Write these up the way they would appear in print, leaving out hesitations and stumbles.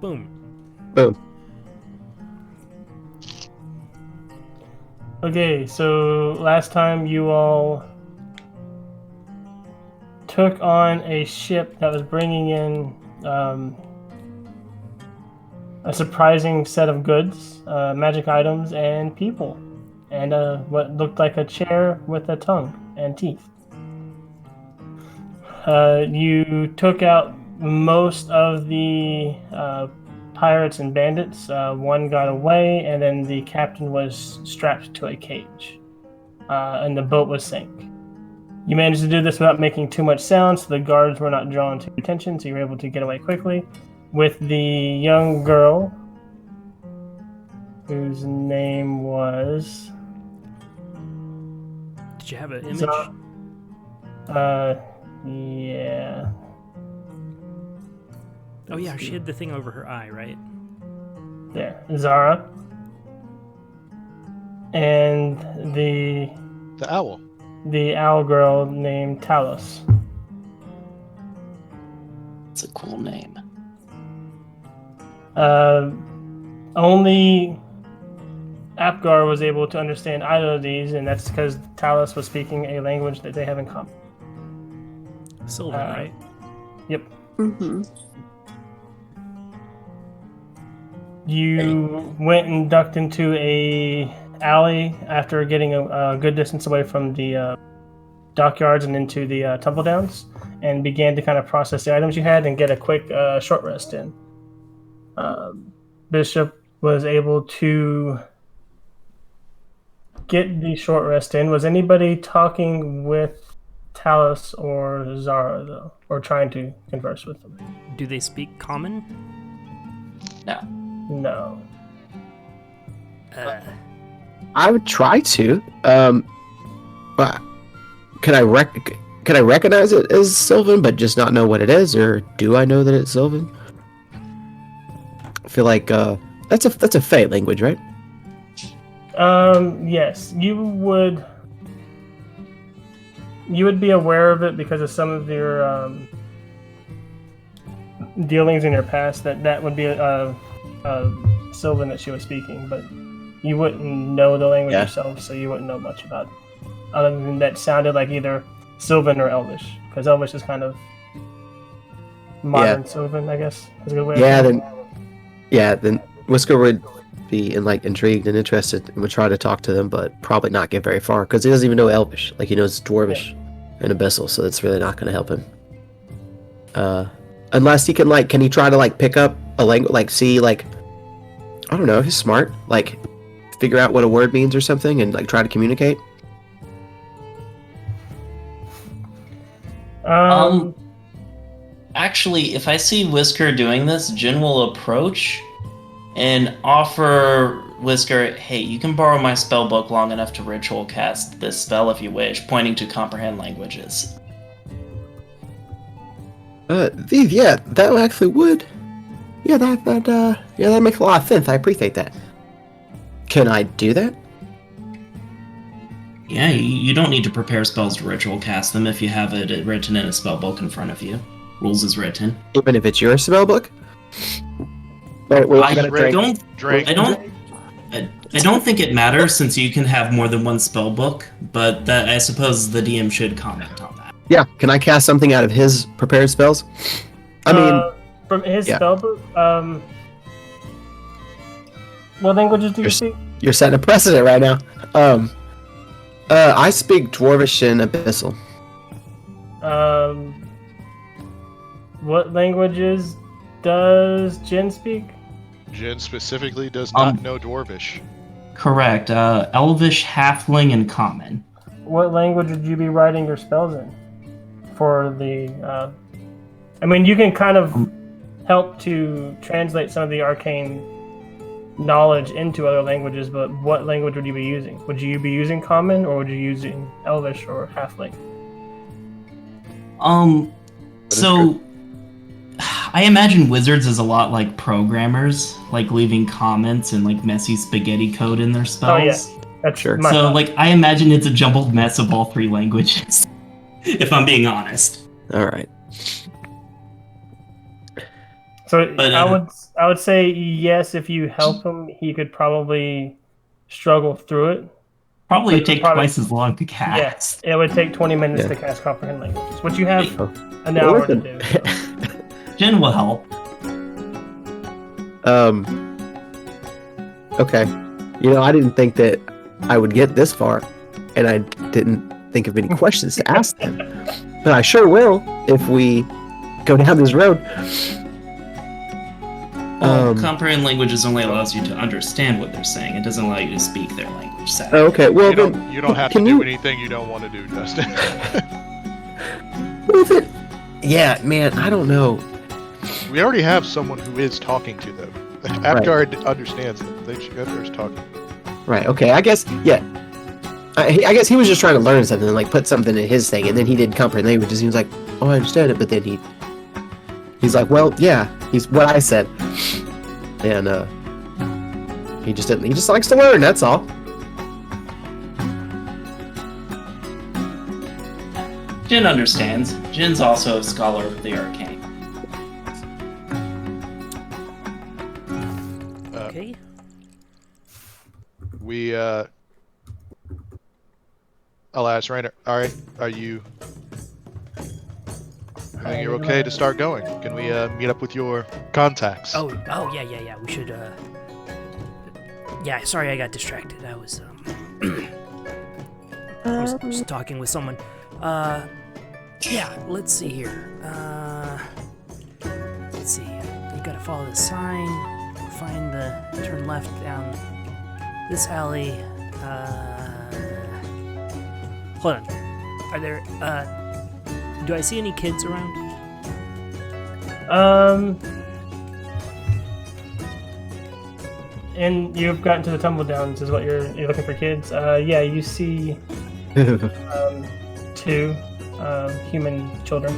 Boom. Boom. Okay, so last time you all took on a ship that was bringing in a surprising set of goods, magic items, and people, and what looked like a chair with a tongue and teeth. You took out most of the pirates and bandits. One got away, and then the captain was strapped to a cage, and the boat was sank. You managed to do this without making too much sound, so the guards were not drawn to attention, so you were able to get away quickly. With the young girl, whose name was... Did you have an image? Yeah. Oh yeah, she had the thing over her eye, right? There, Zara. And the owl. The owl girl named Talos. It's a cool name. Only Apgar was able to understand either of these, and that's because Talos was speaking a language that they have in common. Sylvan, right? Yep. Mm-hmm. You went and ducked into a alley after getting a good distance away from the dockyards and into the tumble downs, and began to kind of process the items you had and get a quick short rest in. Bishop was able to get the short rest in. Was anybody talking with Talos or Zara, though, or trying to converse with them? Do they speak common? No. No. I would try to. But can I recognize it as Sylvan, but just not know what it is, or do I know that it's Sylvan? I feel like that's a Fey language, right? Yes, you would be aware of it because of some of your dealings in your past. That would be a Sylvan that she was speaking, but you wouldn't know the language yourself, so you wouldn't know much about it. Other than that, sounded like either Sylvan or Elvish, because Elvish is kind of modern Sylvan, I guess. Is a good way then Whisker would be intrigued and interested and would try to talk to them, but probably not get very far because he doesn't even know Elvish. Like, he knows Dwarvish and Abyssal, so it's really not going to help him. Unless he can he try to pick up a language, see I don't know, he's smart, figure out what a word means or something and try to communicate. Actually, if I see Whisker doing this, Jin will approach and offer Whisker, hey, you can borrow my spell book long enough to ritual cast this spell if you wish, pointing to comprehend languages. That actually would. Yeah, that makes a lot of sense. I appreciate that. Can I do that? Yeah, you don't need to prepare spells to ritual cast them if you have it written in a spell book in front of you. Rules is written. Even if it's your spell book? I don't think it matters since you can have more than one spell book, but that I suppose the DM should comment on that. Yeah, can I cast something out of his prepared spells? I mean, from his spell book. What languages do you speak? You're setting a precedent right now. I speak Dwarvish and Abyssal. What languages does Jin speak? Jin specifically does not know Dwarvish. Correct. Elvish, Halfling, and Common. What language would you be writing your spells in? For the, you can kind of help to translate some of the arcane knowledge into other languages, but what language would you be using? Would you be using Common, or would you be using Elvish or Halfling? So I imagine wizards is a lot like programmers, leaving comments and messy spaghetti code in their spells. Oh yeah, that's sure. So I imagine it's a jumbled mess of all three languages, if I'm being honest. All right. So But, I would say yes. If you help him, he could probably struggle through it. Probably But take probably- twice as long to Yes, cast. it would take 20 minutes Yeah. to cast comprehend languages, which you have an Well, hour to listen. do. So. Jin will help. Okay. I didn't think that I would get this far, and I didn't think of any questions to ask them. But I sure will if we go down this road. Comprehend languages only allows you to understand what they're saying. It doesn't allow you to speak their language. Sadly. Okay. Well, You then, don't have to can do you- anything you don't want to do, Dustin. what if it? Yeah, man. I don't know. We already have someone who is talking to them. Apgar understands them. Apgar's talking. Right. Okay. I guess. Yeah. I guess he was just trying to learn something, like put something in his thing, and then he did comprehend languages. He was like, "Oh, I understand it," but then he's like, "Well, yeah." He's what I said, and he just didn't. He just likes to learn. That's all. Jin understands. Jin's also a scholar of the arcane. Okay. We Alas, Rainer. All right. Are you? I think you're okay to start going. Can we meet up with your contacts? Oh, yeah. We should, Yeah, sorry I got distracted. I was just talking with someone. Yeah, let's see here. Let's see. You gotta follow the sign, find turn left down this alley. Hold on. Are there, do I see any kids around? And you've gotten to the tumble downs, is what you're looking for kids. Yeah, you see two human children.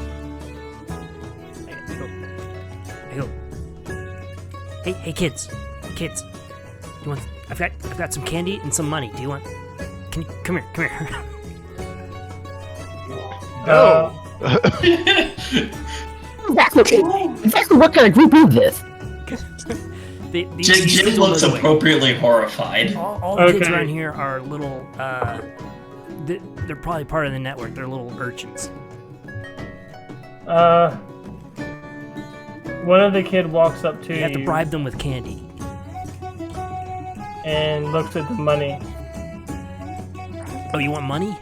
I go. Hey, kids. You want? I've got some candy and some money. Do you want? Can you come here? No. Exactly what kind of group is this? Jin these looks little- appropriately horrified. All the kids Okay. around here are little. They're probably part of the network. They're little urchins. One of the kid walks up to You have to you bribe them with candy. and looks at the money. Oh, you want money?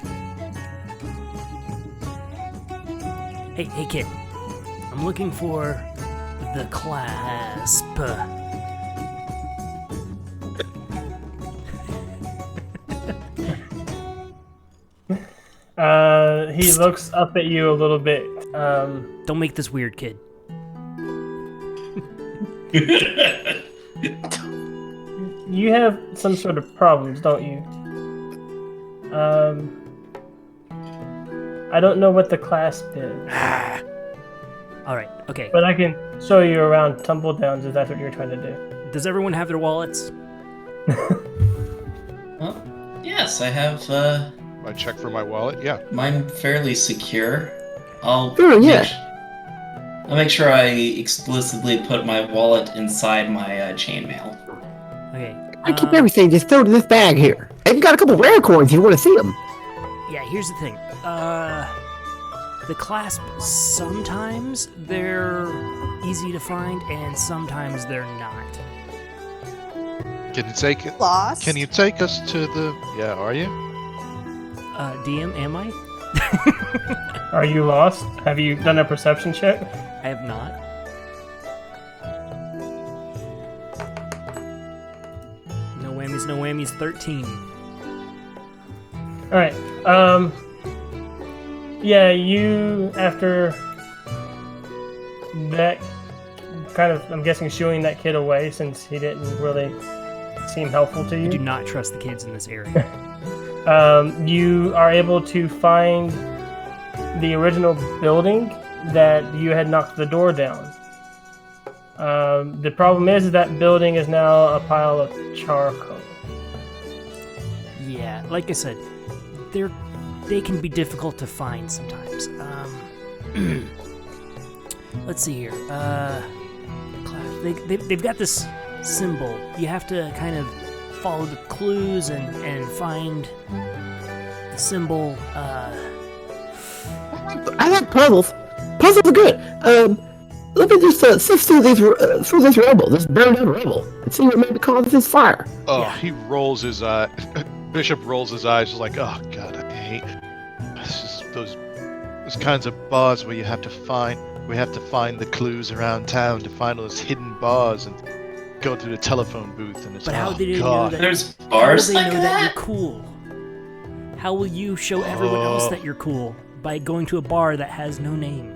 Hey, kid. I'm looking for the clasp. He looks up at you a little bit. Don't make this weird, kid. You have some sort of problems, don't you? I don't know what the clasp is, All right. Okay. but I can show you around Tumble Downs if that's what you're trying to do. Does everyone have their wallets? Well, yes, I have I check for my wallet. Yeah. mine fairly secure. I'll Yeah. make sure I explicitly put my wallet inside my chainmail. Okay. I keep everything just thrown in this bag here. I even got a couple rare coins if you want to see them. Yeah, here's the thing. The clasp, sometimes they're easy to find, and sometimes they're not. Can you take it? Lost. Can you take us to the? Yeah. Are you? DM, am I? Are you lost? Have you done a perception check? I have not. No whammies, 13. All right. Yeah, you after that kind of, I'm guessing, shooing that kid away since he didn't really seem helpful to I you. do not trust the kids in this area. You are able to find the original building that you had knocked the door down. The problem is that building is now a pile of charcoal. Yeah, like I said, they can be difficult to find sometimes. Let's see here. they've got this symbol. You have to kind of follow the clues and find the symbol. I like puzzles. Puzzles are good. Let me just sift through this rubble, this burned out rubble, and see what maybe caused this fire. Oh, Yeah. he rolls his eye. Bishop rolls his eyes, just like, oh god, I hate this is those kinds of bars where you have to find. We have to find the clues around town to find those hidden bars and go through the telephone booth. And it's But how oh, did they know god. that? There's How will bars they like know that that? you're cool? How will you show everyone else that you're cool? By going to a bar that has no name.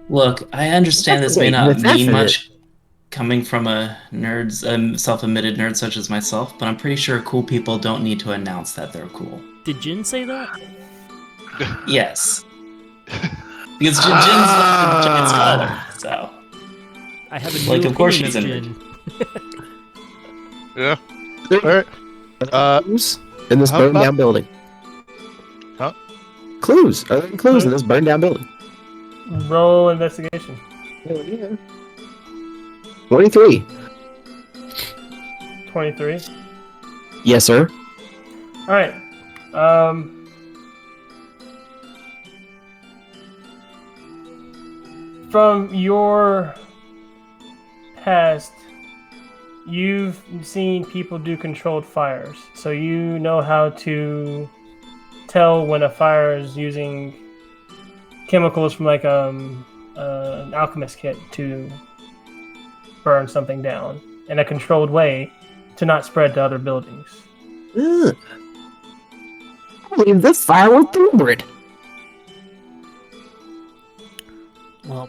Look, I understand this may Wait, not that's mean definite. much coming from a self-admitted nerd such as myself, but I'm pretty sure cool people don't need to announce that they're cool. Did Jin say that? Yes. Because Jin's a giant scholar, so. I have a new Like, of course opinion she's of in Jin. Yeah. Alright. Clues in this how burned about- down building. Huh? Clues. Are there clues in this burned down building? Roll investigation. 23. 23. Yes, sir. All right. From your past, you've seen people do controlled fires, so you know how to tell when a fire is using chemicals from like an alchemist kit to burn something down in a controlled way to not spread to other buildings. Ugh. I believe this fire was deliberate. Well,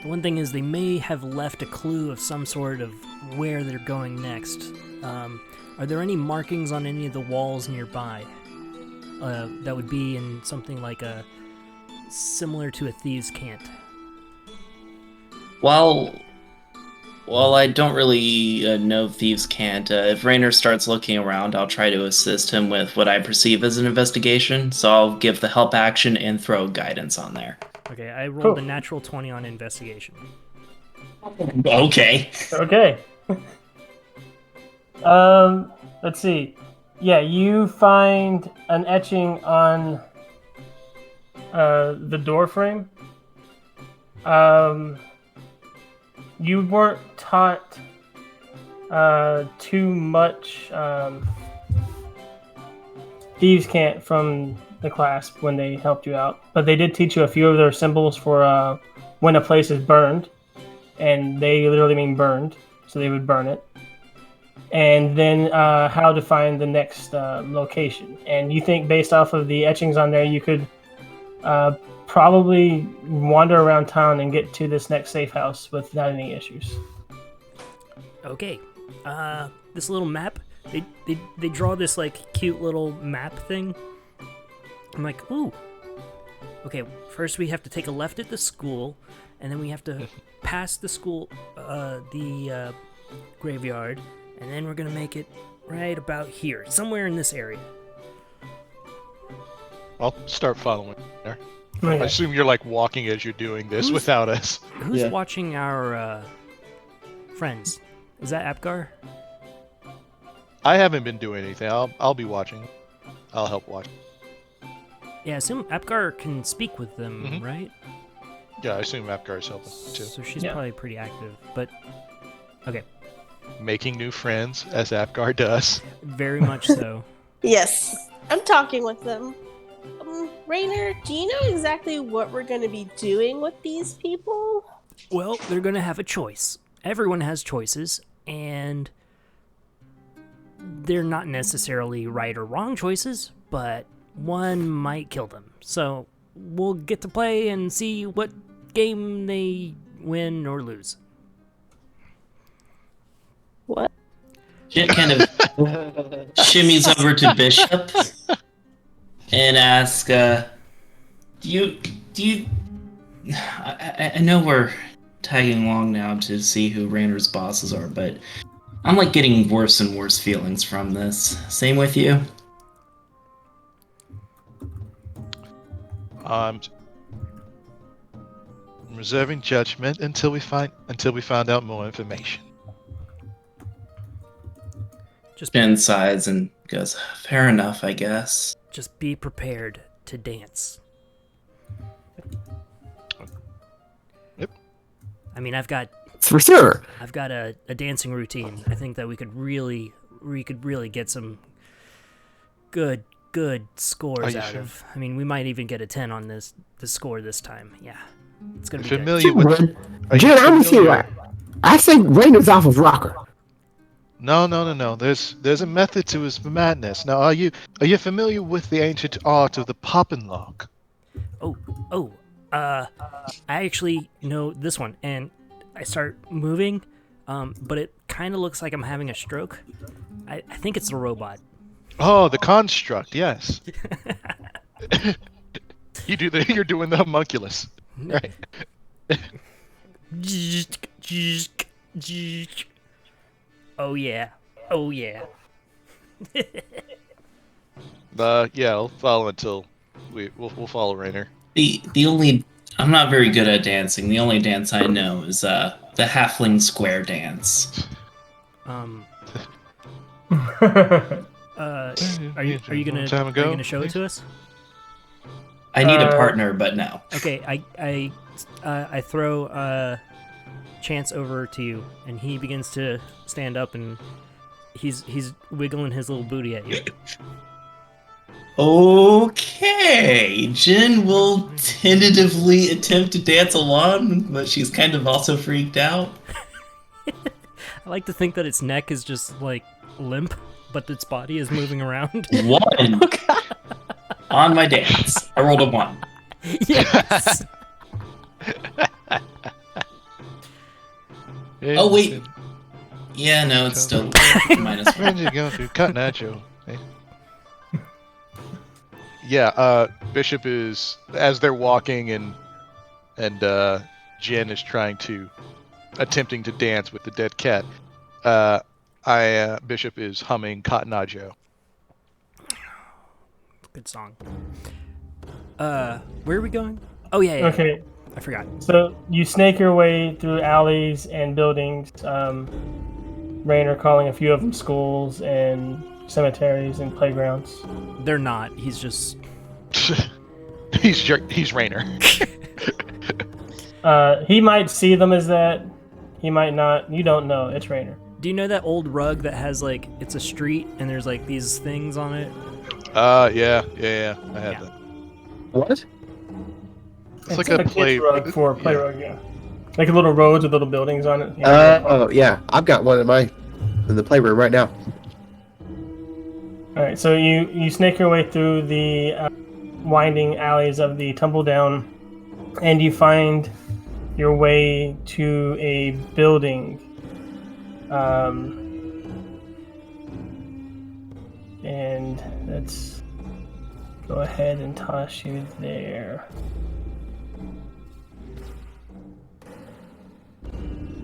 the one thing is they may have left a clue of some sort of where they're going next. Are there any markings on any of the walls nearby that would be in something like a similar to a thieves' cant? While I don't really know Thieves' Cant, if Raynor starts looking around, I'll try to assist him with what I perceive as an investigation, so I'll give the help action and throw guidance on there. Okay, I rolled a Cool. natural 20 on investigation. Okay. Okay. Let's see. Yeah, you find an etching on the door frame. You weren't taught too much Thieves' Cant from the class when they helped you out, but they did teach you a few of their symbols for when a place is burned, and they literally mean burned, so they would burn it. And then how to find the next location. And you think based off of the etchings on there, you could probably wander around town and get to this next safe house without any issues. Okay, this little map, they draw this like cute little map thing. I'm like, ooh. Okay, first we have to take a left at the school, and then we have to pass the school, the graveyard, and then we're gonna make it right about here, somewhere in this area. I'll start following there. I Okay. assume you're like walking as you're doing this without us. Who's Yeah. watching our friends? Is that Apgar? I haven't been doing anything. I'll be watching. I'll help watch. Yeah, I assume Apgar can speak with them, Mhm. right? Yeah, I assume Apgar's helping too. So she's Yeah. probably pretty active, but okay, Making new friends, as Apgar does. very much so. Yes, I'm talking with them. Rainer, do you know exactly what we're going to be doing with these people? Well, they're gonna have a choice. Everyone has choices, and they're not necessarily right or wrong choices, but one might kill them. So we'll get to play and see what game they win or lose. What? Jin kind of shimmies over to Bishop and asks, do you I know we're tagging along now to see who Rainer's bosses are, but I'm like getting worse and worse feelings from this. Same with you? reserving judgment until we found out more information. Just Jin sighs and goes, fair enough, I guess. just be prepared to dance. Yep. I mean, I've got For sure. a dancing routine. I think that we could really get some good scores you out sure? of. I mean, we might even get a 10 on this score this time. Yeah, it's gonna be Familiar with? Jen, Are you I'm with you. familiar- I think Rainer's off of Rocker. No. There's a method to his madness. Now, are you familiar with the ancient art of the poppin' lock? good. I actually know this one, and I start moving, but it kind of looks like I'm having a stroke. I think it's the robot. Oh, the construct. Yes. You're doing the homunculus, right? Oh yeah. Oh yeah. Yeah, I'll follow until we'll follow Rainer. The only I'm not very good at dancing. The only dance I know is the halfling square dance. Are you gonna show it to us? I need a partner, but no. Okay, I throw Chance over to you, and he begins to stand up, and he's wiggling his little booty at you. Okay, Jin will tentatively attempt to dance along, but she's kind of also freaked out. I like to think that its neck is just like limp, but its body is moving around. 1 on my dance. I rolled a 1. Yes. Oh wait. Yeah, no, it's still -1. Where'd you go through cutting at you? Hey. Yeah, Bishop is as they're walking and Jen is attempting to dance with the dead cat. Bishop is humming Cotton Eye Joe. Good song. Where are we going? Oh yeah. Okay, I forgot. so you snake your way through alleys and buildings. Rainer calling a few of them schools and cemeteries and playgrounds. They're not. He's just. He's Rainer. He might see them as that. He might not. You don't know. It's Rainer. Do you know that old rug that has like it's a street and there's like these things on it? Yeah. I had that. What? It's like a play rug for a play yeah. rug, yeah. Like a little roads with little buildings on it. Oh yeah, I've got one in the playroom right now. All right, so you snake your way through the winding alleys of the tumble down, and you find your way to a building. And let's go ahead and toss you there.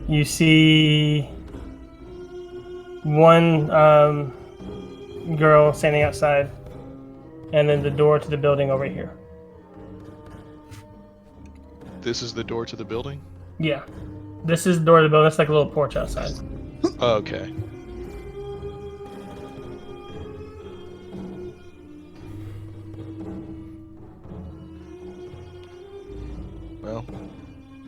You see one girl standing outside, and then the door to the building over here. This is the door to the building? Yeah. This is the door to the building. It's like a little porch outside. Okay. Well,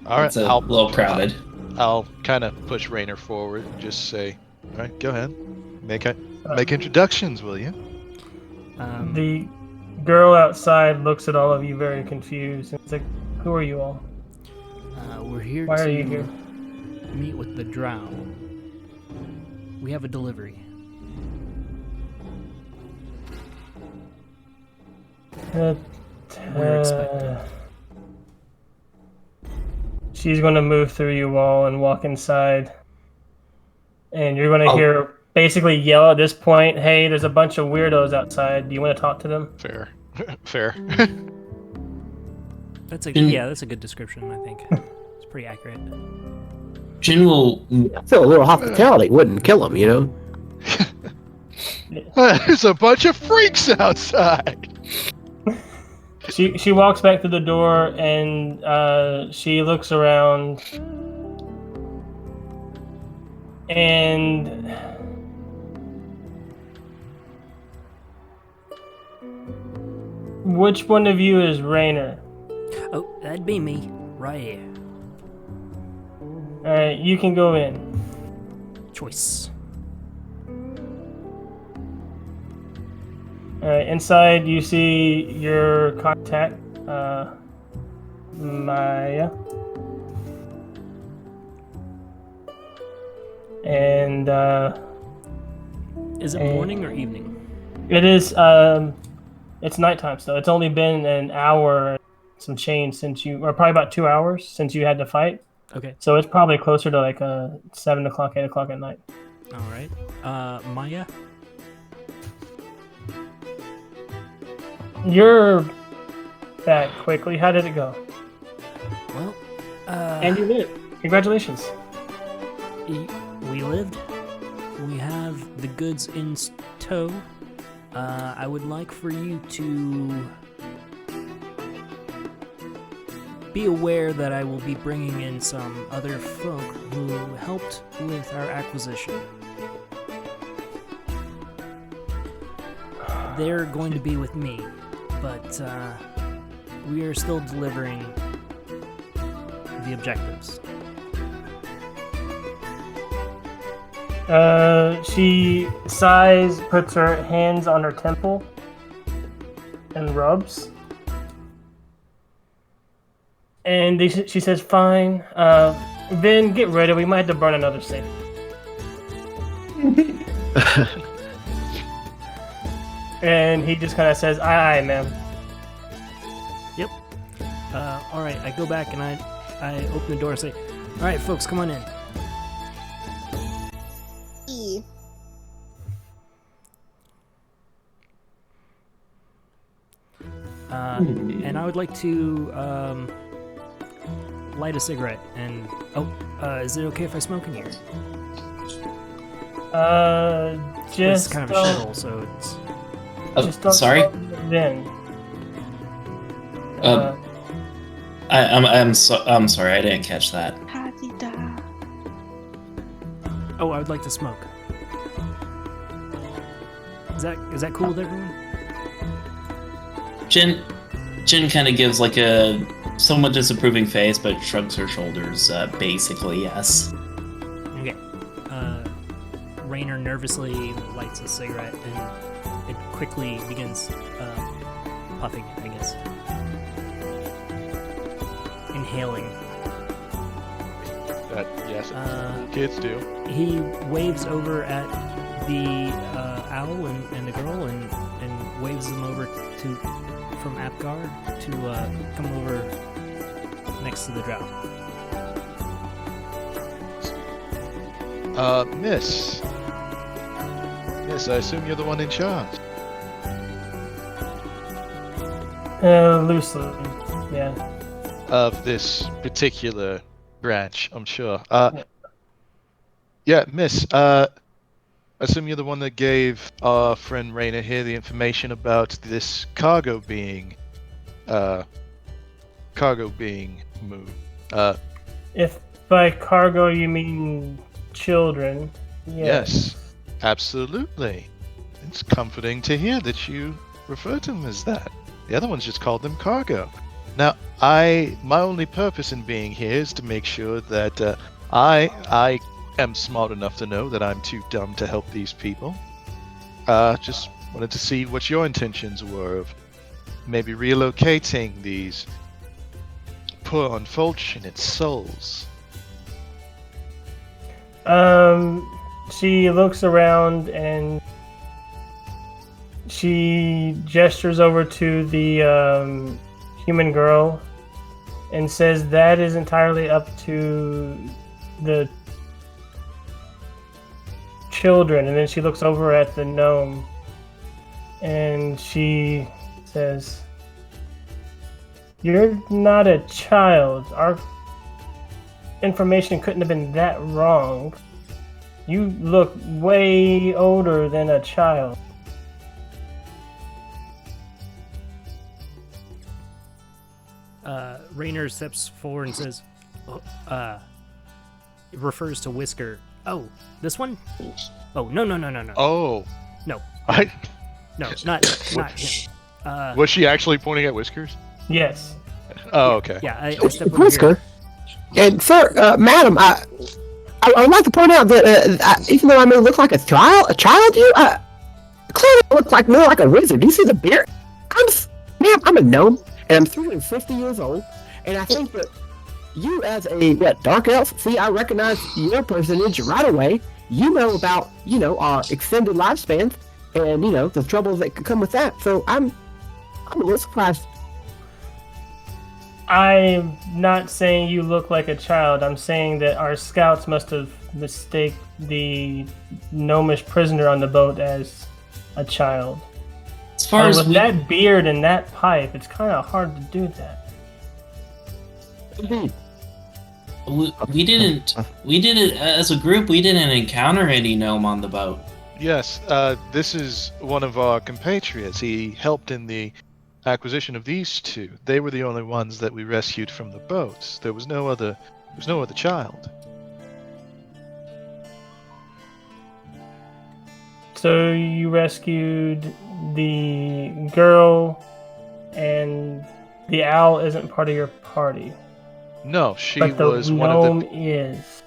all right. It's a little crowded. I'll kind of push Rainer forward and just say, "All right, go ahead. Make introductions, will you?" The girl outside looks at all of you very confused. And it's like, who are you all? We're here Why to are you here? meet with the Drow. We have a delivery. We're expected. She's going to move through you all and walk inside. And you're going to hear basically yell at this point, hey, there's a bunch of weirdos outside. Do you want to talk to them? Fair. Fair. That's a good description, I think. It's pretty accurate. Jin will. Still a little hospitality wouldn't kill him, you know. There's a bunch of freaks outside. She walks back to the door and she looks around and which one of you is Rainer? Oh, that'd be me, right here. Alright, you can go in. Choice. Alright, inside you see your contact, Maya. And Is it morning or evening? it is it's nighttime still. It's only been an hour and some change since you, or probably about 2 hours since you had to fight. Okay. So it's probably closer to like 7 o'clock, 8 o'clock at night. All right. Maya. You're back quickly. How did it go? Well, And you lived. Congratulations. we lived. We have the goods in tow. I would like for you to be aware that I will be bringing in some other folk who helped with our acquisition. They're going to be with me, but we are still delivering the objectives. She sighs, puts her hands on her temple, and rubs. And she says, "Fine. Vin, get ready. We might have to burn another safe." And he just kind of says, "Aye, ma'am." Yep. All right. I go back and I open the door and say, "All right, folks, come on in." E. And I would like to light a cigarette. And is it okay if I smoke in here? Just It's kind of a shithole, so it's. Just don't sorry? smoke Vin. I'm sorry, I didn't catch that. Ha-di-da. Oh, I would like to smoke. Is that cool with everyone? Jin kind of gives like a somewhat disapproving face, but shrugs her shoulders. Basically, yes. Okay. Rainer nervously lights a cigarette and it quickly begins puffing, I guess. Inhaling. That, yes, kids do. He waves over at the owl and the girl and waves them over from Apgar to come over next to the drow. Miss, I assume you're the one in charge. Loosely, yeah. Of this particular branch, I'm sure. Yeah, Miss, I assume you're the one that gave our friend Raina here the information about this cargo being moved. If by cargo you mean children, Yes, absolutely. It's comforting to hear that you refer to them as that. The other ones just called them cargo. Now, my only purpose in being here is to make sure that I am smart enough to know that I'm too dumb to help these people. Just wanted to see what your intentions were of maybe relocating these poor unfortunate souls. She looks around and she gestures over to the human girl and says that is entirely up to the children. And then she looks over at the gnome and she says, "You're not a child. Our information couldn't have been that wrong. You look way older than a child." Rainer steps forward and says, it refers to Whisker. Oh, this one? Oh, no. Oh. No, I, not him. was she actually pointing at Whiskers? Yes. Oh, okay. Yeah, I step over here. Whisker. And sir, madam, I would like to point out that even though I may look like a child to you, clearly I look like more like a wizard. Do you see the beard? I'm a gnome, and I'm 350 years old, and I think that you as a dark elf, see, I recognize your personage right away. You know about, our extended lifespans, and, the troubles that could come with that. So I'm a little surprised. I'm not saying you look like a child. I'm saying that our scouts must have mistaken the gnomish prisoner on the boat as a child. As far as with that beard and that pipe, it's kind of hard to do that. Indeed. we didn't as a group. We didn't encounter any gnome on the boat. Yes, this is one of our compatriots. He helped in the acquisition of these two. They were the only ones that we rescued from the boats. There was no other child. So you rescued the girl, and the owl isn't part of your party. No, she But the was one of gnome the. is.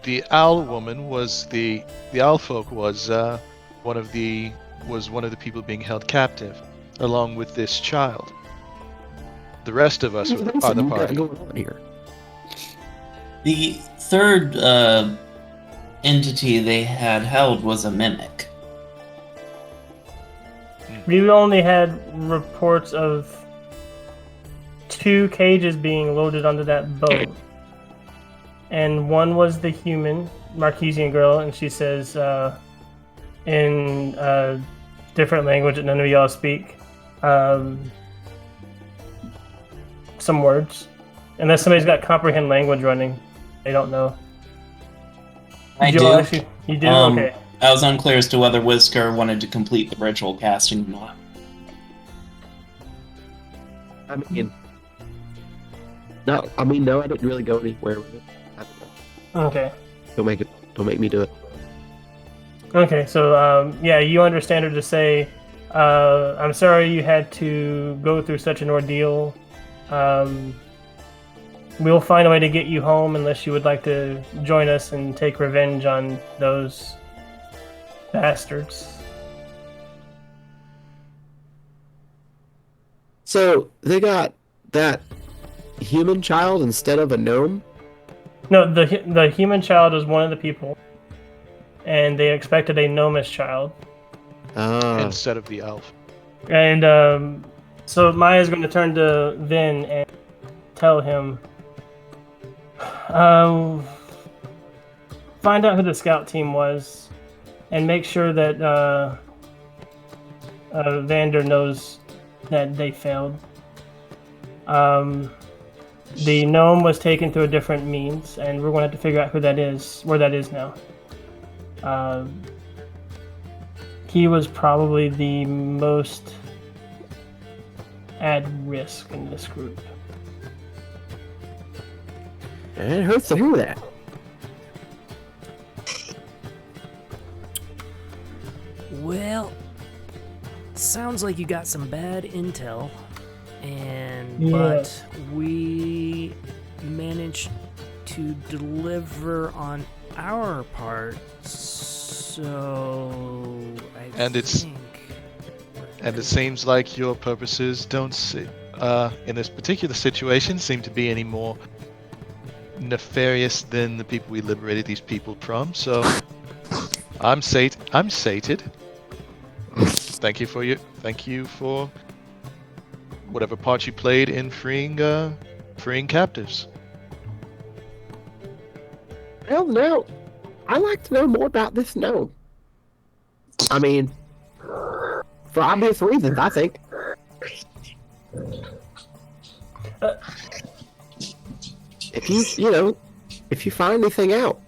The owl woman was the owl folk was one of the people being held captive, along with this child. The rest of us are the party. Going on here. The third entity they had held was a mimic. We only had reports of 2 cages being loaded onto that boat. And one was the human, Marquesian girl, and she says in a different language that none of y'all speak, some words. Unless somebody's got comprehend language running. They don't know. I Did do. y'all actually- you do? Okay. I was unclear as to whether Whisker wanted to complete the ritual casting or not. I mean, no, I didn't really go anywhere with it. I don't know. Okay. Don't make me do it. Okay, so yeah, you understand her to say, I'm sorry you had to go through such an ordeal. We'll find a way to get you home unless you would like to join us and take revenge on those bastards. So they got that human child instead of a gnome? No, the human child is one of the people, and they expected a gnomish child. Instead of the elf. And so Maya's going to turn to Vin and tell him, find out who the scout team was, and make sure that Vander knows that they failed. The gnome was taken through a different means, and we're going to have to figure out who that is, where that is now. He was probably the most at risk in this group. It hurts to hear that. Well, sounds like you got some bad intel, Yeah. but we managed to deliver on our part, so And it seems like your purposes don't in this particular situation seem to be any more nefarious than the people we liberated these people from. So I'm sated. Thank you for whatever part you played in freeing captives. Well, no. I'd like to know more about this gnome. I mean, for obvious reasons, I think. If you find anything out,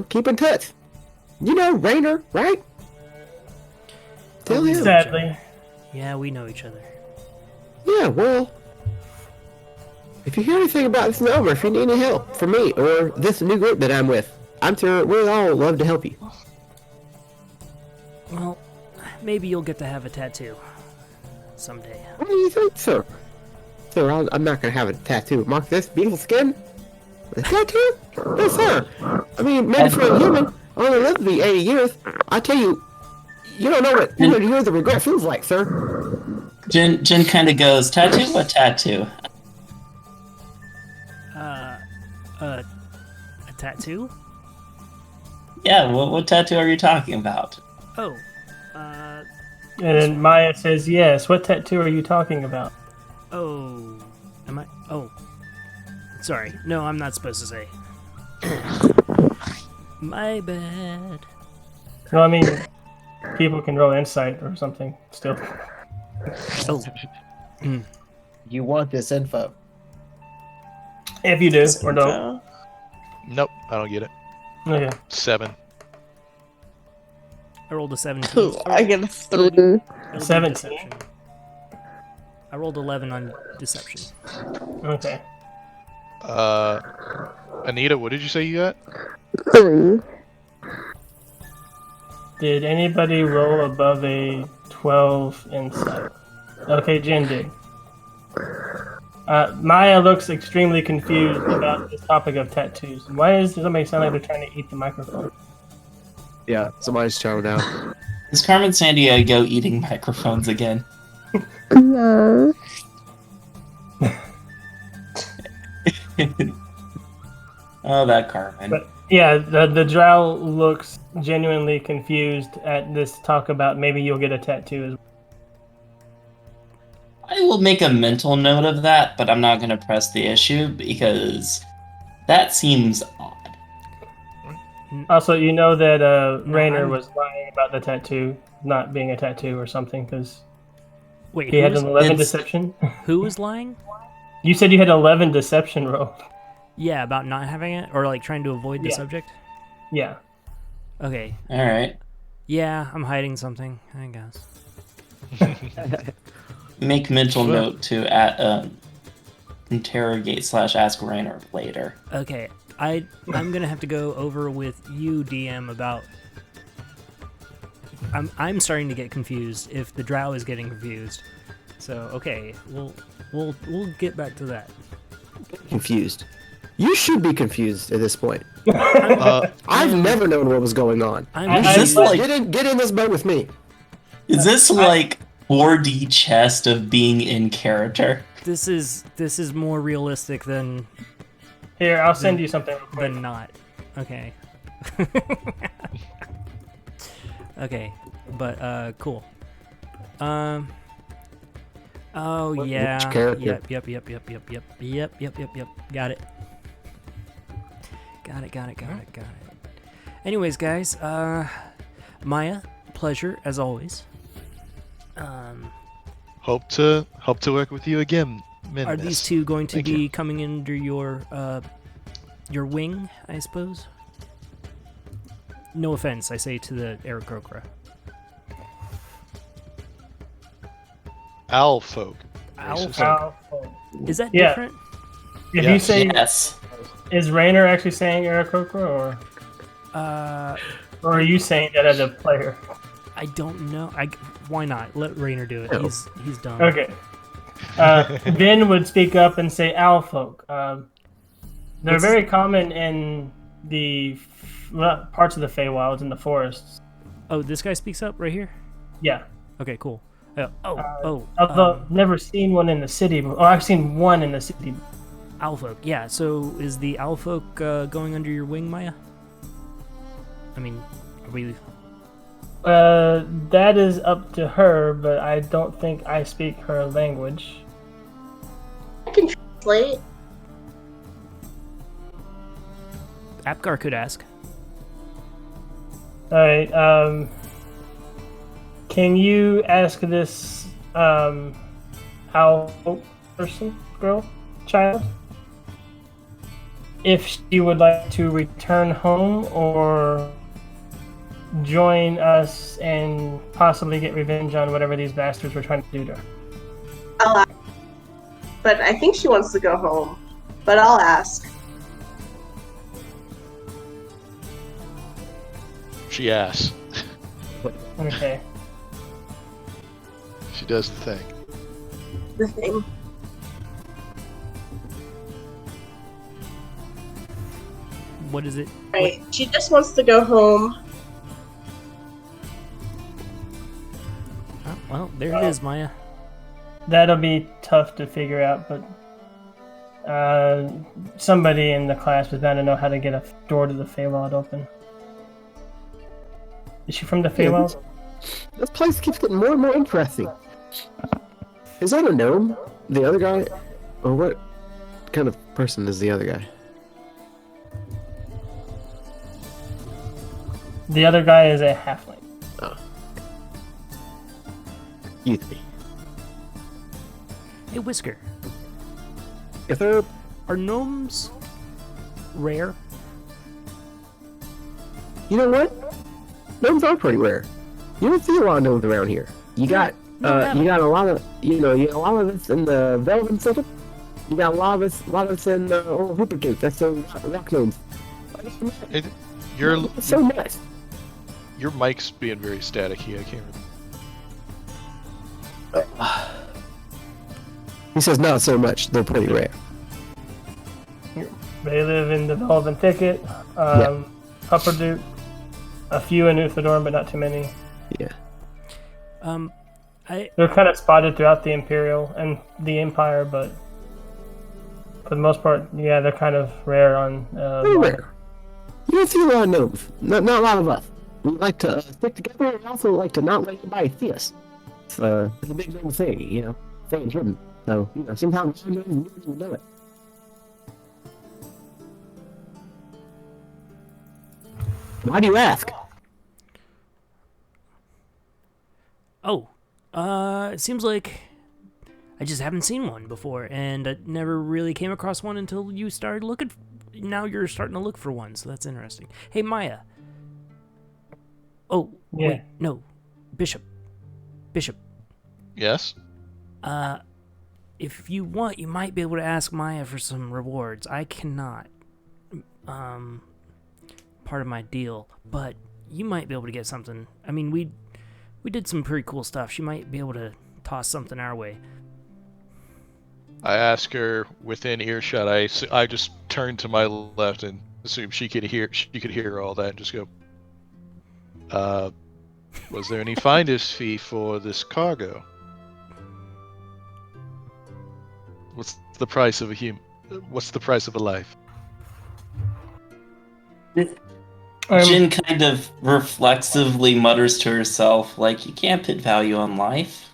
keep in touch. Rainer, right? Tell him. Sadly. Yeah, we know each other. Yeah, well, if you hear anything about this number, if you need any help from me or this new group that I'm with, I'm sure we'd all love to help you. Well, maybe you'll get to have a tattoo someday. What do you think, sir? Sir, I'm not gonna have a tattoo. Mark this beautiful skin. A tattoo? No, sir. I mean, maybe for a human, I only lived to be 80 years. I tell you, you don't know what 200 years of regret feels like, sir. Jin kind of goes, tattoo? What tattoo? A tattoo? Yeah, what tattoo are you talking about? Oh, And then Maya says, yes. What tattoo are you talking about? oh, am I? Oh, sorry. No, I'm not supposed to say. My bad. Well, I mean, people can roll insight or something still. Oh, You want this info? If you do, or don't. So, Nope, I don't get it. Okay. 7. I rolled a 17. cool. I get a 3. I rolled a 17. deception. I rolled 11 on deception. Okay. Anita, what did you say you got? Did anybody roll above a 12 insight? Okay, Jin did. Maya looks extremely confused about this topic of tattoos. Why does somebody sound like they're trying to eat the microphone? Yeah, somebody's chowing down. Is Carmen Sandiego eating microphones again? Oh, that Carmen. But yeah, the drow looks genuinely confused at this talk about maybe you'll get a tattoo as well. I will make a mental note of that, but I'm not going to press the issue because that seems odd. Also, you know that Rainer I'm- was lying about the tattoo not being a tattoo or something because Wait, he had who an was, 11 It's- deception. who was lying? You said you had 11 deception roll. Yeah, about not having it or like trying to avoid the Yeah. subject. Yeah. Okay. All right. Yeah, I'm hiding something, I guess. Make mental Sure. note to interrogate / ask Rainer later. Okay, I'm gonna have to go over with you, DM, about. I'm starting to get confused. If the drow is getting confused, so okay, we'll get back to that. Confused. You should be confused at this point. Uh, I've never known what was going on. I'm I- Is confused. this like Get in this boat with me. is this like 4D chest of being in character? This is more realistic than Here, I'll send you something real quick. not. Okay. Okay, but cool. Oh yeah. which character? Yep. Got it. Got it. Anyways, guys, Maya, pleasure as always. hope to work with you again, Minmus. Are these two going to Thank be you. coming under your wing, I suppose? No offense, I say to the Aarakocra. Owl folk? Owl Racist. folk. Oh. Is that Yeah. different? If you Yes. say, Yes. is Rainer actually saying Aarakocra, Uh, or are you saying that as a player? I don't know. Why not? Let Rainer do it. Oh. He's dumb. Okay. Ben would speak up and say owl folk. They're What's- very common in the parts of the Feywilds in the forests. Oh, this guy speaks up right here. Yeah. Okay, cool. Although never seen one in the city. Oh, I've seen one in the city. Owlfolk. Yeah. So is the Owlfolk going under your wing, Maya? I mean, are we? That is up to her, but I don't think I speak her language. I can translate. Apgar could ask. Alright, can you ask this, owl person, girl, child, if she would like to return home or join us and possibly get revenge on whatever these bastards were trying to do to her? I'll ask but I think she wants to go home. But I'll ask. She asks. Okay. She does the thing. The thing. What is it? Right. She just wants to go home. Oh, well, there it is, Maya. That'll be tough to figure out, but somebody in the class was bound to know how to get a door to the Feywild open. Is she from the Feywild? This place keeps getting more and more interesting. Is that a gnome? The other guy? Or what kind of person is the other guy? The other guy is a halfling. Oh. You three. Hey, Whisker. If there Are gnomes rare? You know what? Gnomes are pretty rare. You don't see a lot of gnomes around here. You got you got a lot of you got a lot of this in the Velvet City. You got a lot of this in old Hoopergate. That's the rock gnomes. Your It's so nice. your mic's being very staticky. I can't. He says not so much. They're pretty rare. They live in the Velvet Thicket, Hupperdoot, a few in Uthadorn, but not too many. Yeah. They're kind of spotted throughout the Imperial and the Empire, but for the most part, yeah, they're kind of rare on. Pretty rare. You don't see a lot of gnomes. Not a lot of us. We like to stick together and also like to not let anybody see us. It's a big gnome thing, Thing hidden. So, sometimes you don't even know it. Why do you ask? Oh, it seems like I just haven't seen one before, and I never really came across one until you started looking. Now you're starting to look for one, so that's interesting. Hey, Maya. Oh, Yeah. wait, no. Bishop. Yes. If you want, you might be able to ask Maya for some rewards. I cannot. Part of my deal, but you might be able to get something. I mean, we did some pretty cool stuff. She might be able to toss something our way. I ask her within earshot. I just turn to my left and assume she could hear all that and just go. Was there any finder's fee for this cargo? What's the price of What's the price of a life? Jin kind of reflexively mutters to herself, like, you can't put value on life.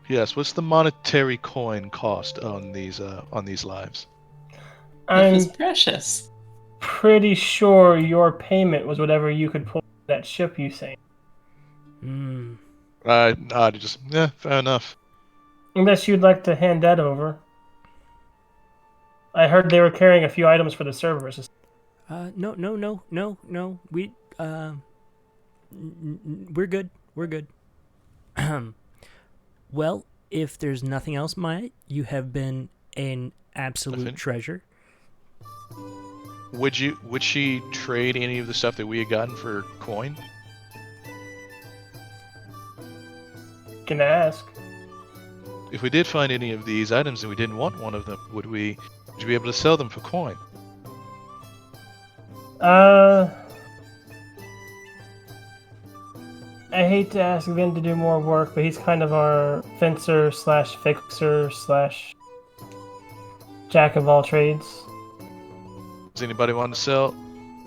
Yes. What's the monetary coin cost on these lives? Life is I'm precious. pretty sure your payment was whatever you could pull that ship you sank. I just fair enough. Unless you'd like to hand that over. I heard they were carrying a few items for the servers. No. We're good. We're good. Well, if there's nothing else, Maya, you have been an absolute Nothing. treasure. Would she trade any of the stuff that we had gotten for coin? Can ask. If we did find any of these items and we didn't want one of them, would you be able to sell them for coin? I hate to ask Vin to do more work, but he's kind of our fencer slash fixer slash jack of all trades. Does anybody want to sell?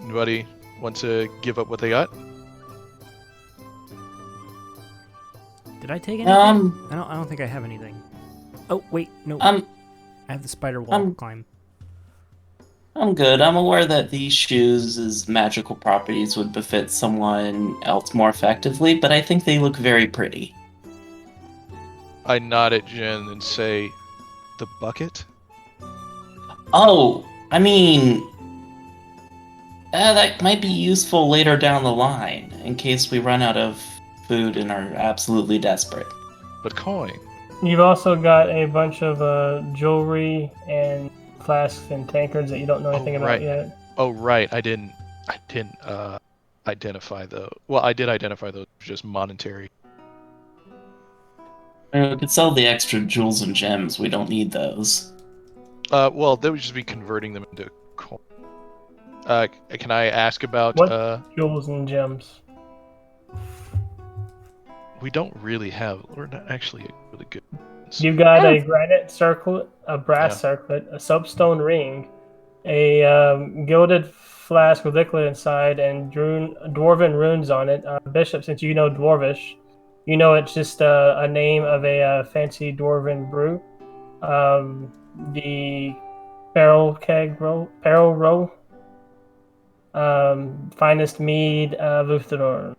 Anybody want to give up what they got? Did I take anything? I don't think I have anything. Oh wait, no. I have the spider wall climb. I'm good. I'm aware that these shoes' magical properties would befit someone else more effectively, but I think they look very pretty. I nod at Jen and say, "The bucket." Oh, I mean, that might be useful later down the line, in case we run out of food and are absolutely desperate. But coin. You've also got a bunch of jewelry and flasks and tankards that you don't know anything about right. yet. Oh, right. I didn't identify those. Well, I did identify those, just monetary. We could sell the extra jewels and gems. We don't need those. Well, they would just be converting them into coin. Can I ask about? What jewels and gems? We don't really have. We're not actually really good. You've got Oh. a granite circlet, a brass circlet, a soapstone ring, a gilded flask with liquid inside, and dwarven runes on it. Bishop, since you know Dwarvish, you know it's just a name of a fancy dwarven brew. The barrel row, finest mead of Uthador,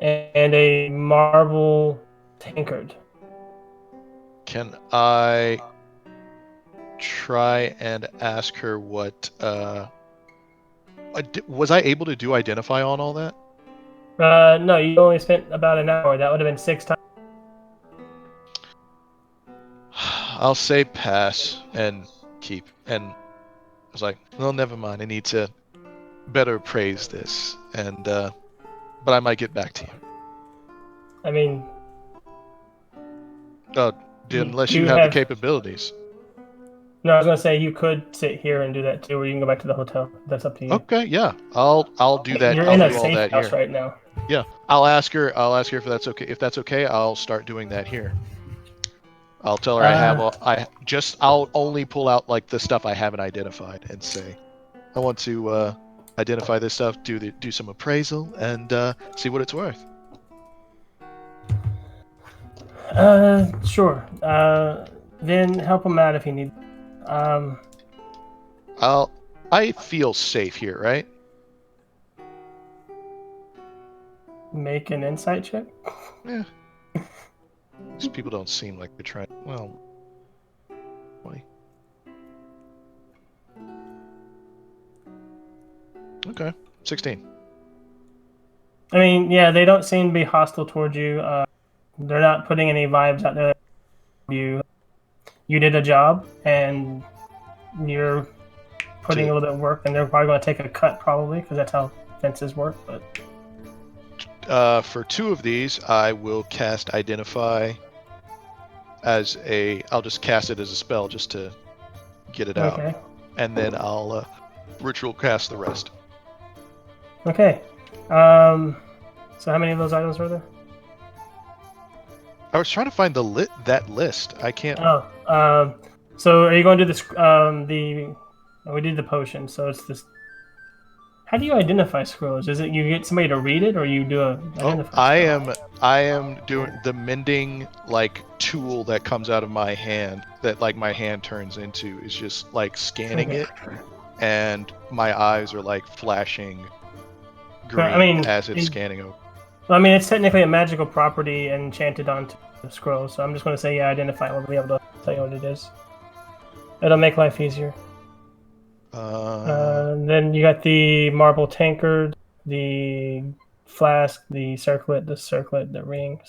and a marble tankard. Can I try and ask her what? Was I able to do identify on all that? No, you only spent about an hour. That would have been 6 times. I'll say pass and keep. And I was like, well, never mind. I need to better appraise this, and but I might get back to you. I mean, Unless do you you have the have- capabilities. no, I was gonna say you could sit here and do that too, or you can go back to the hotel. That's up to you. Okay, yeah, I'll do that. You're I'll in a do all safe that house here. right now. Yeah, I'll ask her if that's okay. If that's okay, I'll start doing that here. I'll tell her I'll only pull out like the stuff I haven't identified and say, I want to identify this stuff, do some appraisal, and see what it's worth. Sure. Then help him out if you need. I feel safe here, right? Make an insight check. Yeah. These people don't seem like they're trying. Well, 20. Okay, 16. I mean, yeah, they don't seem to be hostile towards you. They're not putting any vibes out there. You did a job, and you're putting a little bit of work, and they're probably going to take a cut, probably, because that's how fences work. But for 2 of these, I will cast Identify as I'll just cast it as a spell just to get it out. okay, And then I'll ritual cast the rest. okay. So how many of those items were there? I was trying to find that list. I can't. Oh, so are you going to do this? We did the potion, so it's this. How do you identify scrolls? Is it you get somebody to read it, or you do a identify? I am doing the mending like tool that comes out of my hand that like my hand turns into is just like scanning it, and my eyes are like flashing green as it's scanning over. I mean, it's technically a magical property enchanted onto the scroll, so I'm just going to say, yeah, identify. We'll be able to tell you what it is. It'll make life easier. Then you got the marble tankard, the flask, the circlet, the ring,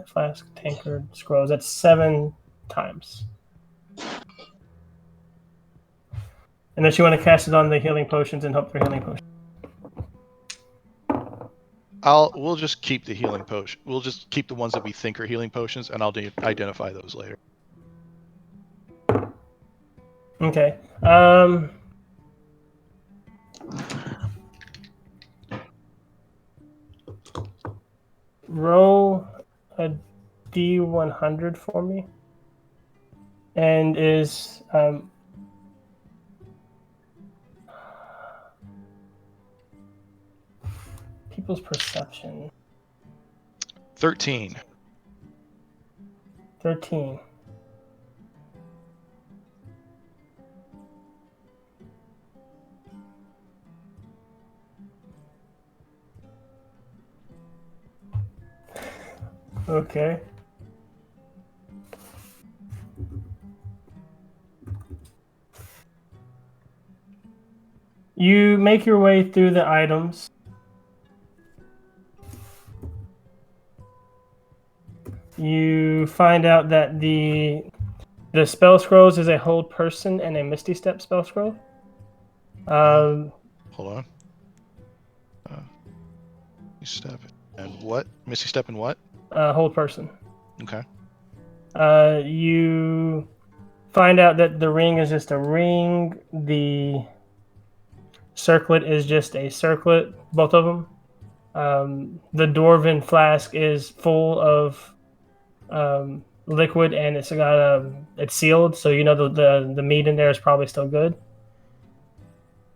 flask, tankard, scrolls. That's 7 times. Unless you want to cast it on the healing potions and hope for healing potions. We'll just keep the healing potion. We'll just keep the ones that we think are healing potions, and I'll identify those later. Okay. Roll a D100 for me. And is people's perception 13. 13. Okay. You make your way through the items. You find out that the spell scrolls is a hold person and a misty step spell scroll. Hold on. Misty step and what? Misty step and what? Hold person. Okay. You find out that the ring is just a ring. The circlet is just a circlet. Both of them. The dwarven flask is full of liquid, and it's sealed, so you know the meat in there is probably still good.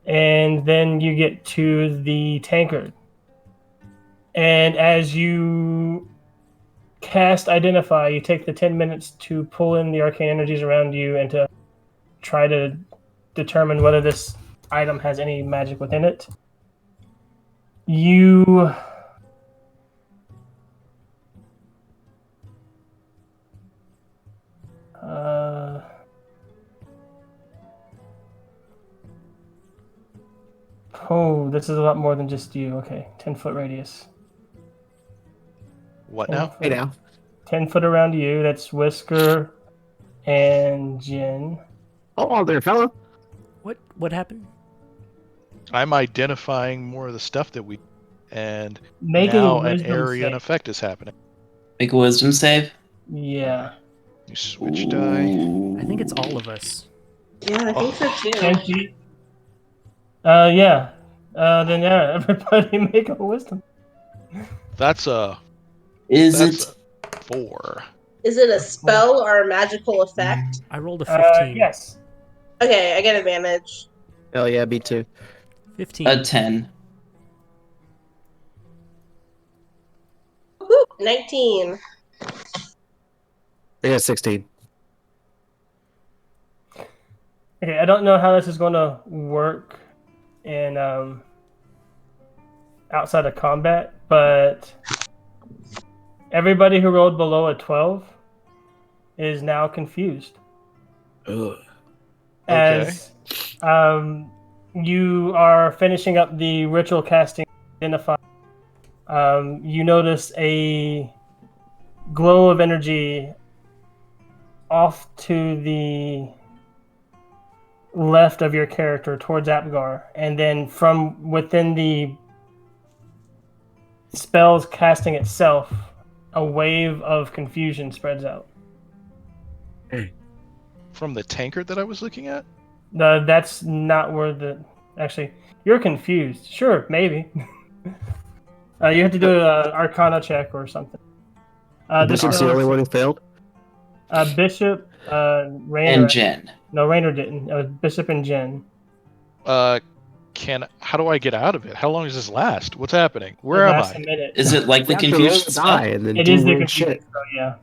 And then you get to the tankard, and as you cast Identify, you take the 10 minutes to pull in the arcane energies around you and to try to determine whether this item has any magic within it. You oh, this is a lot more than just you. Okay, 10-foot radius. What 10 now? foot- Hey now. 10 foot around you. That's Whisker and Jin. Oh, there, fella. What happened? I'm identifying more of the stuff that we, and Make now a an wisdom area and save. effect is happening. Make a wisdom save. Yeah. You switch die. I think it's all of us. Yeah, I think so too. Kenji. Yeah. Then yeah, everybody make a wisdom. That's a Is that's it? a 4. Is it a spell or a magical effect? I rolled a 15. Yes. Okay, I get advantage. Hell yeah, me too. 15. A 10. Woo, 19. I got 16. Okay, I don't know how this is going to work in outside of combat, but everybody who rolled below a 12 is now confused. Ugh. As you are finishing up the ritual casting Identify, you notice a glow of energy off to the left of your character towards Apgar, and then from within the spell's casting itself, a wave of confusion spreads out. From the tankard that I was looking at? That's not where the... Actually, you're confused. Sure, maybe. You have to do an Arcana check or something. Bishop's the only one who failed? Bishop, Rainer... And Jen. No, Rainer didn't. It was Bishop and Jen. How do I get out of it? How long does this last? What's happening? Where am Last I? a minute. Is it like the You have to roll confusion a spell? die and then It do is the weird confusion shit. spell, yeah.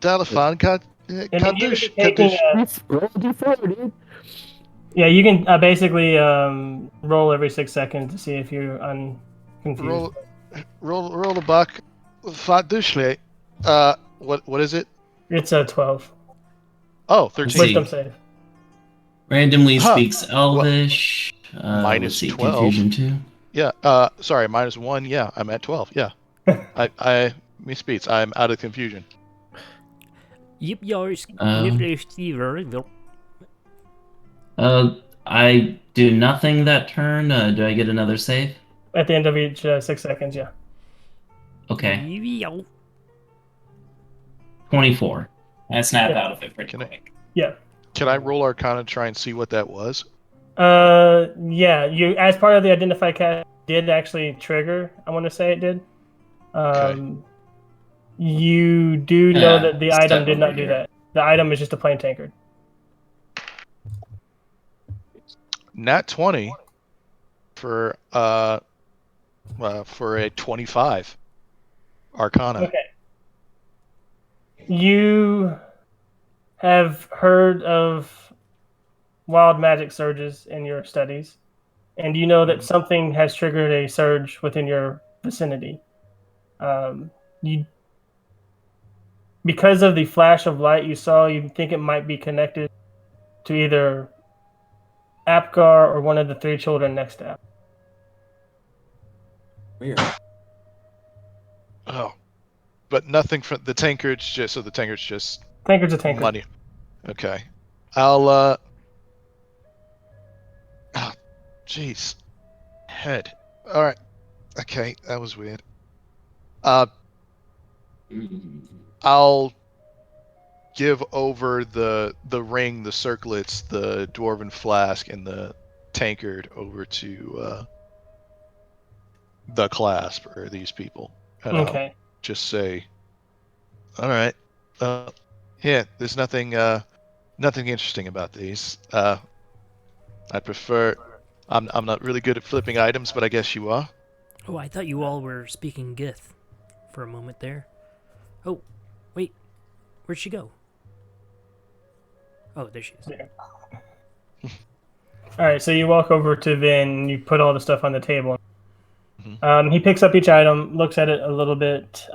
Dalafan And then you can be taking Roll a d4, dude. Yeah, you can basically roll every 6 seconds to see if you're confused. roll the buck. Fadushli. What is it? It's a 12. Oh, 13. See. Wisdom save. Randomly Huh. speaks Elvish. Minus let's see, 12. Confusion 2. Yeah. Sorry, -1. Yeah, I'm at 12. Yeah. I misspeaks. I'm out of confusion. Yep, yours. I do nothing that turn. Do I get another save? At the end of each 6 seconds, yeah. Okay. 24. I snap Yeah. out of it pretty Can I- quick. Yeah. Can I roll Arcana to try and see what that was? Yeah, you as part of the Identify cast did actually trigger. I want to say it did. You do know Yeah, that the step item did over not do here. that. The item is just a plain tankard. Nat 20 for a 25 Arcana. Okay. You have heard of wild magic surges in your studies, and you know that something has triggered a surge within your vicinity. Because of the flash of light you saw, you think it might be connected to either Apgar or one of the 3 children next to Apgar. Weird. Oh, but nothing from the tankard's just so the tankard's just Tankard's a tankard. money. Okay, I'll oh, jeez, head. All right. Okay, that was weird. I'll give over the ring, the circlets, the dwarven flask, and the tankard over to the clasp or these people, and I'll Okay. just say, "All right, yeah, there's nothing interesting about these. I prefer. I'm not really good at flipping items, but I guess you are. Oh, I thought you all were speaking Gith for a moment there. Oh, wait. Where'd she go? Oh, there she is. All right, so you walk over to Vin, and you put all the stuff on the table. Mhm. He picks up each item, looks at it a little bit.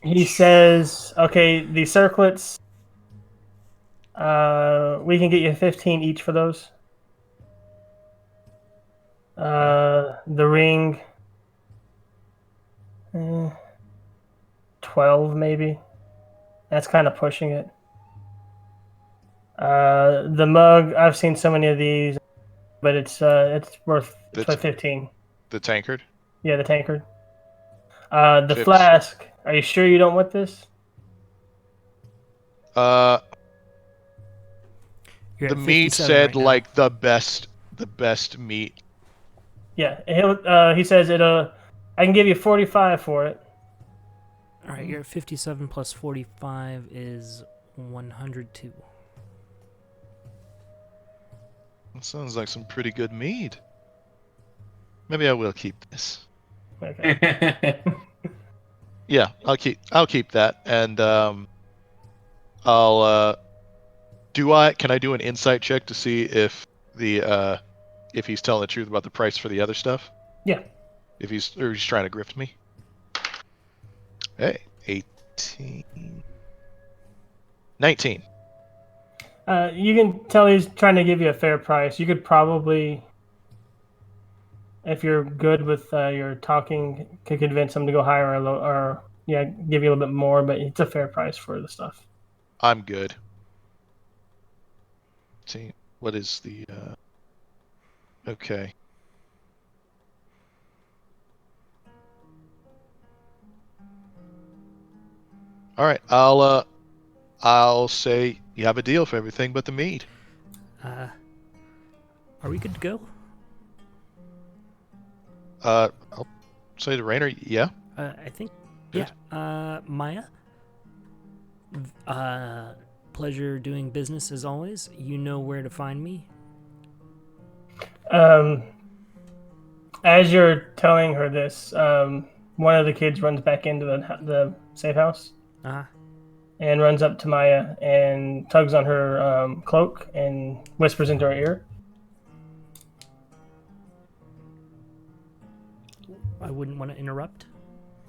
He says, "Okay, the circlets. We can get you 15 each for those. The ring, 12 maybe. That's kind of pushing it. The mug, I've seen so many of these, but it's worth The 15. the tankard. Yeah, the tankard. The 50. flask. Are you sure you don't want this? Uh, You're the at meat 57 said right now. like the best meat. Yeah. He says I can give you 45 for it. All right, you're at 57 plus 45 is 102. That sounds like some pretty good meat. Maybe I will keep this. Okay. Yeah, I'll keep that, and I'll can I do an insight check to see if if he's telling the truth about the price for the other stuff? Yeah. If he's trying to grift me. Hey, 18. 19. You can tell he's trying to give you a fair price. You could probably, if you're good with your talking, could convince him to go higher or give you a little bit more. But it's a fair price for the stuff. I'm good. See, what is the okay. All right, I'll say you have a deal for everything but the meat. Are we good to go? I'll say to Rainer, yeah. I think. Good. Yeah. Maya. Pleasure doing business as always. You know where to find me. As you're telling her this, one of the kids runs back into the safe house and runs up to Maya and tugs on her cloak and whispers into her ear. I wouldn't want to interrupt.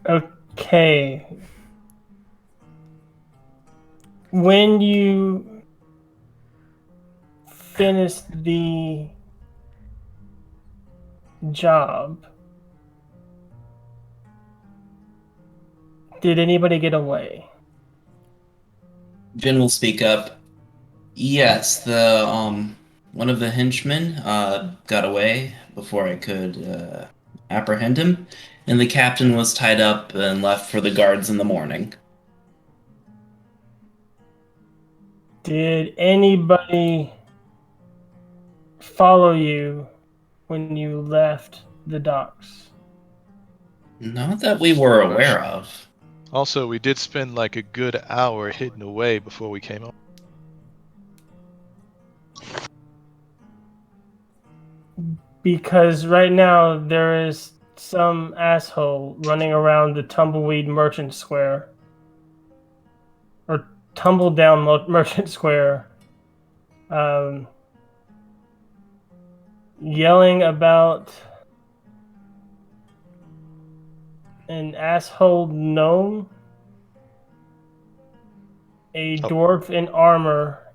Okay. When you finish the job, did anybody get away? Jin will speak up. Yes, the one of the henchmen got away before I could apprehend him, and the captain was tied up and left for the guards in the morning. Did anybody follow you when you left the docks? Not that we were aware of. Also, we did spend like a good hour hidden away before we came up. Because right now there is some asshole running around the Tumbleweed Merchant Square. Or Tumble Down Merchant Square. Yelling about an asshole gnome, a dwarf in armor,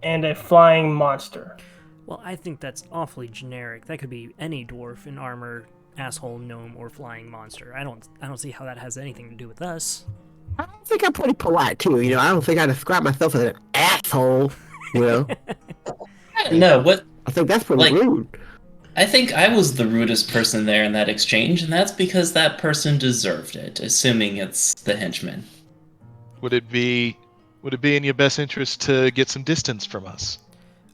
and a flying monster. Well, I think that's awfully generic. That could be any dwarf in armor, asshole, gnome, or flying monster. I don't see how that has anything to do with us. I think I'm pretty polite too. I don't think I'd describe myself as an asshole. No, what? I think that's pretty rude. I think I was the rudest person there in that exchange, and that's because that person deserved it, assuming it's the henchman. Would it be in your best interest to get some distance from us?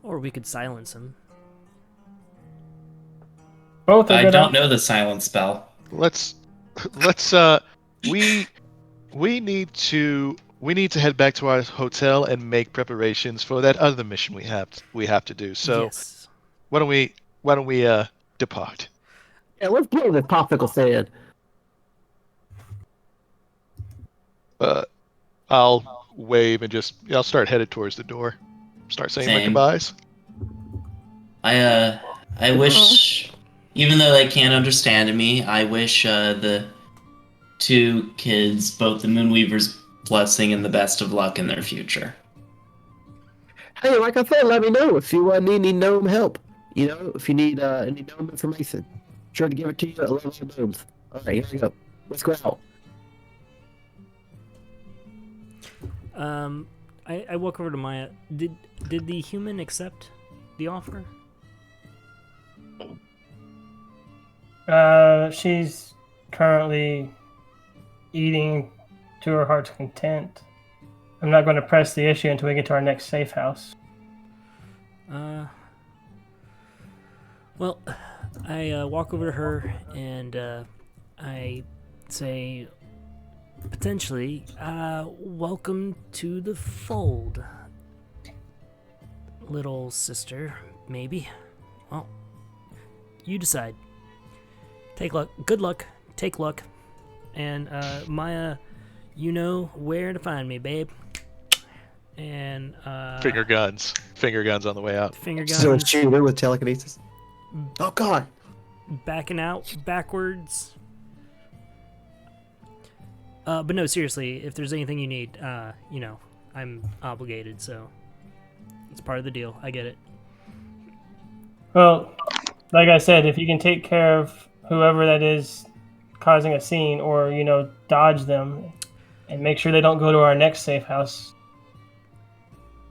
Or we could silence him. Both are I good don't options. know the silence spell. Let's we need to head back to our hotel and make preparations for that other mission we have to do. So Yes. why don't we depart? Yeah, let's get this popsicle stand. I'll wave and I'll start headed towards the door. Start saying my Same. goodbyes. I wish, even though they can't understand me, I wish the two kids both the Moonweaver's blessing and the best of luck in their future. Hey, like I said, let me know if you need any gnome help. If you need any gnome information, sure to give it to you. I love all gnomes. All right, here we go. Let's go out. I walk over to Maya. Did the human accept the offer? She's currently eating to her heart's content. I'm not going to press the issue until we get to our next safe house. Well, I walk over to her and I say, potentially, welcome to the fold, little sister, maybe. Well, you decide. Good luck. Take luck. And Maya, you know where to find me, babe. And Finger guns on the way out. finger So guns, it's shooter with telekinesis. Oh God! backing out backwards. But no, seriously, if there's anything you need, I'm obligated, so it's part of the deal. I get it. Well, like I said, if you can take care of whoever that is causing a scene, or dodge them, and make sure they don't go to our next safe house.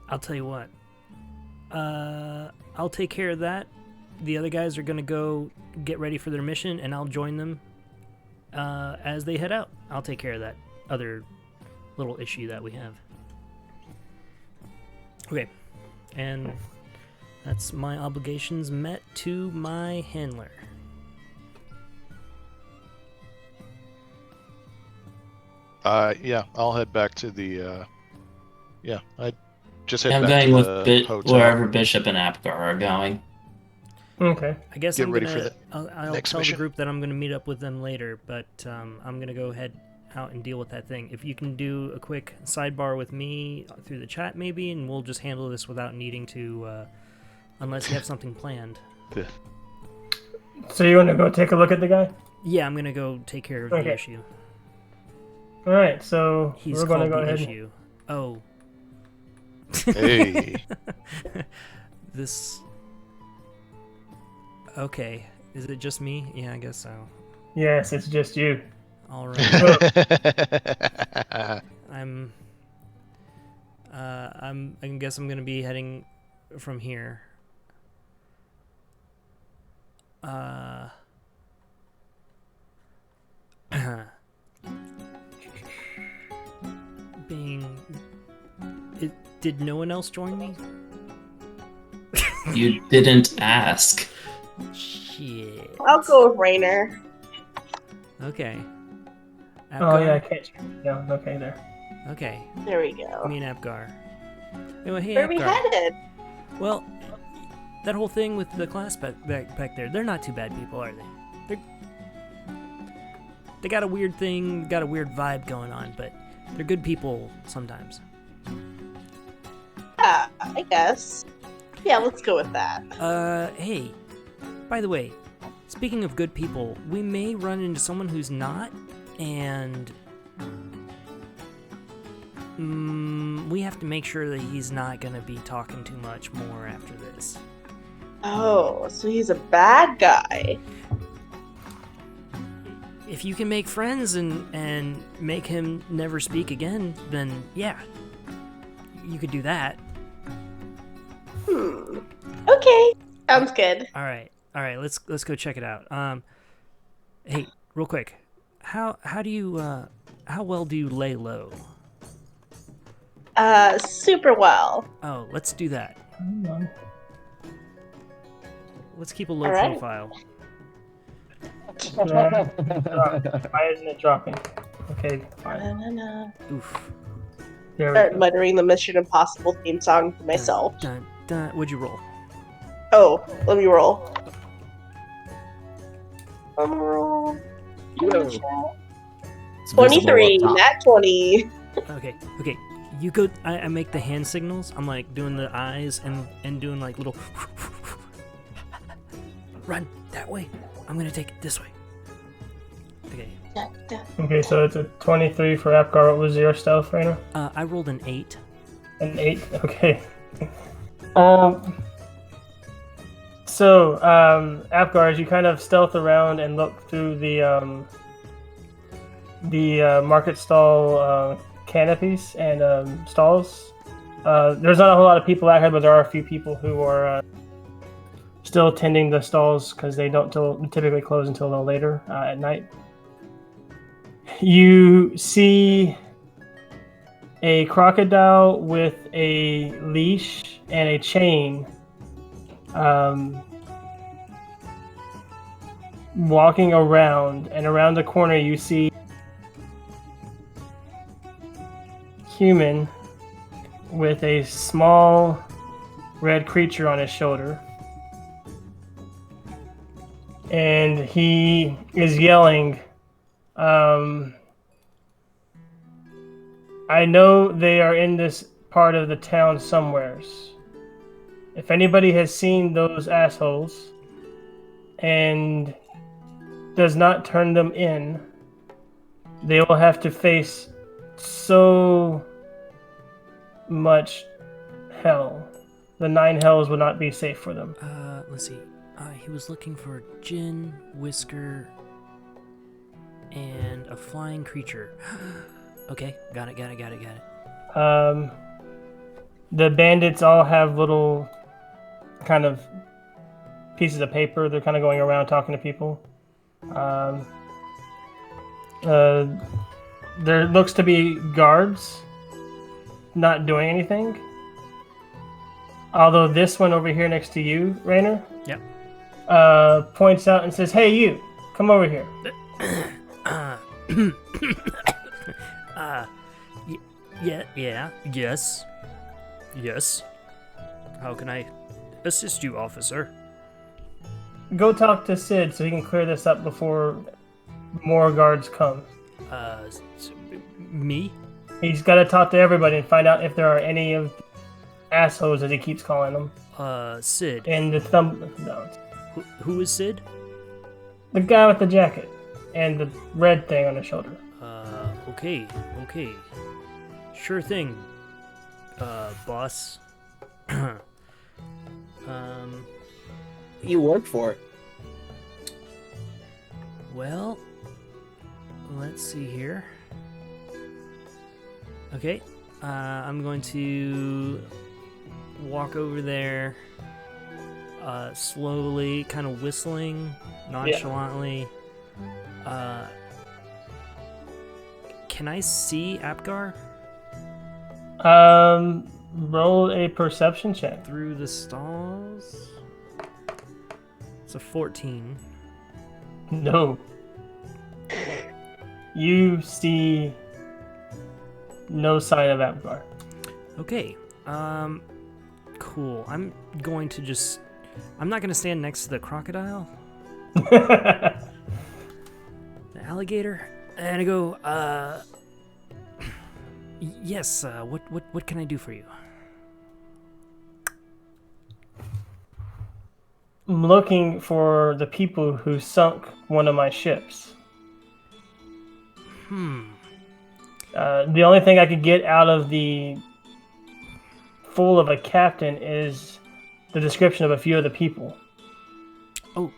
I'll tell you what. I'll take care of that. The other guys are gonna go get ready for their mission, and I'll join them as they head out. I'll take care of that other little issue that we have. Okay, and that's my obligations met to my handler. Yeah, I'll head back to the. I just head I'm back going to with the hotel. wherever Bishop and Apgar are going. Okay. I guess Get I'm ready gonna. for the I'll next tell mission. the group that I'm gonna meet up with them later, but I'm gonna go head out and deal with that thing. If you can do a quick sidebar with me through the chat, maybe, and we'll just handle this without needing to, unless you have something planned. So you want to go take a look at the guy? Yeah, I'm gonna go take care of the Okay. issue. All right. So He's we're called going to go the ahead. issue. Oh. Hey. This. Okay. Is it just me? Yeah, I guess so. Yes, it's just you. All right. I guess I'm gonna be heading from here. Did no one else join me? You didn't ask. Shit. I'll go with Rainer. Okay. Oh yeah, I Apgar? can't. No. Okay, there. Okay. There we go. Me and Apgar. Anyway, hey, Where are we Apgar. headed? Well, that whole thing with the class back there, they're not too bad people, are they? They got a weird thing, got a weird vibe going on, but they're good people sometimes. Yeah, I guess. Yeah, let's go with that. Hey, by the way, speaking of good people, we may run into someone who's not, and we have to make sure that he's not gonna be talking too much more after this. Oh, so he's a bad guy. If you can make friends and make him never speak again, then yeah, you could do that. Okay, sounds good. All right, let's go check it out. Hey, real quick, how do you how well do you lay low? Super well. Oh, let's do that. Let's keep a low All right. profile. Why isn't it dropping? Okay, fine. Na-na-na. Oof. There we Start go. muttering the Mission Impossible theme song to myself. Dun, dun. What'd you roll? Oh, let me roll. Roll. It's 23, visible up top. nat 20. Okay. You go. I make the hand signals. I'm like doing the eyes and doing like little. Run that way. I'm gonna take it this way. Okay. Okay, so it's a 23 for Apgar. What was your stealth, Rainer? I rolled an 8. An 8? Okay. So, Apgar, as you kind of stealth around and look through the market stall canopies and stalls, there's not a whole lot of people out here, but there are a few people who are still tending the stalls because they don't typically close until a little later at night. You see a crocodile with a leash and a chain walking around, and around the corner you see human with a small red creature on his shoulder, and he is yelling, I know they are in this part of the town somewheres. If anybody has seen those assholes and does not turn them in, they will have to face so much hell. The 9 hells will not be safe for them. Let's see. He was looking for Jin, Whisker, and a flying creature. Okay, got it. The bandits all have little kind of pieces of paper. They're kind of going around talking to people. There looks to be guards not doing anything. Although this one over here next to you, Rainer, Yep. points out and says, "Hey, you, come over here." Yes. How can I assist you, officer? Go talk to Sid so he can clear this up before more guards come. Me? He's got to talk to everybody and find out if there are any of the assholes, as he keeps calling them. Sid. And the thumb... No. Who is Sid? The guy with the jacket and the red thing on his shoulder. Okay. Sure thing, boss. You work for it. Well, let's see here. Okay, I'm going to walk over there, slowly, kind of whistling, nonchalantly. Can I see Apgar Roll a perception check. through the stalls? It's a 14. No. You see no sign of Apgar. Okay, cool. I'm not gonna stand next to the crocodile, the alligator, and I go, yes, what can I do for you? I'm looking for the people who sunk one of my ships. The only thing I could get out of the fool of a captain is the description of a few of the people. Oh,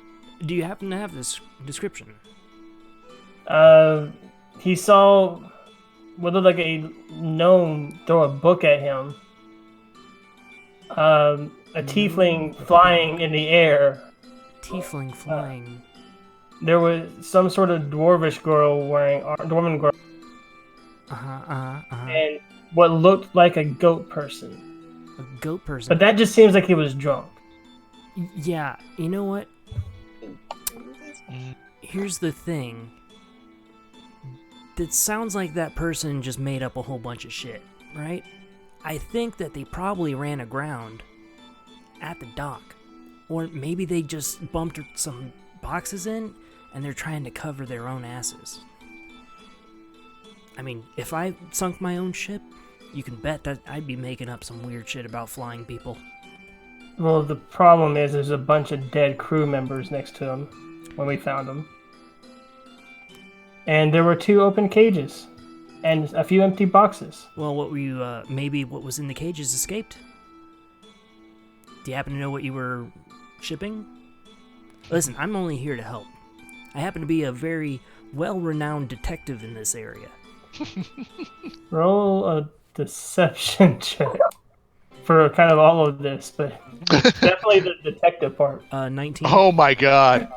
do you happen to have this description? He saw what looked like a gnome throw a book at him. A tiefling flying in the air. Tiefling flying. There was some sort of dwarven girl, and what looked like a goat person. A goat person. But that just seems like he was drunk. Yeah, you know what? Here's the thing. It sounds like that person just made up a whole bunch of shit, right? I think that they probably ran aground at the dock. Or maybe they just bumped some boxes in and they're trying to cover their own asses. I mean, if I sunk my own ship, you can bet that I'd be making up some weird shit about flying people. Well, the problem is there's a bunch of dead crew members next to him when we found them. And there were 2 open cages and a few empty boxes. Well, what were you, maybe what was in the cages escaped? Do you happen to know what you were shipping? Listen, I'm only here to help. I happen to be a very well-renowned detective in this area. Roll a deception check for kind of all of this, but definitely the detective part. 19. Oh my god.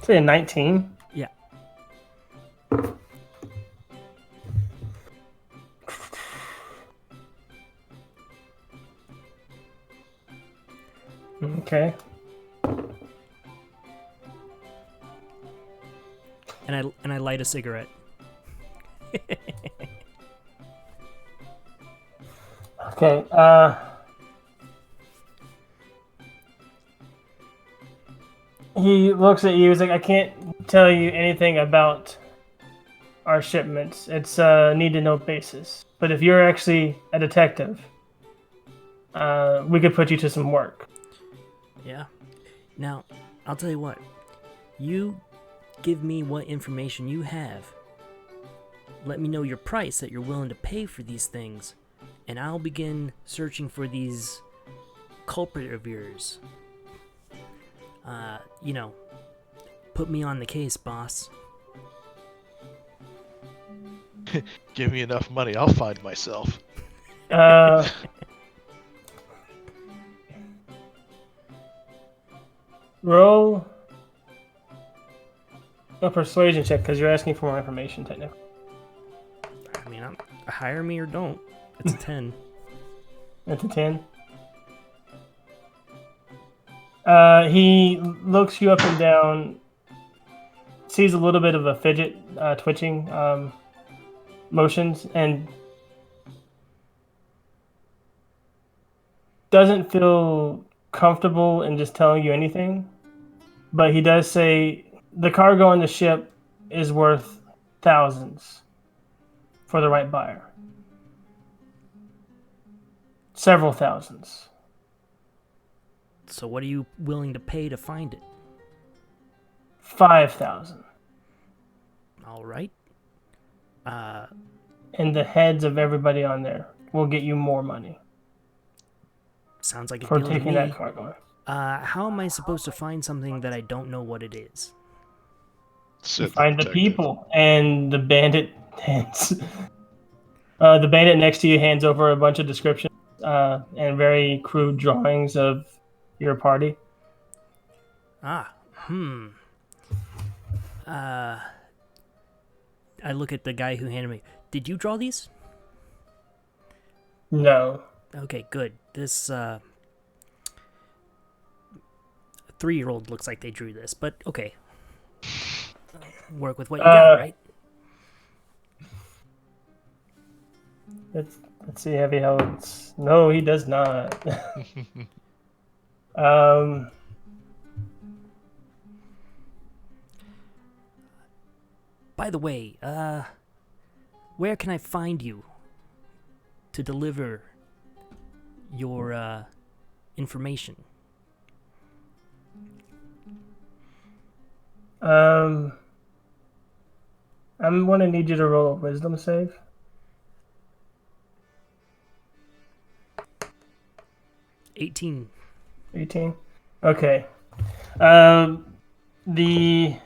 Say a 19. Yeah. Okay. And I light a cigarette. Okay, he looks at you, he's like, I can't tell you anything about our shipments. It's a need-to-know basis. But if you're actually a detective, we could put you to some work. Yeah. Now, I'll tell you what. You give me what information you have. Let me know your price that you're willing to pay for these things, and I'll begin searching for these culprit of yours. Put me on the case, boss. Give me enough money, I'll find myself. Roll a persuasion check, because you're asking for more information, technically. I mean, hire me or don't. It's a 10. That's a 10. He looks you up and down, sees a little bit of a fidget, twitching motions, and doesn't feel comfortable in just telling you anything. But he does say the cargo on the ship is worth thousands for the right buyer. Several thousands. So what are you willing to pay to find it? 5,000. All right. And the heads of everybody on there will get you more money Sounds like a for deal to taking me. that cargo. How am I supposed to find something that I don't know what it is? You find the people, and the bandit hands. The bandit next to you hands over a bunch of descriptions and very crude drawings of your party. I look at the guy who handed me. Did you draw these? No. Okay, good. This 3-year-old looks like they drew this, but okay. Work with what you got, right? Let's see, heavy helmets. No, he does not. By the way, where can I find you to deliver your information? I'm going to need you to roll a wisdom save. 18. 18. Okay. The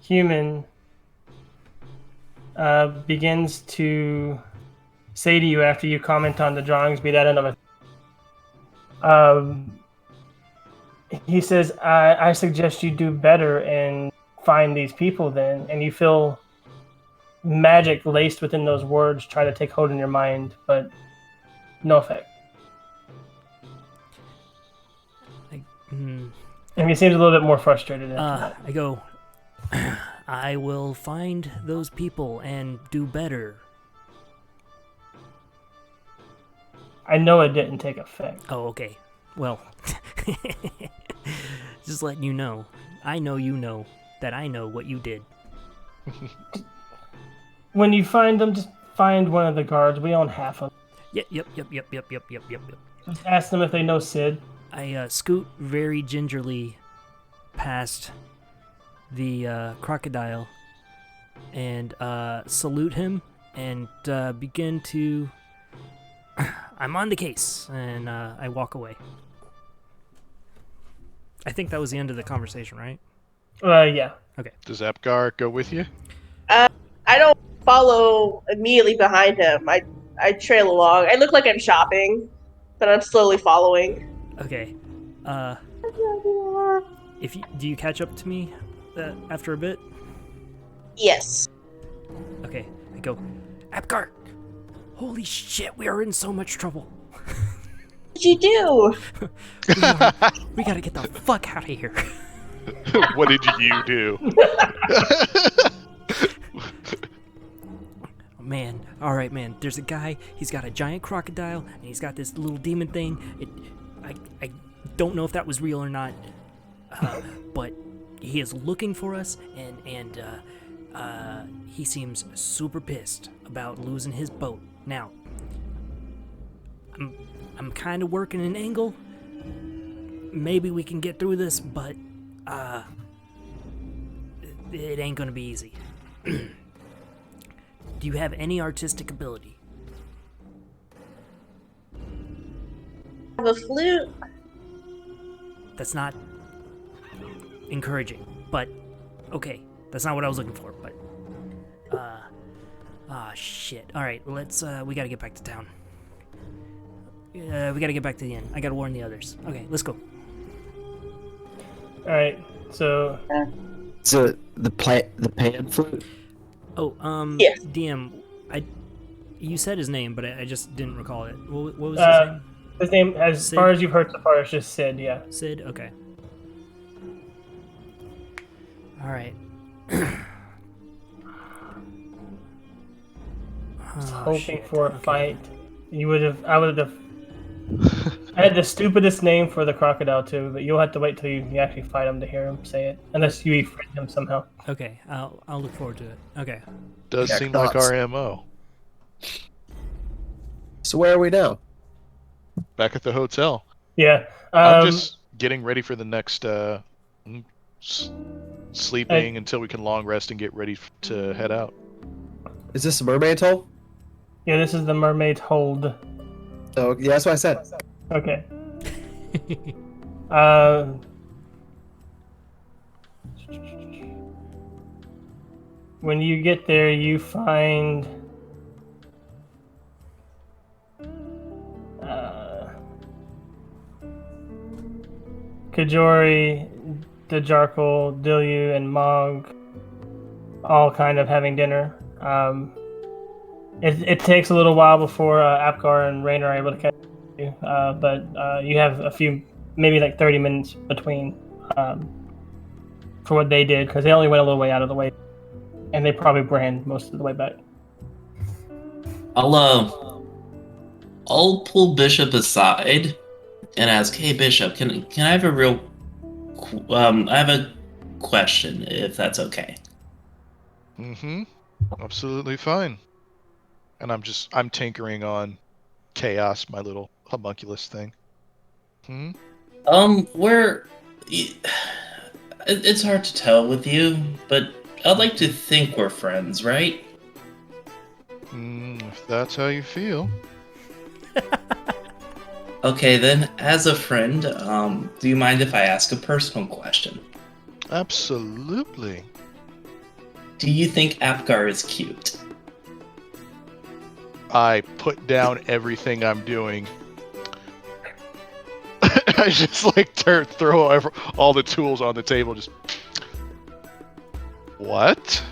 human begins to say to you after you comment on the drawings, be that another. He says, I suggest you do better and find these people then. And you feel magic laced within those words try to take hold in your mind, but no effect. And he seems a little bit more frustrated after that. I go, I will find those people and do better. I know it didn't take effect. Oh, okay. Well, just letting you know. I know you know that I know what you did. When you find them, just find one of the guards. We own half of them. Yep. Just ask them if they know Sid. I scoot very gingerly past the crocodile and salute him and begin to... I'm on the case, and I walk away. I think that was the end of the conversation, right? Yeah. Okay. Does Apgar go with you? I don't follow immediately behind him. I trail along. I look like I'm shopping, but I'm slowly following. Okay. Do you catch up to me after a bit? Yes. Okay. I go, Apgar! Holy shit, we are in so much trouble. What did you do? We gotta get the fuck out of here. What did you do? Man, alright, man. There's a guy, he's got a giant crocodile, and he's got this little demon thing. I don't know if that was real or not, but he is looking for us, and he seems super pissed about losing his boat. Now, I'm kind of working an angle. Maybe we can get through this, but it ain't gonna be easy. Do you have any artistic ability? I have a flute. That's not encouraging, but okay. That's not what I was looking for, but shit. Alright, let's we gotta get back to town. We gotta get back to the inn. I gotta warn the others. Okay, let's go. Alright, so... So the pan flute? Oh, Yes. DM, you said his name, but I just didn't recall it. What was his name? His name, as Sid? far as you've heard so far, is just Sid, yeah. Sid? Okay. Alright. Hoping for a fight. I would have I had the stupidest name for the crocodile too, but you'll have to wait till you actually fight him to hear him say it. Unless you befriend him somehow. Okay, I'll look forward to it. Okay. Does Yeah, seem like thoughts. our MO. So where are we now? Back at the hotel. Yeah. I'm just getting ready for the next sleeping until we can long rest and get ready to head out. Is this a mermaid hole? Yeah, this is the mermaid hold. Oh, yeah, that's what I said. Okay. When you get there, you find Kajori, Dajarkal, Dilyu, and Mog all kind of having dinner. It takes a little while before Apgar and Rainer are able to catch you, but you have a few, maybe like 30 minutes between for what they did, because they only went a little way out of the way, and they probably ran most of the way back. I'll pull Bishop aside and ask, "Hey, Bishop, can I have a I have a question, if that's okay." Mm-hmm. Absolutely fine. And I'm tinkering on chaos, my little homunculus thing. It's hard to tell with you, but I'd like to think we're friends, right? If that's how you feel. Okay, then, as a friend, do you mind if I ask a personal question? Absolutely. Do you think Apgar is cute? I put down everything I'm doing. I just like throw all the tools on the table. Just what?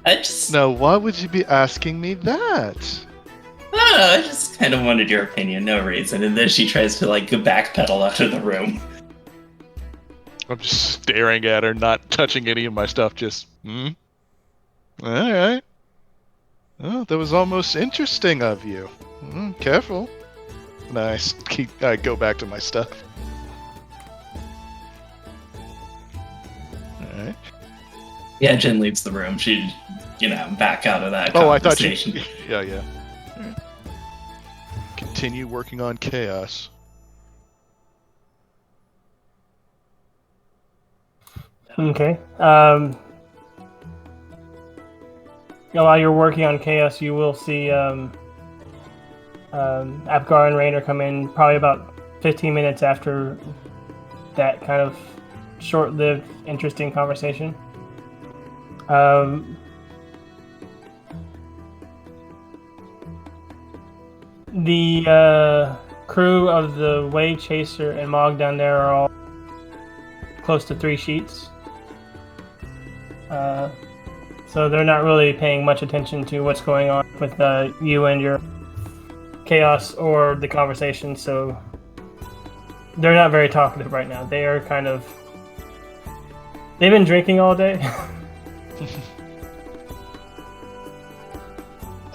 I just, No, why would you be asking me that? I don't know, I just kind of wanted your opinion, no reason. And then she tries to like backpedal out of the room. I'm just staring at her, not touching any of my stuff. Just All right. Oh, that was almost interesting of you. Careful. Nice. I go back to my stuff. Alright. Yeah, Jen leaves the room. She, back out of that Oh, I thought you... conversation. Yeah. Alright. Continue working on chaos. Okay. While you're working on chaos, you will see Apgar and Rainer come in probably about 15 minutes after that kind of short-lived, interesting conversation. The crew of the Way Chaser and Mog down there are all close to 3 sheets. So they're not really paying much attention to what's going on with you and your chaos or the conversation, so they're not very talkative right now. They are kind of... They've been drinking all day.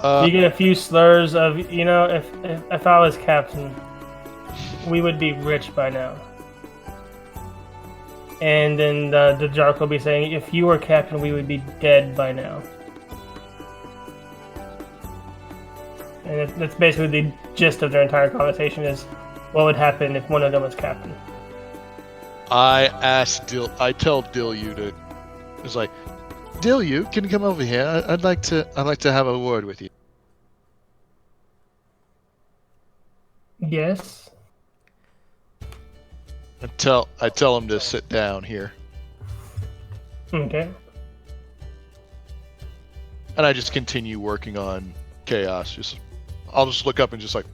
You get a few slurs of, if I was captain, we would be rich by now. And then the Jark will be saying, if you were captain, we would be dead by now. And that's basically the gist of their entire conversation is what would happen if one of them was captain. I tell Dilyu to... It's like, Dilyu, can you come over here? I'd like to have a word with you. Yes? I tell him to sit down here. Okay. And I just continue working on chaos. I'll just look up and just like,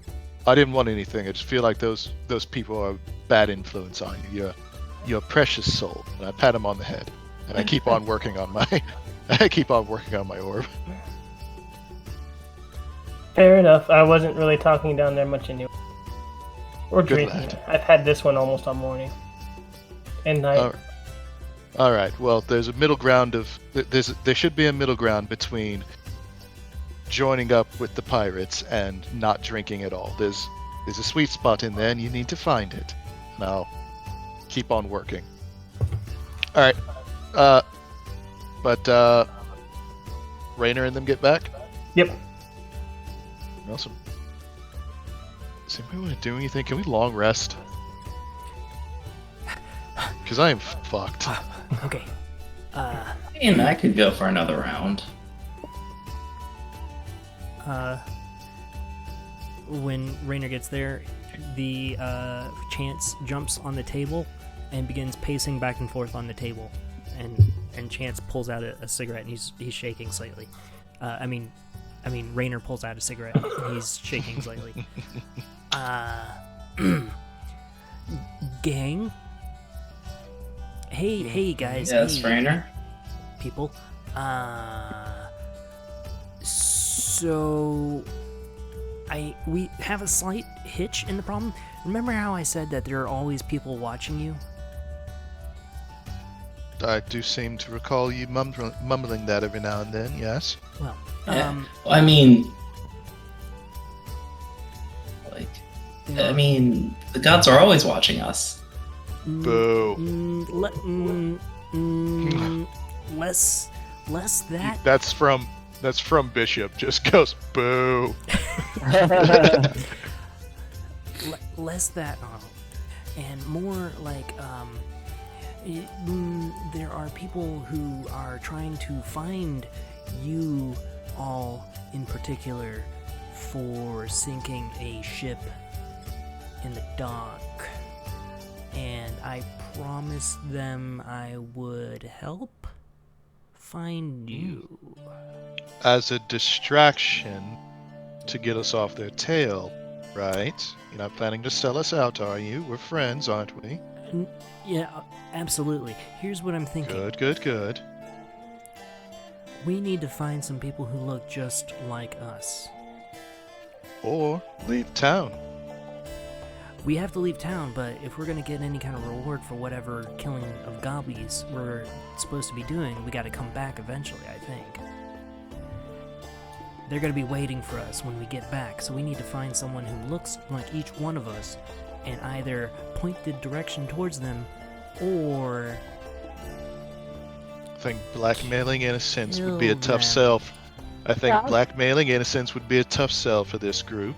I didn't want anything. I just feel like those people are a bad influence on you. You're a precious soul. And I pat him on the head. And I keep on working on my orb. Fair enough. I wasn't really talking down there much anyway. Or Good drinking. lad. I've had this one almost all morning. And night. All right. Well, there's a middle ground there should be a middle ground between joining up with the pirates and not drinking at all. There's a sweet spot in there, and you need to find it. And I'll keep on working. All right. But Rainer and them get back? Yep. Awesome. Does anybody want to do anything? Can we long rest? Because I am fucked. Okay. And I could go for another round. When Rainer gets there, the Chance jumps on the table and begins pacing back and forth on the table, and Chance pulls out a cigarette and he's shaking slightly. I mean, Rainer pulls out a cigarette and he's shaking slightly. Gang. Hey guys. Yes, hey, Rainer. people. So we have a slight hitch in the problem. Remember how I said that there are always people watching you? I do seem to recall you mumbling that every now and then, yes? Well, I mean, the gods are always watching us. Boo. Less that. That's from Bishop. Just goes boo. Less that, and more like there are people who are trying to find you all in particular for sinking a ship in the dock, and I promised them I would help find you. As a distraction to get us off their tail, right? You're not planning to sell us out, are you? We're friends, aren't we? Yeah, absolutely. Here's what I'm thinking. Good. We need to find some people who look just like us. Or leave town. We have to leave town, but if we're gonna get any kind of reward for whatever killing of gobbies we're supposed to be doing, we gotta come back eventually, I think. They're gonna be waiting for us when we get back, so we need to find someone who looks like each one of us and either point the direction towards them or... I think blackmailing innocence would be a Kill tough them. sell. I think Yeah. blackmailing innocence would be a tough sell for this group,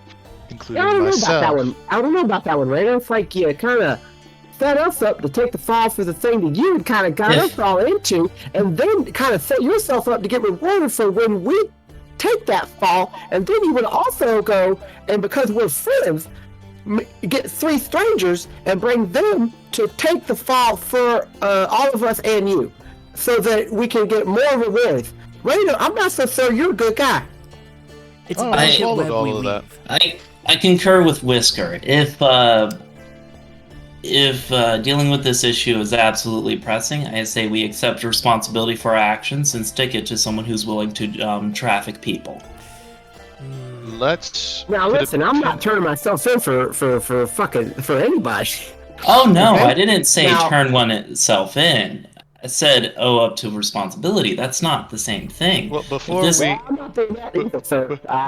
including I don't know myself. about that one. I don't know about that one, Rainer. It's like you kind of set us up to take the fall for the thing that you kind of got us all into, and then kind of set yourself up to get rewarded for when we take that fall, and then you would also go, and because we're friends, get 3 strangers and bring them to take the fall for all of us and you, so that we can get more reward. Rainer, I'm not so sure you're a good guy. It's Oh, a I delicate followed web all we of that. weave. I concur with Whisker. If dealing with this issue is absolutely pressing, I say we accept responsibility for our actions and stick it to someone who's willing to traffic people. Let's Now put a listen, I'm pin- not turning myself in for anybody. Oh no, Okay. I didn't say Now- turn one itself in. I said up to responsibility. That's not the same thing. Well, before This- we I'm not doing that either, sir.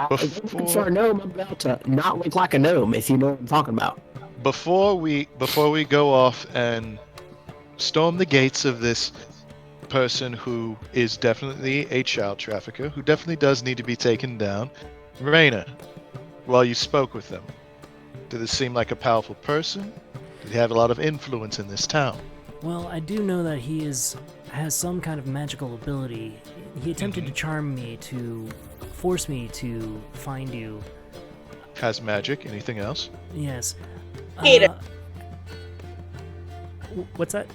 before- For a gnome, I'm about to not look like a gnome, if you know what I'm talking about. before we go off and storm the gates of this person who is definitely a child trafficker, who definitely does need to be taken down, Raina, while you spoke with them, did this seem like a powerful person? Did he have a lot of influence in this town? Well, I do know that he has some kind of magical ability. He attempted to charm me to force me to find you. Has magic? Anything else? Yes. Gator. What's that?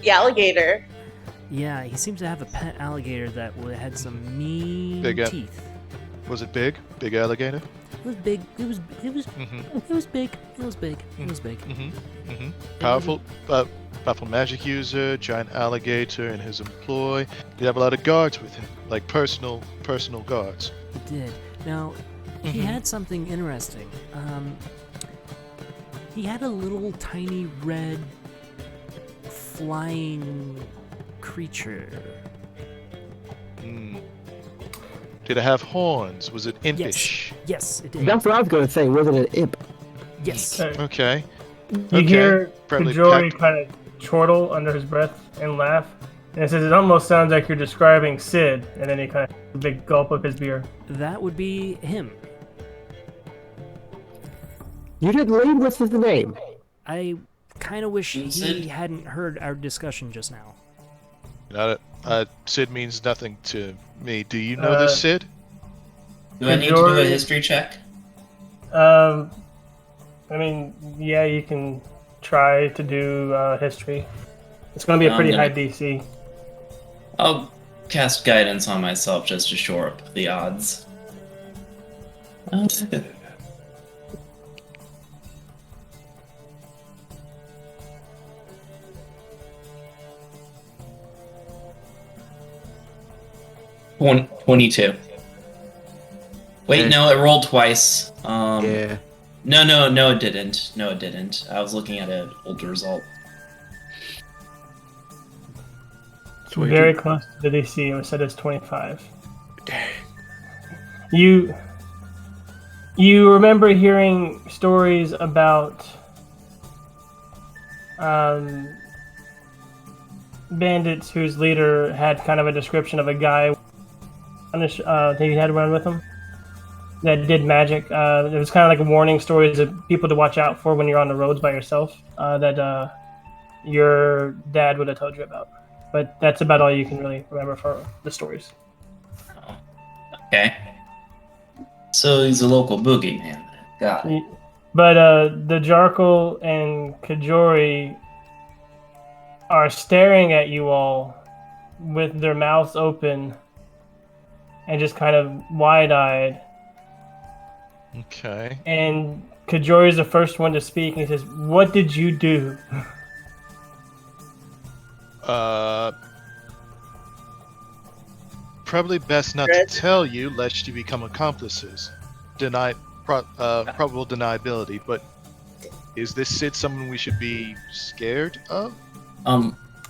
The alligator. Yeah, he seems to have a pet alligator that had some mean Big teeth. Was it big? Big alligator? It was big. It was Mm-hmm. it was big. It was big. It was big. Mm-hmm. Mm-hmm. Powerful magic user, giant alligator in his employ. He'd have a lot of guards with him, like personal guards. It did. Now, he Mhm. had something interesting. He had a little tiny red flying creature. Hmm. Did it have horns? Was it impish? Yes, it did. That's what I was going to say. Was it an imp? Yes. Okay. You Okay, hear probably Kajori packed- kind of chortle under his breath and laugh. And it says, it almost sounds like you're describing Sid. And then he kind of a big gulp of his beer. That would be him. You didn't lead with the name. I kind of wish Sid? he hadn't heard our discussion just now. Sid means nothing to me. Do you know this Sid? Do I need to do a Kajori- history check? I mean, yeah, you can try to do history. It's going to be a I'm pretty gonna- high DC. I'll cast guidance on myself just to shore up the odds. One- 22. Wait, Okay. no, it rolled twice. Yeah. No, it didn't. No, it didn't. I was looking at an older result. It's very close to the DC. It was set as 25. You remember hearing stories about bandits whose leader had kind of a description of a guy that he had run with him that did magic. It was kind of like warning stories of people to watch out for when you're on the roads by yourself that your dad would have told you about. But that's about all you can really remember for the stories. Okay. So he's a local boogeyman. Got it. But the Jarkle and Kajori are staring at you all with their mouths open and just kind of wide-eyed. Okay. And Kajori is the first one to speak, and he says, "What did you do?" Probably best not to tell you, lest you become accomplices. Probable deniability, but is this Sid someone we should be scared of?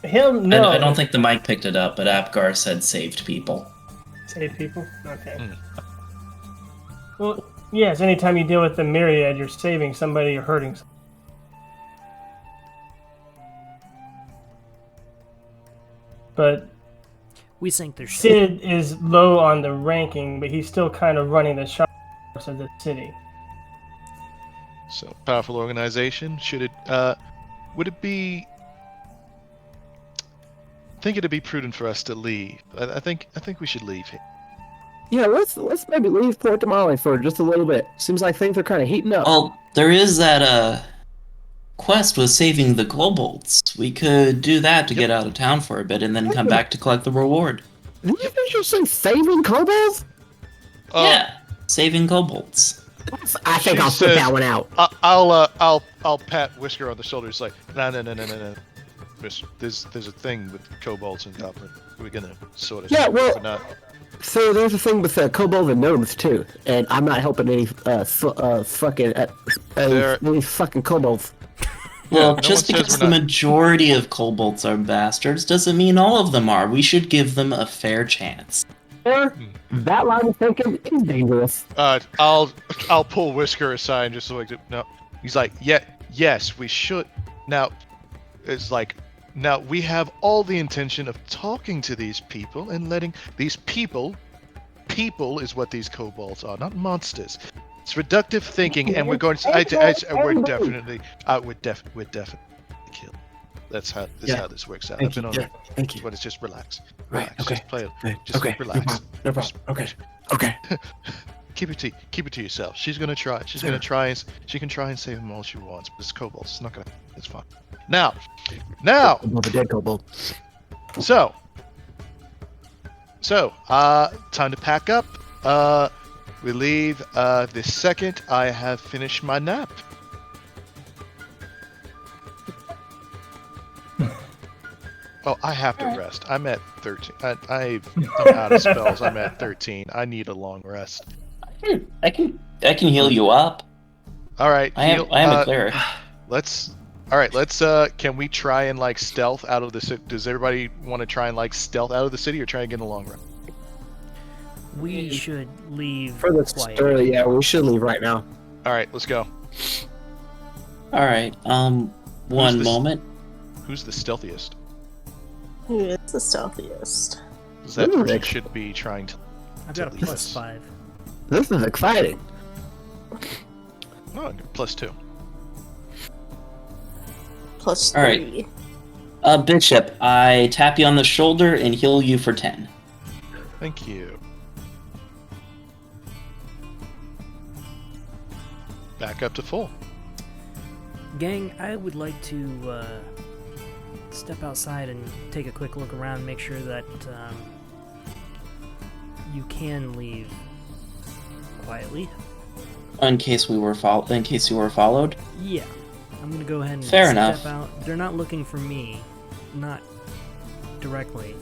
Him, no. I don't think the mic picked it up, but Apgar said saved people. Save people? Okay. Well, yes, anytime you deal with the Myriad, you're saving somebody or hurting somebody. But We sink their ship. Sid is low on the ranking, but he's still kind of running the shops of the city. So, powerful organization. Should it, would it be... I think it'd be prudent for us to leave. I think we should leave here. Yeah, let's maybe leave Port Tamale for just a little bit. Seems like things are kind of heating up. Well, there is that quest with saving the kobolds. We could do that to get out of town for a bit and then come back to collect the reward. Did you just say saving kobolds? Yeah, saving kobolds. I think She I'll split says- that one out. I'll pat Whisker on the shoulder. It's like, no. There's a thing with kobolds and goblins. We're gonna sort it Yeah, out. well- We're not. So there's a thing with kobolds and gnomes too, and I'm not helping any fucking kobolds. Well, no just one says because we're the not- majority of kobolds are bastards doesn't mean all of them are. We should give them a fair chance. Or that line of thinking is dangerous. I'll pull Whisker aside and just like, no. He's like, yes, we should. Now, it's like, now we have all the intention of talking to these people and letting these people is what these kobolds are, not monsters. It's reductive thinking, and we're going to. We're definitely kill. That's how this works out. Thank you. on Yeah, thank you. But it's just relax. Right, Relax. okay. Just play it. Right, Just okay. relax. No problem. Okay. Keep it to yourself. She's gonna try. She can try and save them all she wants. But it's kobolds. It's not gonna. It's fine. Now, The dead kobold. so, time to pack up. We leave the second I have finished my nap. Oh, I have to rest. I'm at 13. I'm out of spells. I'm at 13. I need a long rest. I can heal you up. All right. I am a cleric. Let's. Can we try and like stealth out of the city? Does everybody want to try and like stealth out of the city, or try and get in a long rest? We should leave For the quietly. story, yeah, we should leave right now. All right, let's go. All right. One this? moment. Who's the stealthiest? Who is the stealthiest? Is that Ooh, person Rick. should be trying to. I've got a leave plus us. 5. This is exciting. Oh, +2. Plus All right. 3. Bishop, I tap you on the shoulder and heal you for 10. Thank you. Back up to full. Gang, I would like to step outside and take a quick look around, make sure that you can leave quietly. In case you were followed. Yeah, I'm gonna go ahead and Fair step enough. out. They're not looking for me, not directly,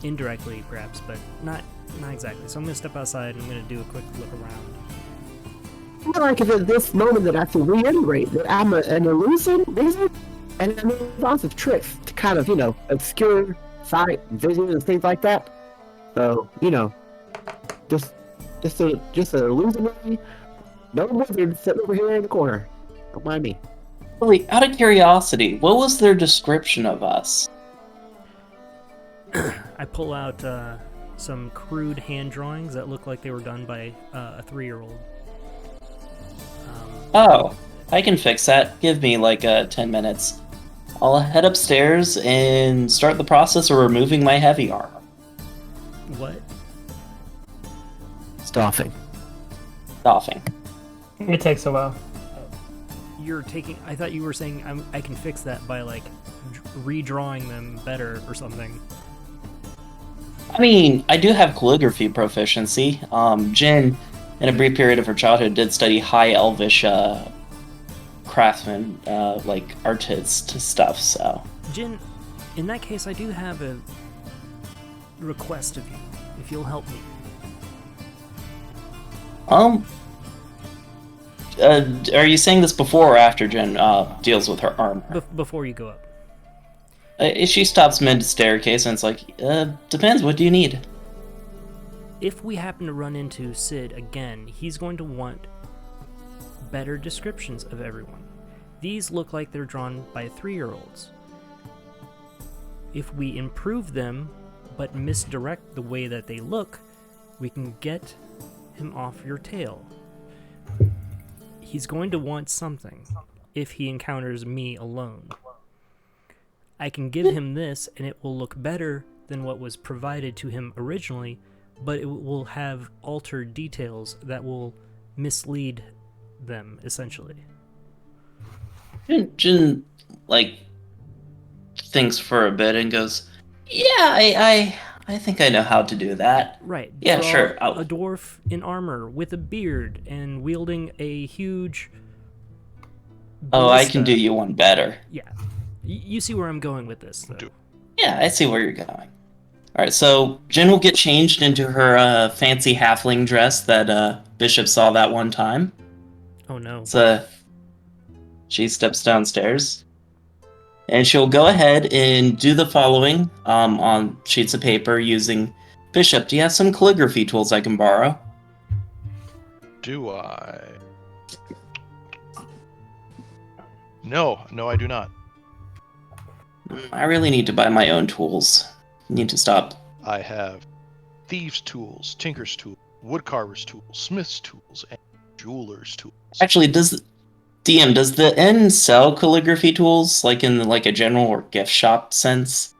indirectly perhaps, but not exactly. So I'm gonna step outside and I'm gonna do a quick look around. I feel like it's at this moment that I can reiterate that I'm an illusion, and I mean lots of tricks to kind of, obscure sight, vision, and things like that. So, just an illusionary, no wizard sitting over here in the corner. Don't mind me. Wait, out of curiosity, what was their description of us? I pull out some crude hand drawings that look like they were done by a 3-year-old. Oh, I can fix that. Give me like 10 minutes. I'll head upstairs and start the process of removing my heavy armor. What? Stoffing. doffing. It takes a while. You're taking. I thought you were saying I can fix that by like redrawing them better or something. I mean, I do have calligraphy proficiency. Jin, in a brief period of her childhood, did study High Elvish craftsman, like artist stuff, so... Jin, in that case, I do have a request of you, if you'll help me. Are you saying this before or after Jin deals with her armor? Before you go up. She stops mid-staircase and it's like, depends, what do you need? If we happen to run into Sid again, he's going to want better descriptions of everyone. These look like they're drawn by 3-year-olds. If we improve them, but misdirect the way that they look, we can get him off your tail. He's going to want something if he encounters me alone. I can give him this, and it will look better than what was provided to him originally, but it will have altered details that will mislead them, essentially. Jin, like, thinks for a bit and goes, yeah, I think I know how to do that. Right. Yeah, Draw sure. A dwarf in armor with a beard and wielding a huge... Oh, I ballista. can do you one better. Yeah. You see where I'm going with this, though. Yeah, I see where you're going. Alright, so Jin will get changed into her fancy halfling dress that Bishop saw that one time. Oh no. So she steps downstairs. And she'll go ahead and do the following on sheets of paper using... Bishop, do you have some calligraphy tools I can borrow? Do I? No, I do not. I really need to buy my own tools. Need to stop. I have thieves' tools, tinker's tools, woodcarver's tools, smith's tools, and jeweler's tools. Actually, does the inn sell calligraphy tools, like in like a general or gift shop sense?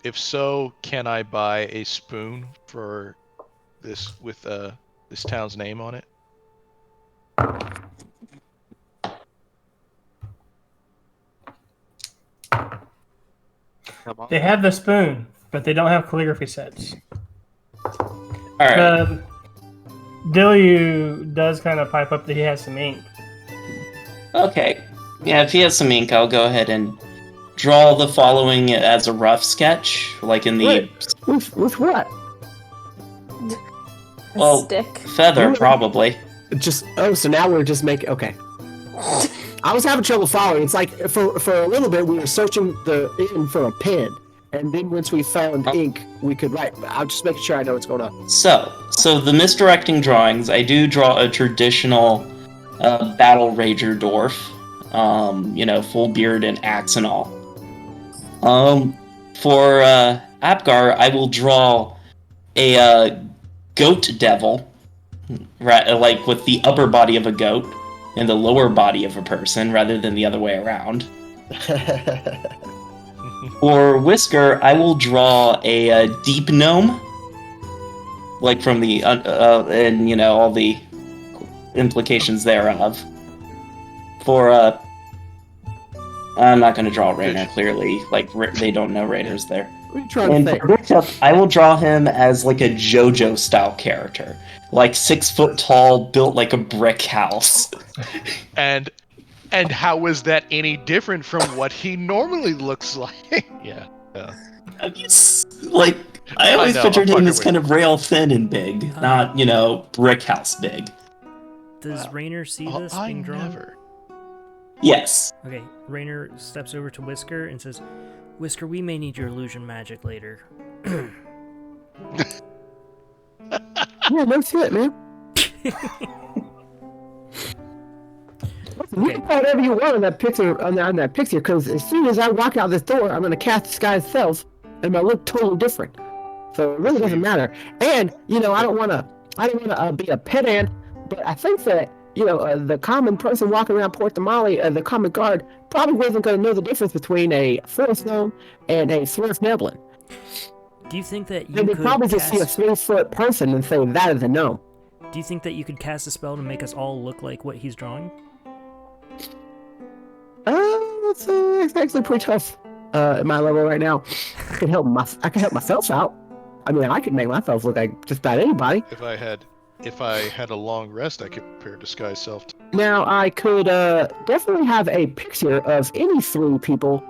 If so, can I buy a spoon for this with this town's name on it? They have the spoon, but they don't have calligraphy sets. Alright. Dilyu does kind of pipe up that he has some ink. Okay. Yeah, if he has some ink, I'll go ahead and draw the following as a rough sketch, like in the... Wait, with what? Well, Stick. feather, probably. So now we're just making, okay. I was having trouble following. It's like, for a little bit, we were searching the inn for a pen. And then once we found ink, we could write. I'll just make sure I know what's going on. So the misdirecting drawings, I do draw a traditional battle rager dwarf. Full beard and axe and all. For Apgar, I will draw a goat devil, right, like with the upper body of a goat and the lower body of a person, rather than the other way around. For Whisker, I will draw a deep gnome, like from the and all the implications thereof. For I'm not going to draw Rainer, clearly. Like, they don't know Rainer's there. What are you trying And to for Bishop, I will draw him as, like, a JoJo-style character. Like, 6 foot tall, built like a brick house. And how is that any different from what he normally looks like? Yeah. Like, I always know, pictured I'm him fucking as with kind of rail thin and big, not, brick house big. Does Rainer see this being drawn? Never. Yes. Okay, Rainer steps over to Whisker and says, Whisker, we may need your illusion magic later. Yeah, no shit, man. You can put whatever you want on that picture, on that picture, because as soon as I walk out this door, I'm gonna cast Disguise Self, and my look totally different. So it really doesn't matter. And I don't wanna be a pedant, but I think that the common person walking around Port Damali, the common guard, probably wasn't gonna know the difference between a forest gnome and a Swerve Neblin. Do you think that you They would could probably just see a cast... 3-foot person and say that is a gnome. Do you think that you could cast a spell to make us all look like what he's drawing? It's actually pretty tough. At my level right now, I can help myself out. I mean, I could make myself look like just about anybody. If I had a long rest, I could prepare disguise self. Now, I could definitely have a picture of any 3 people.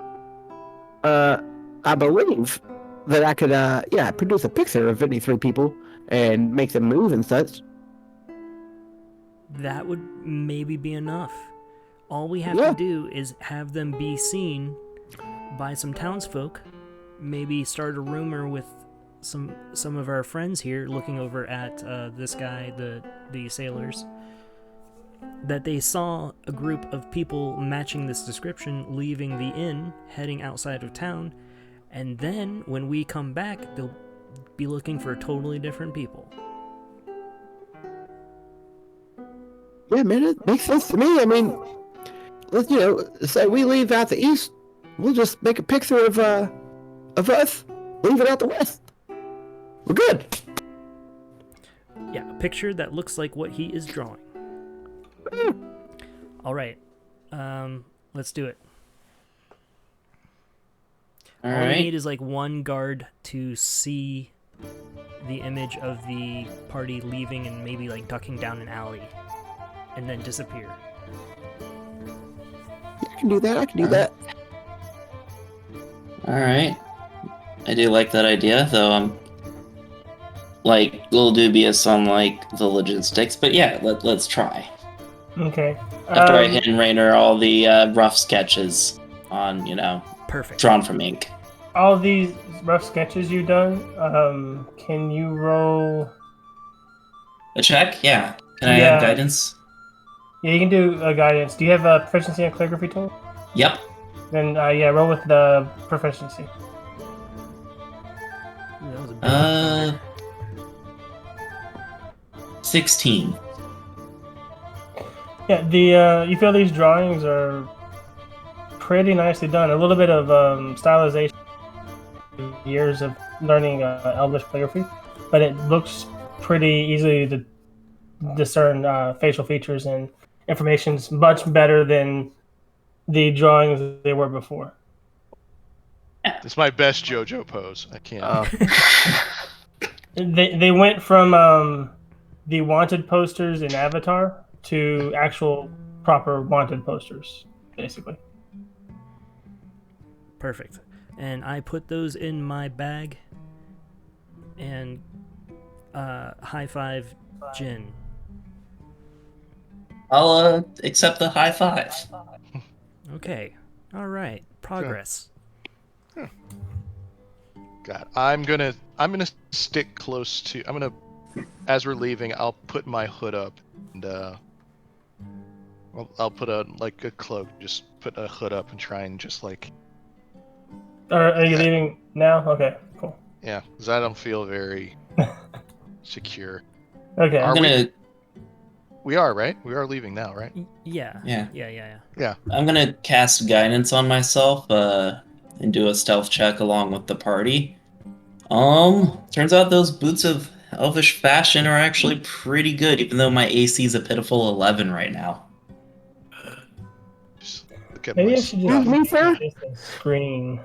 I believe that I could produce a picture of any 3 people and make them move and such. That would maybe be enough. All we have Yeah. to do is have them be seen by some townsfolk. Maybe start a rumor with some of our friends here, looking over at this guy, the sailors, that they saw a group of people matching this description leaving the inn, heading outside of town, and then when we come back, they'll be looking for totally different people. Yeah, man, it makes sense to me. I mean, let's say we leave out the east, we'll just make a picture of us, leave it out the west. We're good. Yeah, a picture that looks like what he is drawing. All right, let's do it. All All we right. need is like one guard to see the image of the party leaving and maybe like ducking down an alley and then disappear. I can do that. All right. I do like that idea, though I'm like a little dubious on like the logistics. But yeah, let's try. Okay. After I hand Rainer all the rough sketches on, Perfect. drawn from ink. All these rough sketches you've done, can you roll? A check? Yeah. Can I Yeah. have guidance? Yeah, you can do a guidance. Do you have a proficiency in calligraphy tool? Yep. Then roll with the proficiency. Ooh, that was a big 16. Yeah, you feel these drawings are pretty nicely done. A little bit of stylization, years of learning Elvish calligraphy, but it looks pretty easily to discern facial features and information's much better than the drawings they were before. It's my best JoJo pose. I can't. They went from the wanted posters in Avatar to actual proper wanted posters, basically. Perfect. And I put those in my bag and high five Jin. I'll accept the high five. Okay. All right. Progress. God, I'm gonna stick close to. As we're leaving, I'll put my hood up and I'll put a cloak. Just put a hood up and try and just like. Are you leaving now? Okay, cool. Yeah, because I don't feel very secure. Okay. Are I'm gonna We are, right? We are leaving now, right? Yeah. Yeah. Yeah. I'm gonna cast guidance on myself and do a stealth check along with the party. Turns out those boots of elvish fashion are actually pretty good, even though my AC is a pitiful 11 right now. Just look at Maybe my I should just Me, sir? use the screen.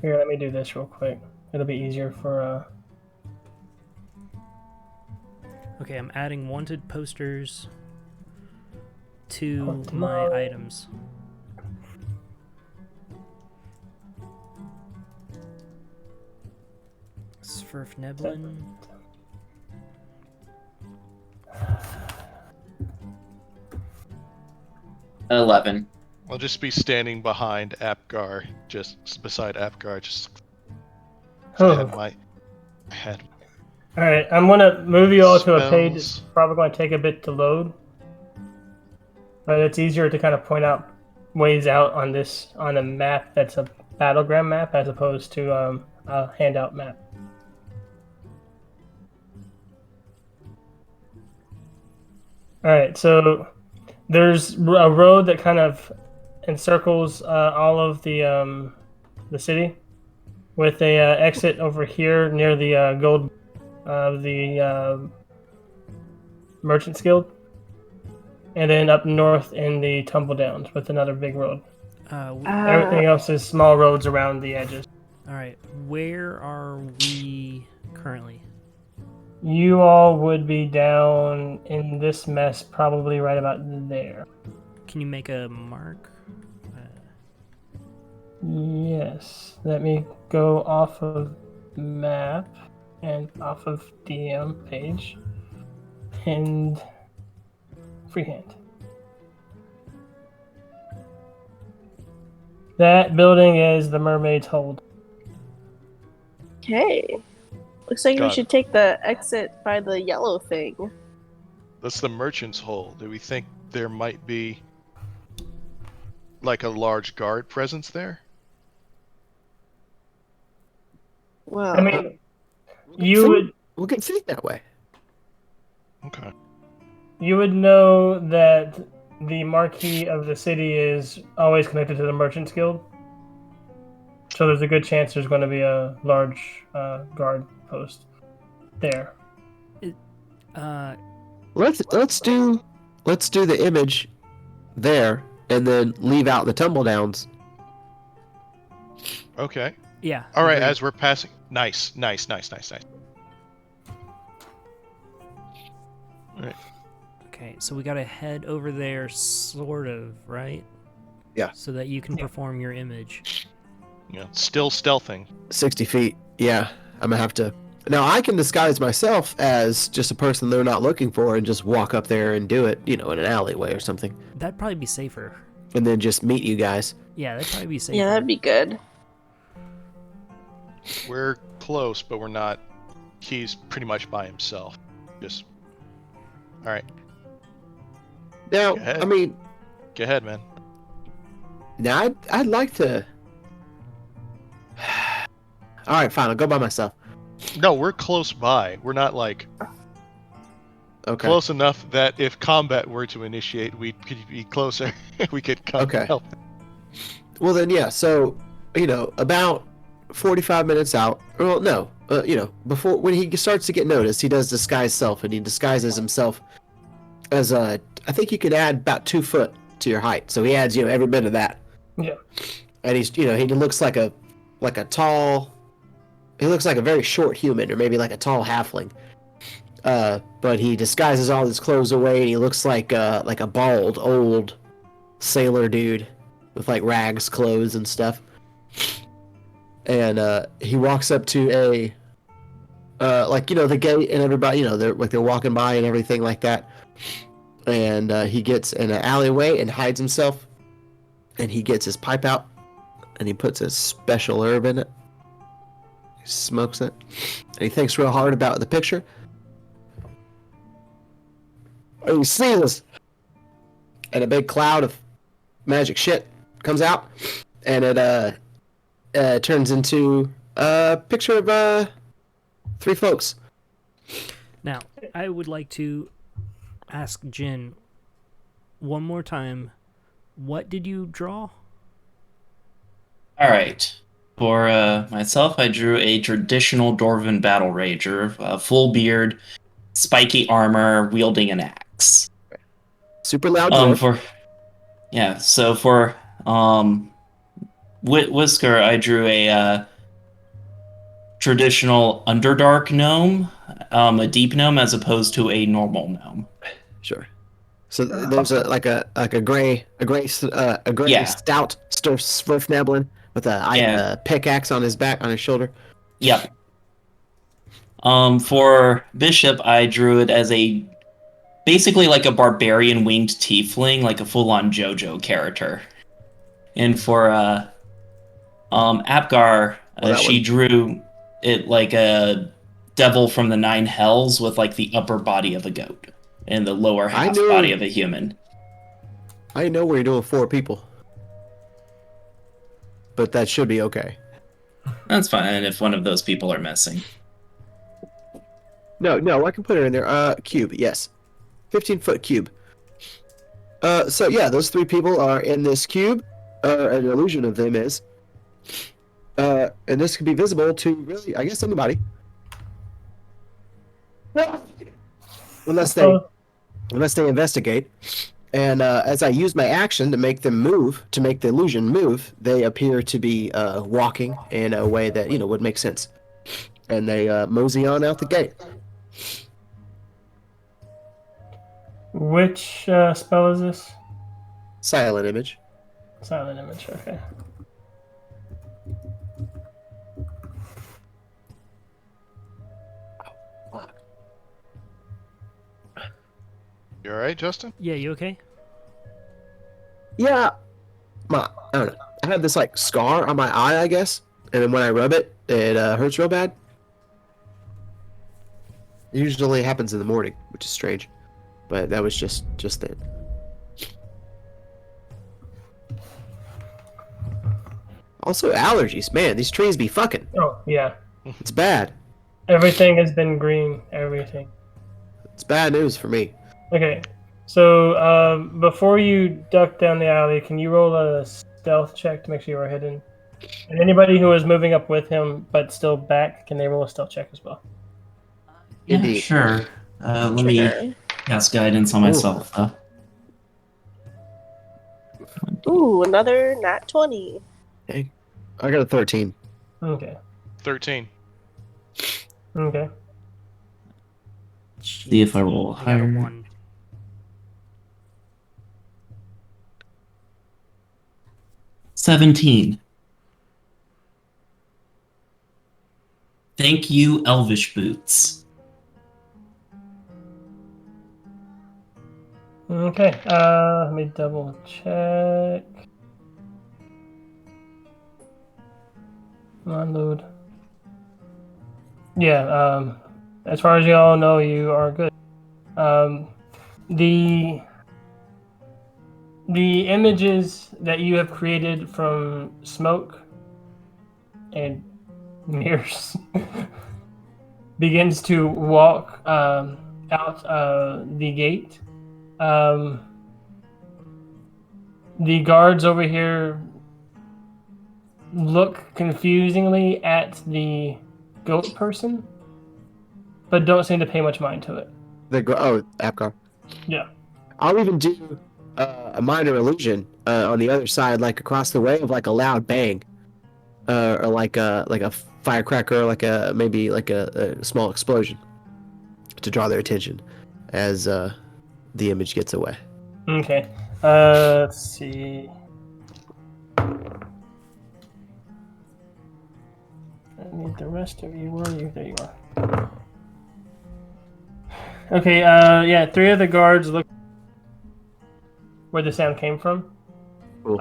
Here, let me do this real quick. It'll be easier for Okay, I'm adding wanted posters to Put them my on. items. Sverf Neblin. 11. I'll just be standing behind Apgar, just beside Apgar, just. Oh. I have my head. All right, I'm gonna move you all to a page. It's Spells. probably going to take a bit to load, but it's easier to kind of point out ways out on a map that's a battleground map as opposed to a handout map. All right, so there's a road that kind of encircles all of the city, with a exit over here near the gold, the Merchants Guild. And then up north in the Tumble Downs with another big road. Everything else is small roads around the edges. All right, where are we currently? You all would be down in this mess probably right about there. Can you make a mark? Yes. Let me go off of map and off of DM page and freehand. That building is the Mermaid's Hold. Okay. Looks like we Got should take the exit by the yellow thing. That's the merchant's hole. Do we think there might be like a large guard presence there? Well, I mean, you would We can think that way. Okay. you would know that the marquee of the city is always connected to the Merchants Guild. So there's a good chance there's going to be a large guard post there. Let's do the image there, and then leave out the tumble downs. Okay. Yeah. All right. agreed. As we're passing, nice. All right. Okay, so we gotta head over there, sort of, right? Yeah. So that you can perform your image. Yeah. Still stealthing. 60 feet. Yeah, I'm gonna have to. Now I can disguise myself as just a person they're not looking for, and just walk up there and do it, in an alleyway or something, That'd probably be safer. and then just meet you guys. Yeah, that'd probably be safer. yeah, that'd be good. We're close, but we're not. He's pretty much by himself. Just. All right. Now, Go ahead. I mean, Go ahead, man. now I'd like to. All right, fine. I'll go by myself. No, we're close by. We're not like Okay. close enough that if combat were to initiate, we could be closer. We could come Okay. help. Well then, yeah. So, about 45 minutes out. Well, no. Before when he starts to get noticed, he does disguise self, and he disguises himself as a. I think you could add about 2 foot to your height. So he adds, every bit of that. Yeah. And he's, he looks like a tall. He looks like a very short human, or maybe like a tall halfling. But he disguises all his clothes away, and he looks like a bald old sailor dude with like rags clothes and stuff. And he walks up to a the gate, and everybody, they're walking by and everything like that. And he gets in an alleyway and hides himself. And he gets his pipe out, and he puts a special herb in it. He smokes it, and he thinks real hard about the picture. And he sneezes, and a big cloud of magic shit comes out, and it turns into a picture of 3 folks. Now, I would like to ask Jin one more time. What did you draw? All right. For myself, I drew a traditional Dwarven battle rager, full beard, spiky armor, wielding an axe. Super loud dwarf. So for Whisker, I drew a traditional Underdark gnome, a deep gnome as opposed to a normal gnome. Sure. So there's a gray Yeah. stout Swiftnablin with a pickaxe on his back, on his shoulder. Yep. For Bishop, I drew it as basically like a barbarian winged tiefling, like a full-on JoJo character. And for Apgar, she drew it like a devil from the 9 hells with like the upper body of a goat and the lower half body of a human. I know we're doing 4 people, but that should be okay. That's fine if one of those people are missing. No, I can put it in there. Cube, yes. 15-foot cube. So yeah, those 3 people are in this cube. An illusion of them is. And this can be visible to really, I guess, anybody. Unless they unless they investigate. And as I use my action to make them move, to make the illusion move, they appear to be walking in a way that would make sense. And they mosey on out the gate. Which spell is this? Silent image. Silent image. Okay. You all right, Justin? Yeah, you okay? Yeah, I don't know. I have this like scar on my eye, I guess, and then when I rub it, it hurts real bad. It usually happens in the morning, which is strange, but that was just then. Also, allergies. Man, these trees be fucking. Oh yeah. It's bad. Everything has been green. Everything. It's bad news for me. Okay. So before you duck down the alley, can you roll a stealth check to make sure you are hidden? And anybody who is moving up with him but still back, can they roll a stealth check as well? Yeah, Indeed. sure. Let me cast guidance on myself, though. Ooh, another nat 20. Hey, I got a 13. Okay. 13. Okay. See if I roll I got a higher. 1. $17. Thank you, Elvish Boots. Okay. Let me double check. Come on, load. Yeah. As far as you all know, you are good. The images that you have created from smoke and mirrors begins to walk out the gate. The guards over here look confusingly at the goat person, but don't seem to pay much mind to it. Apgar. Yeah. I'll even do a minor illusion on the other side, like across the way, of like a loud bang, or like a firecracker, or maybe a small explosion, to draw their attention as the image gets away. Okay. Let's see. I need the rest of you. Where are you? There you are. Okay, yeah, 3 of the guards look where the sound came from. Cool.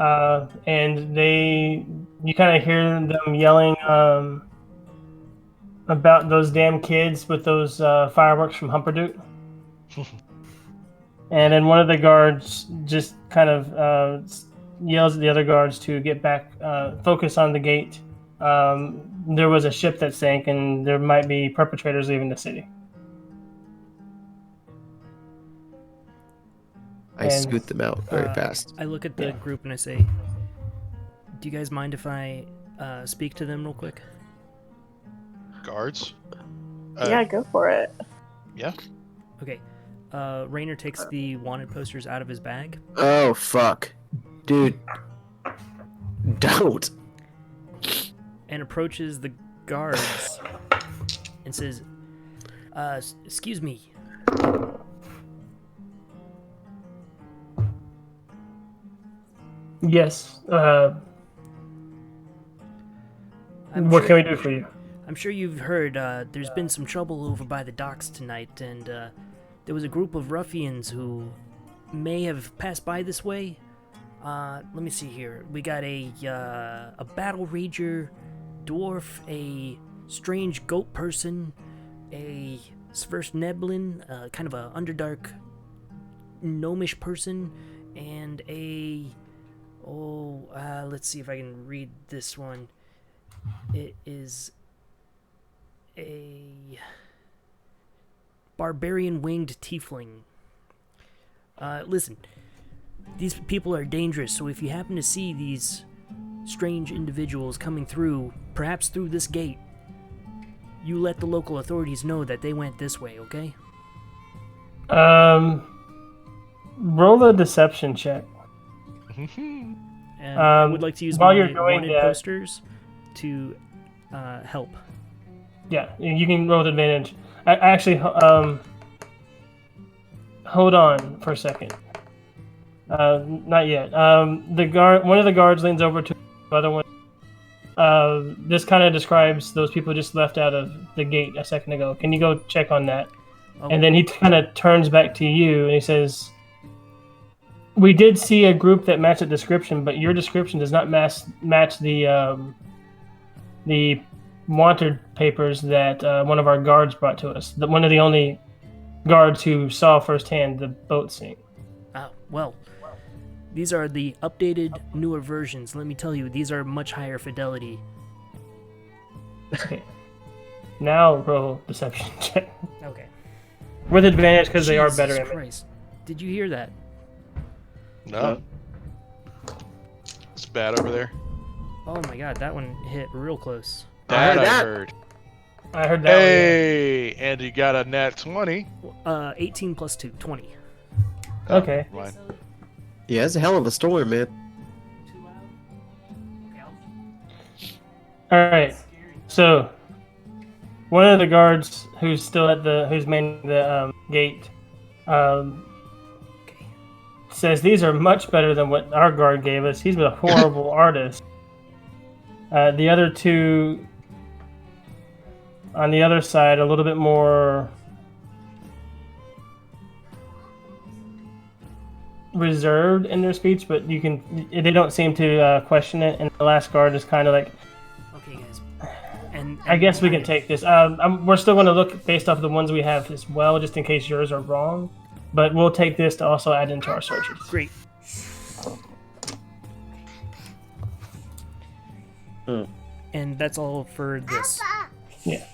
And you kind of hear them yelling about those damn kids with those fireworks from Humperdoot. And then one of the guards just kind of yells at the other guards to get back, focus on the gate. There was a ship that sank, and there might be perpetrators leaving the city. I scoot them out very fast. I look at the group and I say, "Do you guys mind if I speak to them real quick?" Guards? Yeah, go for it. Yeah. Okay. Rainer takes the wanted posters out of his bag. Oh fuck, dude! Don't. And approaches the guards and says, "Excuse me. Yes. What can we do for you? I'm sure you've heard there's been some trouble over by the docks tonight, and there was a group of ruffians who may have passed by this way. Let me see here. We got a battle rager, dwarf, a strange goat person, a Sverse Neblin, kind of a underdark gnomish person, and let's see if I can read this one. It is a barbarian winged tiefling. Listen, these people are dangerous, so if you happen to see these strange individuals coming through, perhaps through this gate, you let the local authorities know that they went this way, okay? Roll a deception check. And I would like to use while my you're doing wanted that- posters to help. Yeah, you can roll with advantage. Actually, hold on for a second. Not yet. One of the guards leans over to the other one. This kind of describes those people just left out of the gate a second ago. Can you go check on that? Oh, And then he kind of turns back to you and he says, "We did see a group that matched the description, but your description does not match the wanted papers that one of our guards brought to us. One of the only guards who saw firsthand the boat sink." oh, well, these are the updated, newer versions. Let me tell you, these are much higher fidelity. Okay. Now roll deception check Okay. with advantage because they are Jesus better images. Christ. Did you hear that? No. It's bad over there. Oh my god, that one hit real close. That I that. heard. I heard that. One, yeah. Hey, and you got a nat 20. 18 plus 2, 20. Okay. Never mind. Yeah, it's a hell of a storm, man. All right. So, one of the guards who's still who's manning the gate, says these are much better than what our guard gave us. He's a horrible artist. The other two on the other side, a little bit more reserved in their speech, but they don't seem to question it. And the last guard is kind of like, Okay, guys. And I guess we can take this. We're still going to look based off of the ones we have as well, just in case yours are wrong. But we'll take this to also add into our searches. Great. And that's all for this. Yeah.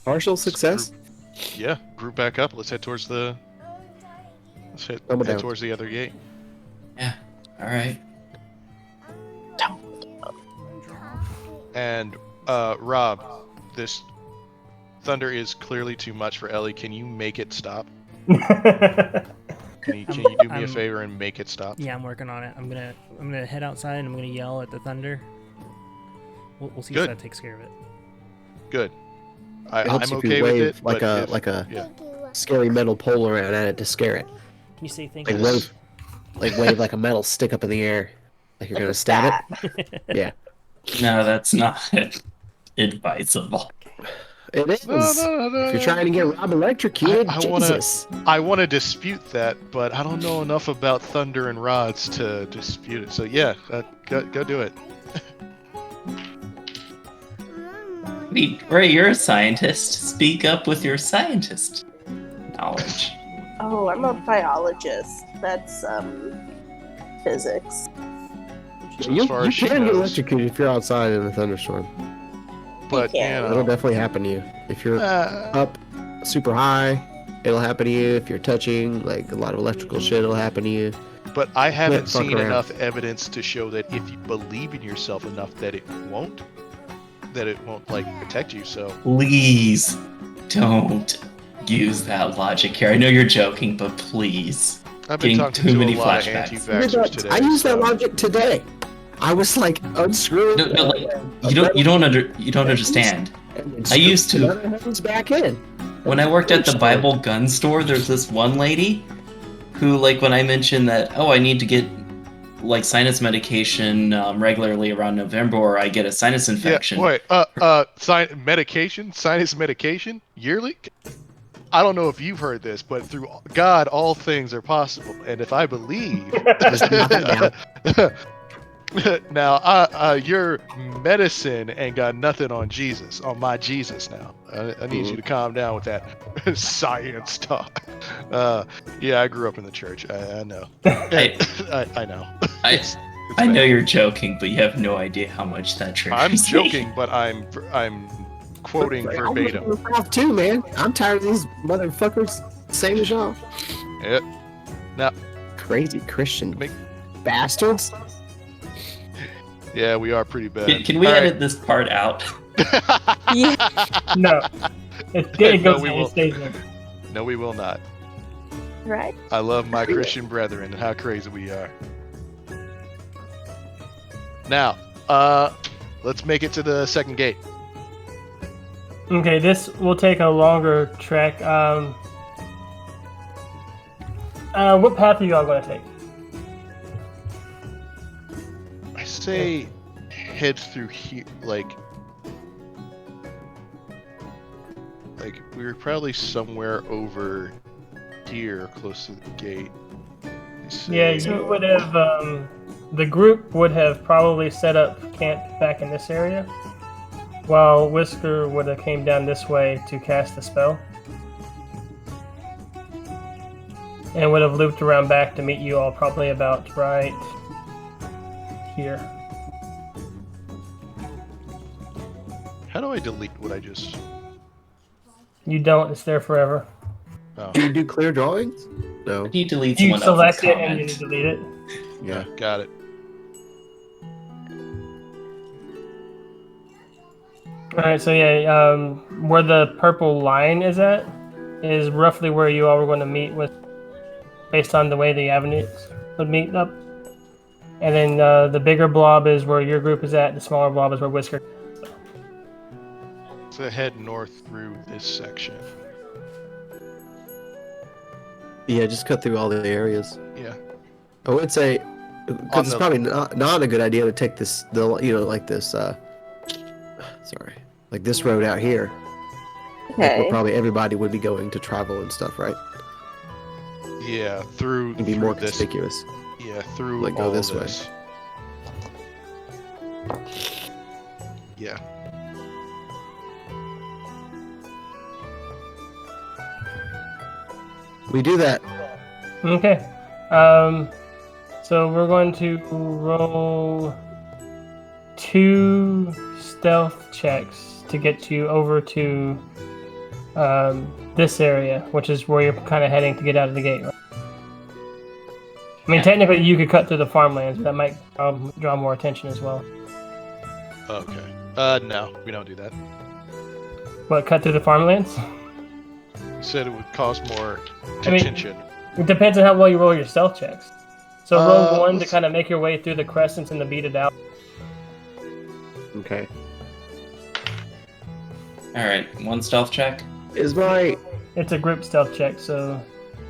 Partial success? Yeah, group back up. Let's head towards the. Let's head Double down. towards the other gate. Yeah. All right. And Rob, this thunder is clearly too much for Ellie. Can you make it stop? Can you do me a favor and make it stop? Yeah, I'm working on it. I'm gonna head outside and I'm gonna yell at the thunder. We'll see Good. if that takes care of it. Good. It I'm helps if okay you with wave it. like but a yeah. scary metal pole around at it to scare it. Can you say thank Like you? wave like a metal stick up in the air, like you're gonna stab it. Yeah, No, that's not advisable. it is. No. If you're trying to get Rob electrocuted, I wanna- Jesus. I want to dispute that, but I don't know enough about thunder and rods to dispute it. So yeah, go do it. Ray, you're a scientist. Speak up with your scientist knowledge. Oh, I'm a biologist. That's physics. So as far as she can get knows, electrocuted if you're outside in a thunderstorm. but you can. It'll know, definitely happen to you. If you're uh, up super high, it'll happen to you. If you're touching like a lot of electrical shit, it'll happen to you. but I haven't fuck seen around. enough evidence to show that if you believe in yourself enough, that it won't like protect you. So Please don't use that logic here. I know you're joking, but please. I've been Getting talking too to many a lot of flashbacks. anti-vaxxers today. I used that so- logic today. I was like unscrewing. No, like, you don't understand. I used to- Other hands back in. When I worked at the Bible gun store, there's this one lady who, like, when I mentioned that, oh, I need to get like sinus medication regularly around November, or I get a sinus infection. Yeah, wait, sinus medication yearly? I don't know if you've heard this, but through God, all things are possible. And if I believe, Just knock it down. now your medicine ain't got nothing on Jesus, on my Jesus. Now I need you to calm down with that science talk. Yeah, I grew up in the church. I know. I know. It's I bad. know you're joking, but you have no idea how much that triggers I'm me. joking, but I'm quoting verbatim. I'm off too, man. I'm tired of these motherfuckers. Same as y'all. Yep. Now, Crazy Christian Make- bastards. yeah, we are pretty bad. Can we All right. edit this part out? Yeah. No. It No, goes we in, will. it stays in. No, we will not. Right? I love my Christian brethren and how crazy we are. Now, let's make it to the second gate. Okay, this will take a longer trek. What path are you all going to take? I say head through here, like we were probably somewhere over here, close to the gate. Yeah, you would have. The group would have probably set up camp back in this area, while Whisker would have came down this way to cast the spell, and would have looped around back to meet you all probably about right here. How do I delete what I just? You don't. It's there forever. Oh, Do you do clear drawings? No. You delete You someone else's select it and you comment. delete it. Yeah. got it. Alright, so yeah, where the purple line is at is roughly where you all were going to meet with, based on the way the avenues would meet up. And then the bigger blob is where your group is at, the smaller blob is where Whisker. So head north through this section. Yeah, just cut through all the areas. Yeah. I would say, On because it's the- probably not a good idea to take this, like this, sorry, like this road out here. Like where Okay. probably everybody would be going to travel and stuff, right? Yeah, through. It'd be through more this. conspicuous. Yeah, through Like, go all this way. this. Yeah. We do that. Okay. So we're going to roll 2 stealth checks to get you over to this area, which is where you're kind of heading to get out of the gate, right? I mean, technically you could cut through the farmlands, but that might draw more attention as well. Okay. No, we don't do that. What, cut through the farmlands? You said it would cause more I mean- attention. It depends on how well you roll your stealth checks. So roll 1 to let's- kind of make your way through the crescents and to beat it out. Okay. Alright, 1 stealth check. Is my It's a group stealth check, so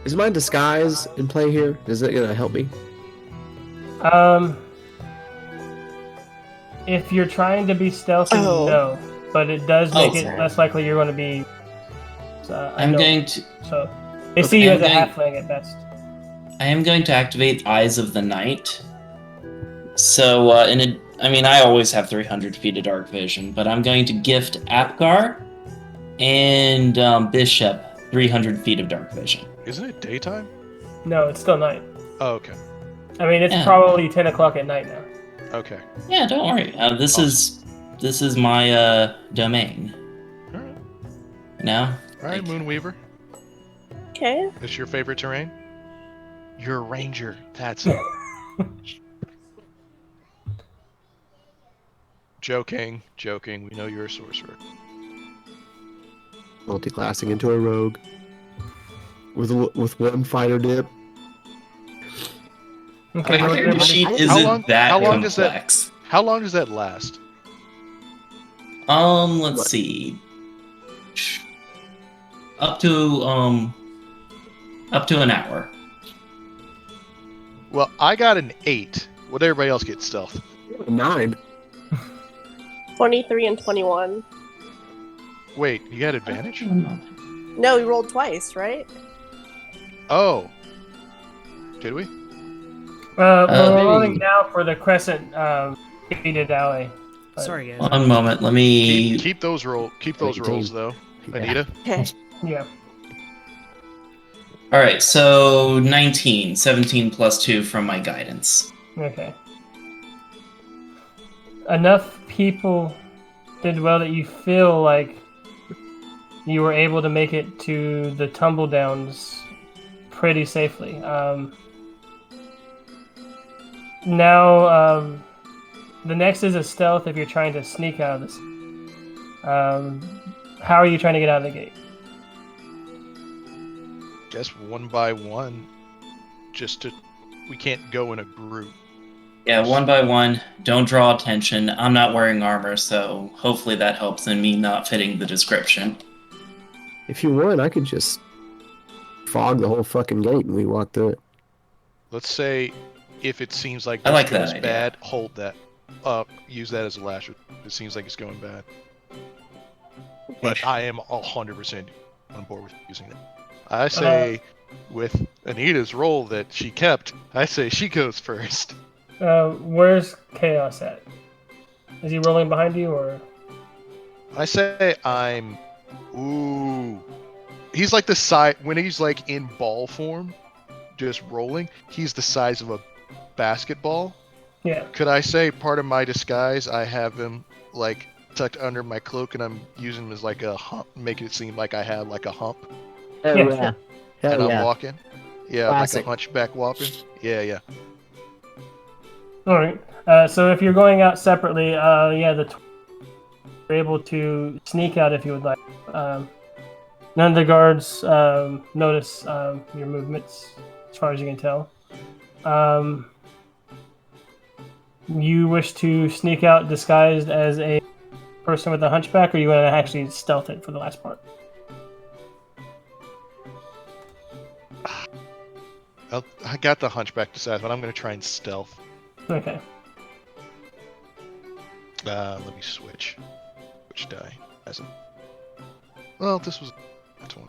disguise in play here? Is it gonna help me? If you're trying to be stealthy, Oh. no. But it does make Oh, it sorry. less likely you're going to be. I'm going to So they see you I'm as a going- halfling at best. I am going to activate Eyes of the Night. So, I always have 300 feet of dark vision, but I'm going to gift Apgar and Bishop 300 feet of dark vision. Isn't it daytime? No, it's still night. Oh, okay. I mean, it's Yeah. probably 10 o'clock at night now. Okay. Yeah, don't worry. This is my domain. All right. You know? All right, Moonweaver. Okay. This your favorite terrain? You're a ranger. That's it. Joking. We know you're a sorcerer. Multi-classing into a rogue with 1 fighter dip. Okay, My roll character your- sheet How isn't long- that how long does that- complex. How long does that last? Let's see. Up to an hour. Well, I got an 8. What did everybody else get stealth? 9. 23 and 21. Wait, you got advantage? No, we rolled twice, right? Oh. Did we? we're maybe- rolling now for the crescent gated alley. Sorry, guys. One moment, let me. Keep those rolls though. Anita? Okay. Yeah. All right, so 19, 17 plus 2 from my guidance. Okay. Enough people did well that you feel like you were able to make it to the tumble downs pretty safely. Now, the next is a stealth if you're trying to sneak out of this. How are you trying to get out of the gate? guess one by one, we can't go in a group. Yeah, one by one. Don't draw attention. I'm not wearing armor, so hopefully that helps in me not fitting the description. If you want, I could just fog the whole fucking gate and we walk through it. Let's say if it seems like I this like that goes idea. bad, hold that up. Use that as a last. It seems like it's going bad. But I am 100% on board with using it. I say, with Anita's role that she kept, I say she goes first. Where's Chaos at? Is he rolling behind you, or? I say I'm. Ooh. He's like the size. When he's like in ball form, just rolling, he's the size of a basketball. Yeah. Could I say part of my disguise, I have him like tucked under my cloak and I'm using him as like a hump, making it seem like I have like a hump. Hell Yeah, yeah. sure. Hell And I'm yeah. walking. Yeah, Classic. like a hunchback walking. Yeah. All right. So if you're going out separately, you're able to sneak out if you would like. None of the guards notice your movements, as far as you can tell. You wish to sneak out disguised as a person with a hunchback, or you want to actually stealth it for the last part? I got the hunchback disguise, but I'm going to try and stealth. Okay. Let me switch. Which die? Well, this was that one.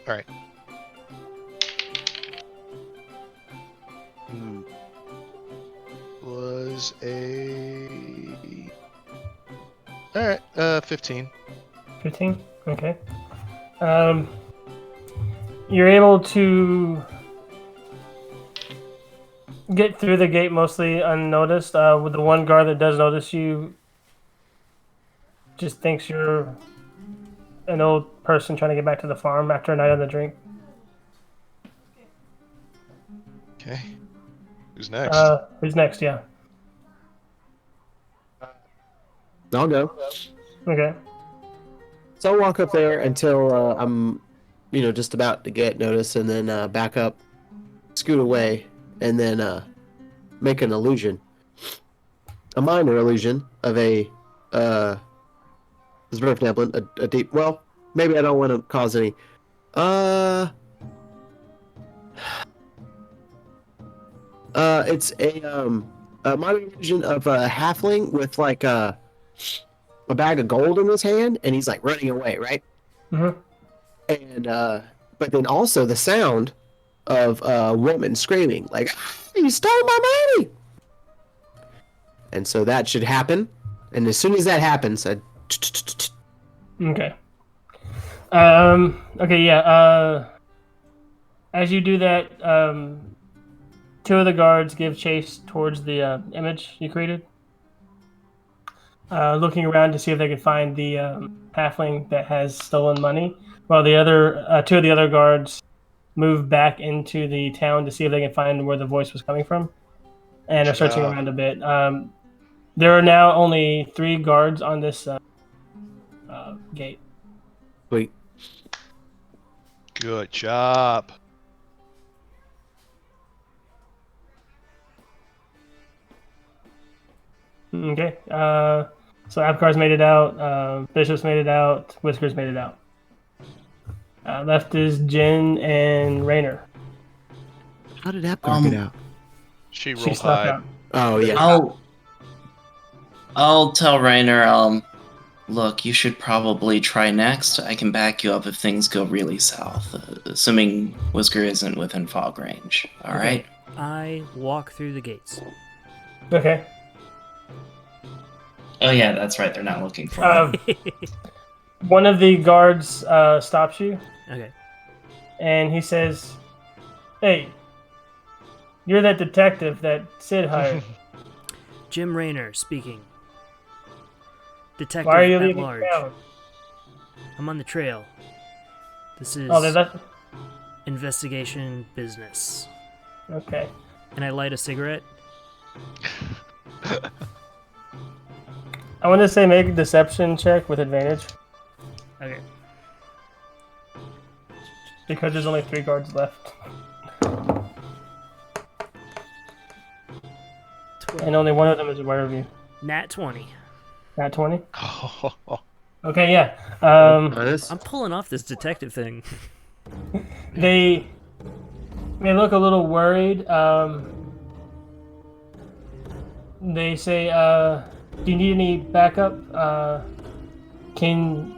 All right. Was a. All right. 15. 15? Okay. You're able to get through the gate mostly unnoticed. With the one guard that does notice you, just thinks you're an old person trying to get back to the farm after a night on the drink. Okay. Who's next? Who's next? Yeah. I'll go. Okay. So I'll walk up there until I'm, just about to get noticed, and then back up, scoot away, and then make an illusion, a minor illusion of a this birth template, a deep. Well, maybe I don't want to cause any. It's a minor illusion of a halfling with like a bag of gold in his hand, and he's like running away, right? Mm-hmm. And but then also the sound of a woman screaming like, "You stole my money!" And so that should happen. And as soon as that happens, Okay. Okay. Yeah. As you do that, two of the guards give chase towards the image you created, looking around to see if they can find the halfling that has stolen money, while the other two of the other guards move back into the town to see if they can find where the voice was coming from, and are searching around a bit. There are now only 3 guards on this gate. Wait. Good job. Okay. So Abkar's made it out. Bishop's made it out. Whisker's made it out. Left is Jin and Raynor. How did Apgar get out? She She rolled snuck high. out. Oh yeah. I'll tell Rainer, look, you should probably try next. I can back you up if things go really south, assuming Whisker isn't within fog range. All right? I walk through the gates. Okay. Oh yeah, that's right. They're not looking for me. One of the guards stops you, Okay. and he says, "Hey, you're that detective that Sid hired. Jim Raynor speaking. Detective Why are you at leaving large. town?" I'm on the trail. This is Oh, they left. investigation business. Okay. And I light a cigarette. I want to say make a deception check with advantage. Okay. because there's only 3 guards left. And only one of them is aware of you. Nat 20. Nat 20? Oh, Okay, yeah. Honest? I'm pulling off this detective thing. They look a little worried. They say, do you need any backup? Can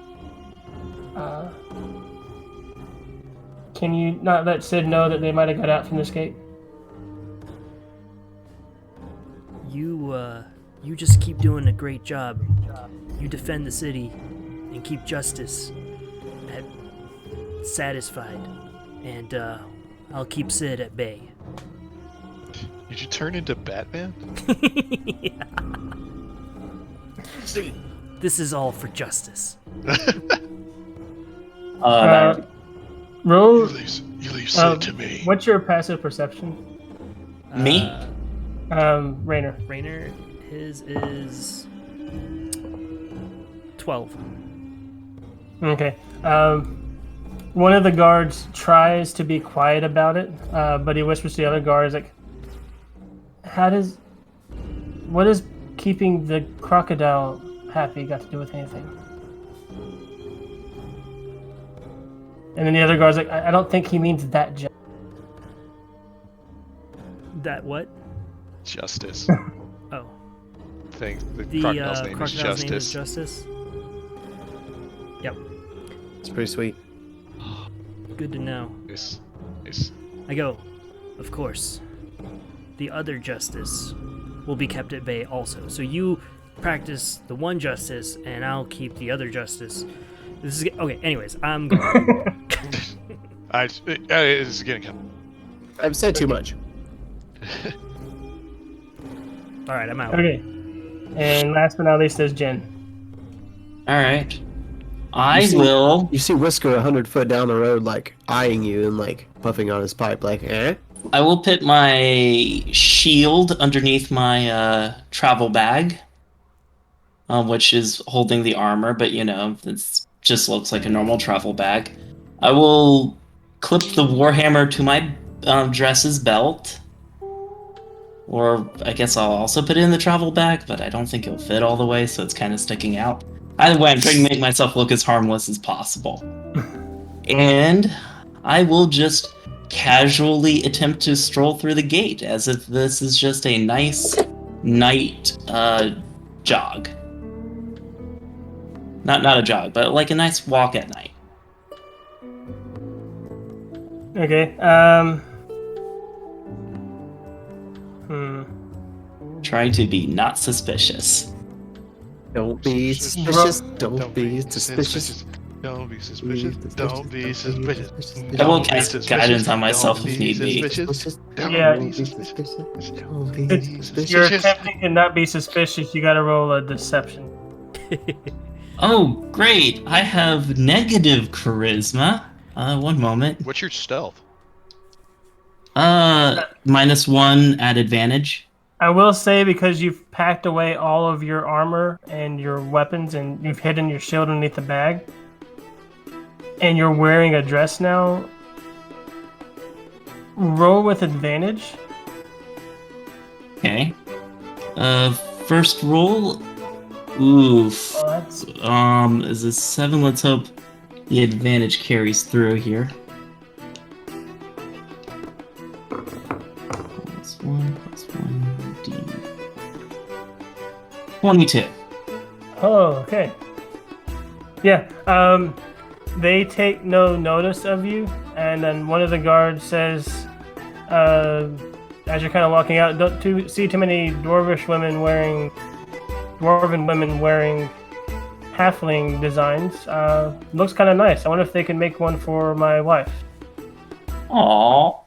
you not let Sid know that they might have got out from this gate? You just keep doing a great job. You defend the city and keep justice satisfied. And, I'll keep Sid at bay. did you turn into Batman? Yeah. This is all for justice. Roll. You leave Sid to me. What's your passive perception? Me? Rainer. Rainer, his is 12. Okay. One of the guards tries to be quiet about it, but he whispers to the other guards, like, what is keeping the crocodile happy got to do with anything? And then the other guard's like, I don't think he means that joke. That what? Justice. Oh. Thing. The The crocodile's name is crocodile's name is Justice. Justice? Yep. It's pretty sweet. Good to know. Yes. I go, of course. The other justice will be kept at bay also. So you practice the one justice, and I'll keep the other justice. This is okay. Anyways, I'm going. This is getting. I've said too much. All right, I'm out. Okay. And last but not least, there's Jen. All right. I You see- will. You see Whisker 100 foot down the road, like eyeing you and like puffing on his pipe, like, eh? I will put my shield underneath my travel bag, which is holding the armor, but it just looks like a normal travel bag. I will clip the warhammer to my dress's belt, or I guess I'll also put it in the travel bag, but I don't think it'll fit all the way, so it's kind of sticking out. Either way, I'm trying to make myself look as harmless as possible. And I will just casually attempt to stroll through the gate as if this is just a nice night jog. Not a jog, but like a nice walk at night. Okay. Try to be not suspicious. Don't be suspicious. Don't be suspicious. Don't be suspicious. Don't be suspicious. I will Don't be cast suspicious. guidance on myself Don't if be need be. suspicious. Don't Yeah. be suspicious. Don't be You're suspicious. attempting to not be suspicious. You got to roll a deception. Oh, great! I have negative charisma. One moment. What's your stealth? -1 at advantage. I will say, because you've packed away all of your armor and your weapons, and you've hidden your shield underneath the bag, and you're wearing a dress now, roll with advantage. Okay. First roll. Oof. Oh, that's Is a 7? Let's hope the advantage carries through here. +1, D. 22. Oh, okay. Yeah, they take no notice of you, and then one of the guards says, as you're kind of walking out, don't see too many dwarven women wearing halfling designs. Looks kind of nice. I wonder if they can make one for my wife. Aww.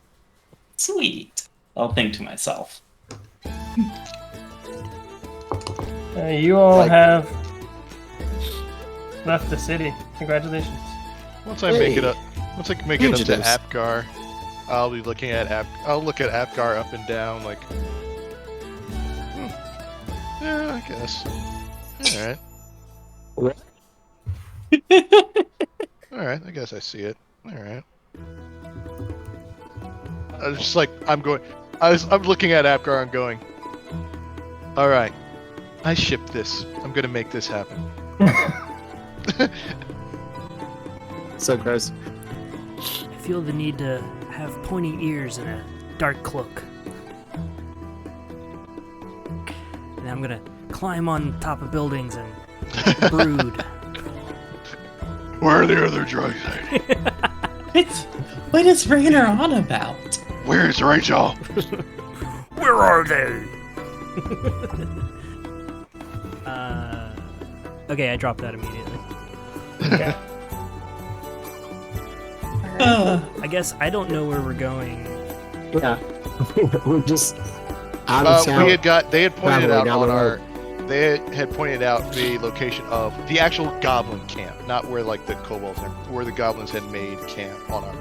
Sweet. I'll think to myself. You all Like- have left the city. Congratulations. Once I make it Hey. up, once I make it up to Fugitives. Apgar, I'll be looking at I'll look at Apgar up and down, like, yeah, I guess. All right. All right. I guess I see it. All right. I was just like, I'm looking at Apgar and going, all right, I shipped this. I'm gonna make this happen. So gross. I feel the need to have pointy ears and a dark cloak. And I'm gonna climb on top of buildings and brood. Where are the other drugs? What is Rainer on about? Where's Rachel? Where are they? Okay, I dropped that immediately. Okay. I guess I don't know where we're going. Yeah. We're just out of town. They had pointed Traveling out down on the our. road. They had pointed out the location of the actual goblin camp, not where like the kobolds are, where the goblins had made camp on our.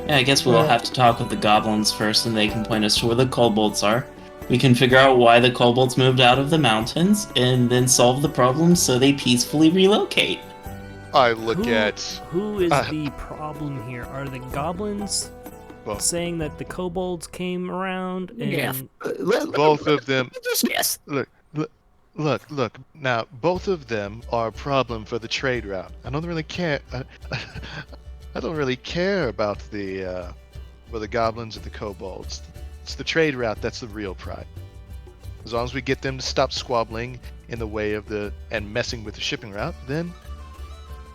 Yeah, I guess we'll have to talk with the goblins first, and they can point us to where the kobolds are. We can figure out why the kobolds moved out of the mountains, and then solve the problem so they peacefully relocate. I look at. Who is the problem here? Are the goblins Well, saying that the kobolds came around and Yeah. both of them. Yes. Look. Now, both of them are a problem for the trade route. I don't really care. I don't really care about the goblins or the kobolds. It's the trade route that's the real pride. As long as we get them to stop squabbling in the way of and messing with the shipping route, then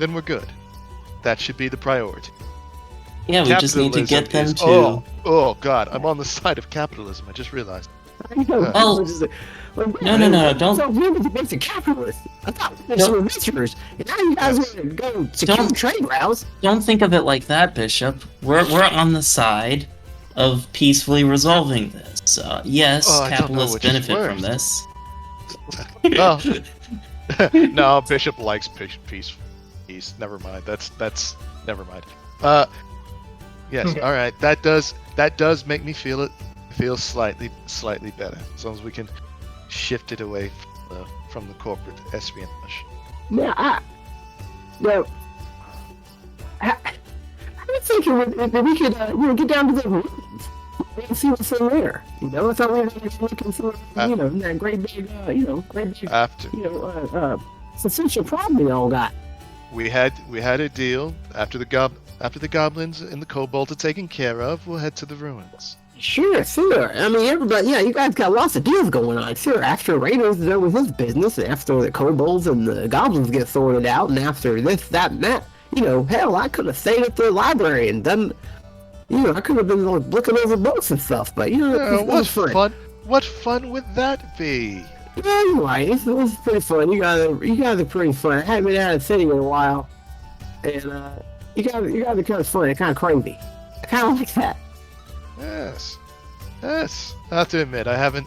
we're good. That should be the priority. Yeah, we just need to Capitalism get them is- to... Oh God, I'm on the side of capitalism. I just realized. Oh. No, don't- So we were the basic capitalists. I thought we were adventurers. And now you guys want to go secure Don't- trade routes. Don't think of it like that, Bishop. We're on the side of peacefully resolving this. Yes, Oh, I don't know capitalists which is benefit worse. from this. Oh. No, Bishop likes peace. Never mind. That's never mind. Yes. All right. That does make me feel slightly better. As long as we can shift it away from the corporate espionage. Yeah, I'm thinking that we could, get down to the ruins and see what's in there. I thought we were looking for, that great big, After substantial problem we all got. we had a deal. After the goblins and the kobolds are taken care of, we'll head to the ruins. Sure. I mean, everybody, you guys got lots of deals going on. Sure, after Raiders is done with his business, after the kobolds and the goblins get sorted out, and after this, that, and that, hell, I could have stayed at the library and done, I could have been looking over books and stuff, but, it was fun. What fun would that be? Yeah, you're right. It was pretty fun. You guys are pretty fun. I haven't been out of the city in a while, and you guys are kind of fun, kind of crazy. I kind of like that. Yes. I have to admit, I haven't.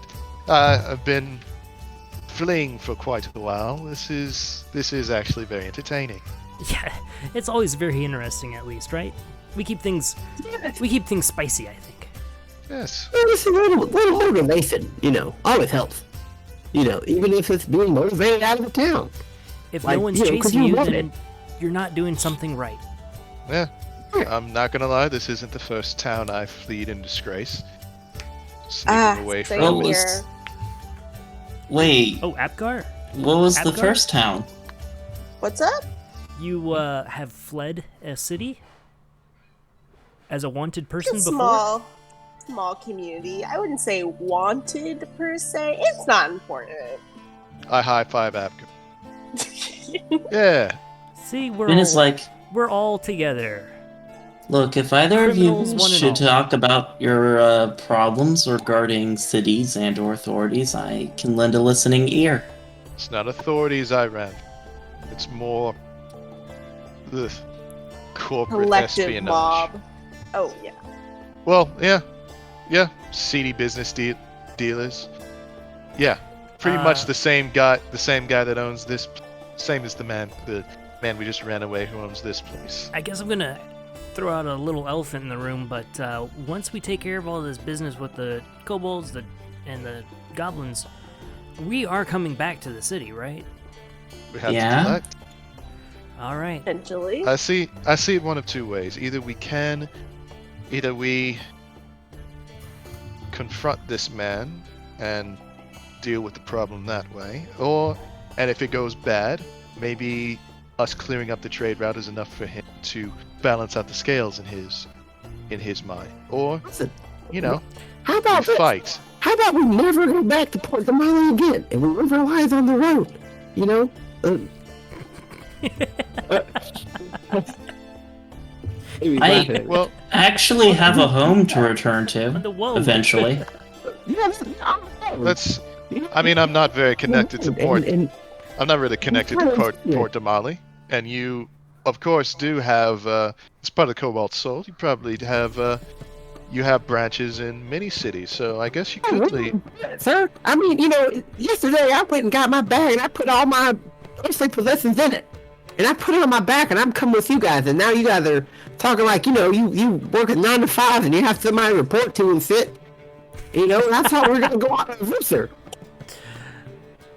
I've been fleeing for quite a while. This is actually very entertaining. yeah, it's always very interesting. At least, right? We keep things spicy. I think. Yes. Yeah, just a little motivation, always helps. Even if it's being motivated out of the town. If Like, no one's 'cause chasing you you, love then you're not doing something right. Yeah. I'm not gonna lie. This isn't the first town I've fled in disgrace. Sneaking away same from. What was- here. Wait, Oh, Apgar, what was the Apgar? first town? What's up? you have fled a city as a wanted person It's before. small community. I wouldn't say wanted per se. It's not important. I high five Apgar. Yeah. See, we're And all, it's like, we're all together. look, if either of you Criminals, one and should all. talk about your problems regarding cities and/or authorities, I can lend a listening ear. It's not authorities I ran. It's more the corporate Collective espionage. mob. Oh yeah. Well, yeah. Seedy business dealers. Yeah, pretty much the same guy that owns this. Same as the man we just ran away who owns this place. I guess I'm gonna throw out a little elephant in the room, but once we take care of all this business with the kobolds and the goblins, we are coming back to the city, right? We have Yeah? to collect. All right. Potentially. I see it one of two ways. Either we can either we confront this man and deal with the problem that way, and if it goes bad, maybe us clearing up the trade route is enough for him to balance out the scales in his mind. Or, Listen, how we about this? fight. How about we never go back to Port Damali again, and we live our lives on the road? I actually have a home to return to Whoa. eventually. I'm not very connected to Port. And I'm not really connected to Port Damali, and you, of course, do have. As part of Cobalt Soul, you probably have. You have branches in many cities, so I guess you could leave. Sir, I mean, yesterday I went and got my bag and I put all my earthly possessions in it. And I put it on my back and I'm coming with you guys, and now you guys are talking like, you work at 9 to 5 and you have somebody to report to and sit. That's how we're gonna go on an adventure.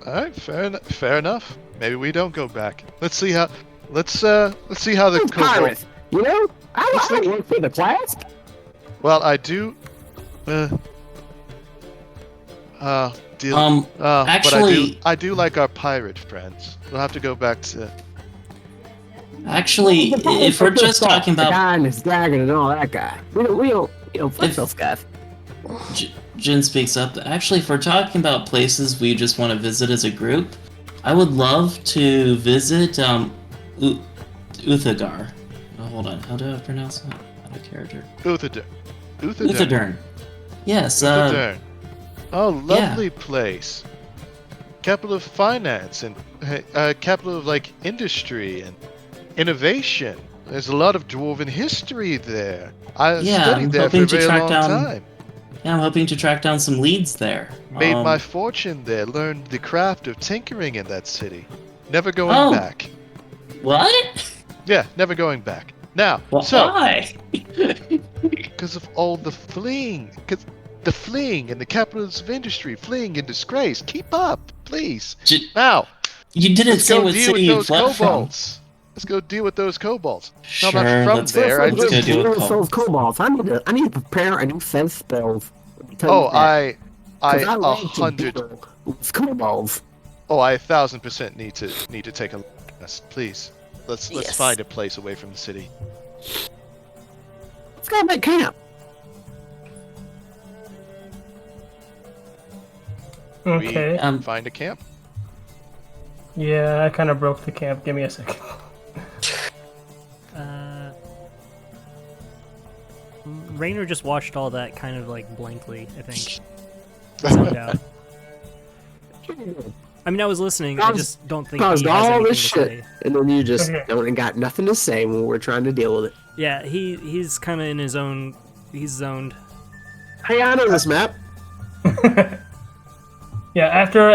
Alright, fair enough. Maybe we don't go back. Let's see how the pirates. I don't work for the class. Well, I do. Actually, but I do like our pirate friends. We'll have to go back to. Actually, if we're just talking the about guy and his dragon and all that guy, we don't fuck those guys. Jin speaks up. Actually, if we're talking about places we just want to visit as a group, I would love to visit Uthagar. Oh, hold on, how do I pronounce that? Out of character. Uthadern. Yes. Uthadern. Oh, lovely place. Capital of finance and capital of industry and innovation. There's a lot of dwarven history there. I studied there for a very long time. Yeah, I'm hoping to track down some leads there. Made my fortune there. Learned the craft of tinkering in that city. Never going back. What? Yeah, never going back. Now, why? Because of all the fleeing. Because the fleeing and the capitals of industry, fleeing in disgrace. Keep up, please. Now, you didn't say what city you fled from. Let's go deal with those kobolds. Sure, no, I'm not from there. Let's go deal with those kobolds. I need to prepare a new sense spells. I 100 kobolds. Oh, I 1,000% need to take a look at this. Please. Let's find a place away from the city. Let's go make camp. Okay. We find a camp? Yeah, I kind of broke the camp. Give me a second. Raynor just watched all that kind of blankly, I think. Zoned out. I mean, I was listening. I just don't think he has all this shit, and then you just don't got nothing to say when we're trying to deal with it. Yeah, he's kind of in his own. He's zoned. Hey, I know this map. Yeah, after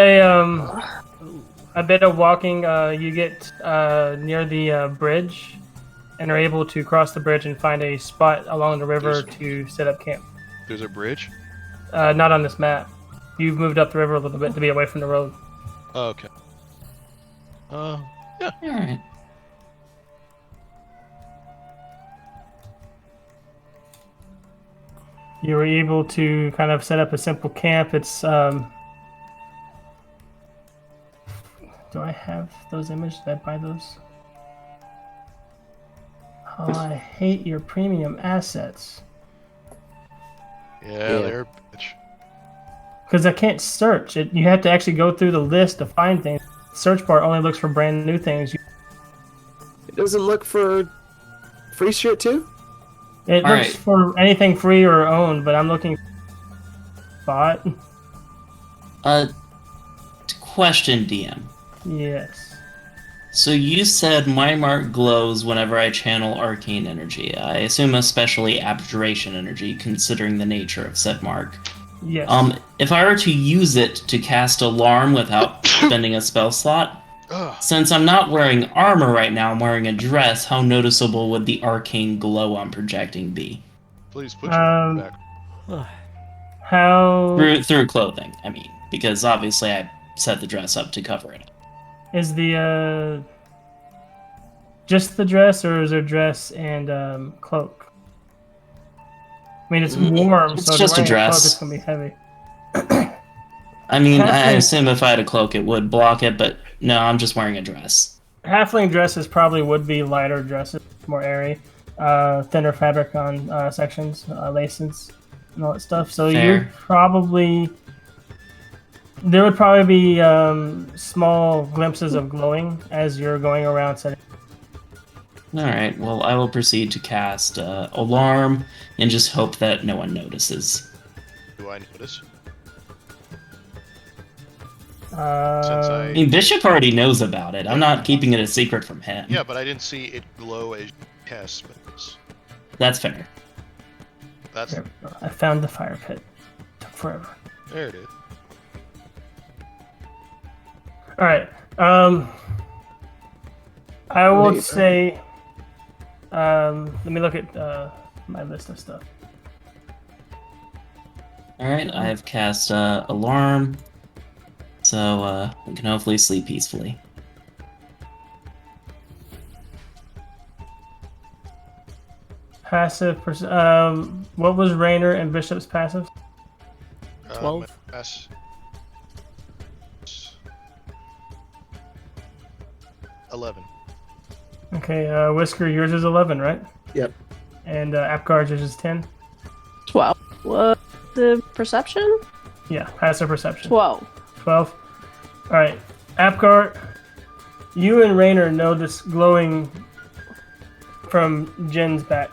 a bit of walking, you get near the bridge, and are able to cross the bridge and find a spot along the river to set up camp. There's a bridge? Not on this map. You've moved up the river a little bit to be away from the road. Oh, okay. Yeah. Alright. You were able to kind of set up a simple camp. It's do I have those images? Did I buy those? Oh, I hate your premium assets. Yeah, they're a bitch. Because I can't search it. You have to actually go through the list to find things. Search bar only looks for brand new things. It doesn't look for free shit too? It looks for anything free or owned, but I'm looking for bot. Question, DM. Yes. So you said my mark glows whenever I channel arcane energy. I assume especially abjuration energy, considering the nature of said mark. Yes. If I were to use it to cast alarm without spending a spell slot, since I'm not wearing armor right now, I'm wearing a dress, how noticeable would the arcane glow I'm projecting be? Please put your back. How... Through clothing, I mean, because obviously I set the dress up to cover it. Is the, just the dress, or is there dress and, cloak? mean, it's warm, It's so just a wearing cloak, dress. it's gonna be heavy. I mean, I Halfling- assume if I had a cloak, it would block it, but no, I'm just wearing a dress. Halfling dresses probably would be lighter dresses, more airy, thinner fabric on sections, laces, and all that stuff. So Fair. there would probably be small glimpses of glowing as you're going around setting. All right. Well, I will proceed to cast alarm and just hope that no one notices. Do I notice? I mean, Bishop already knows about it. I'm not keeping it a secret from him. Yeah, but I didn't see it glow as you cast spells. That's fair. That's I found the fire pit. Took forever. there it is. All right. I will say. Let me look at my list of stuff. All right. I have cast alarm, so we can hopefully sleep peacefully. Passive. What was Rainer and Bishop's passive? 12. Pass. 11. Okay. Whisker, yours is 11, right? Yep. And Apgar, yours is 10. 12. What? The perception? Yeah. Passive perception. 12. 12. All right. Apgar, you and Rainer notice glowing from Jen's back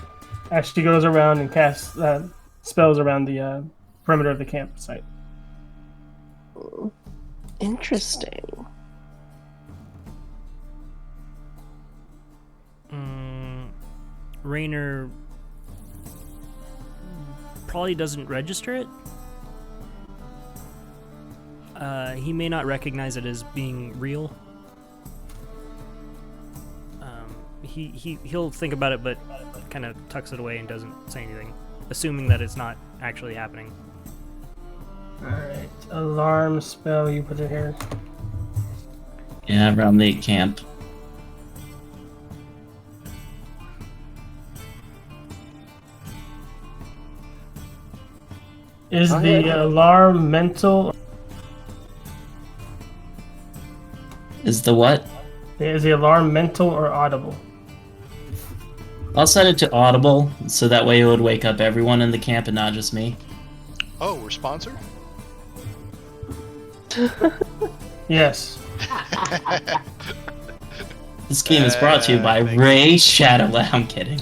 as she goes around and casts spells around the perimeter of the campsite. Interesting. Rainer probably doesn't register it. He may not recognize it as being real. He'll think about it, but kind of tucks it away and doesn't say anything, assuming that it's not actually happening. Alright. Alarm spell, you put it here. Yeah, around the camp. Is the alarm mental? Is the what? Is the alarm mental or audible? I'll set it to audible, so that way it would wake up everyone in the camp and not just me. Oh, we're sponsored? Yes. This game is brought to you by thanks. Ray Shadowland. I'm kidding.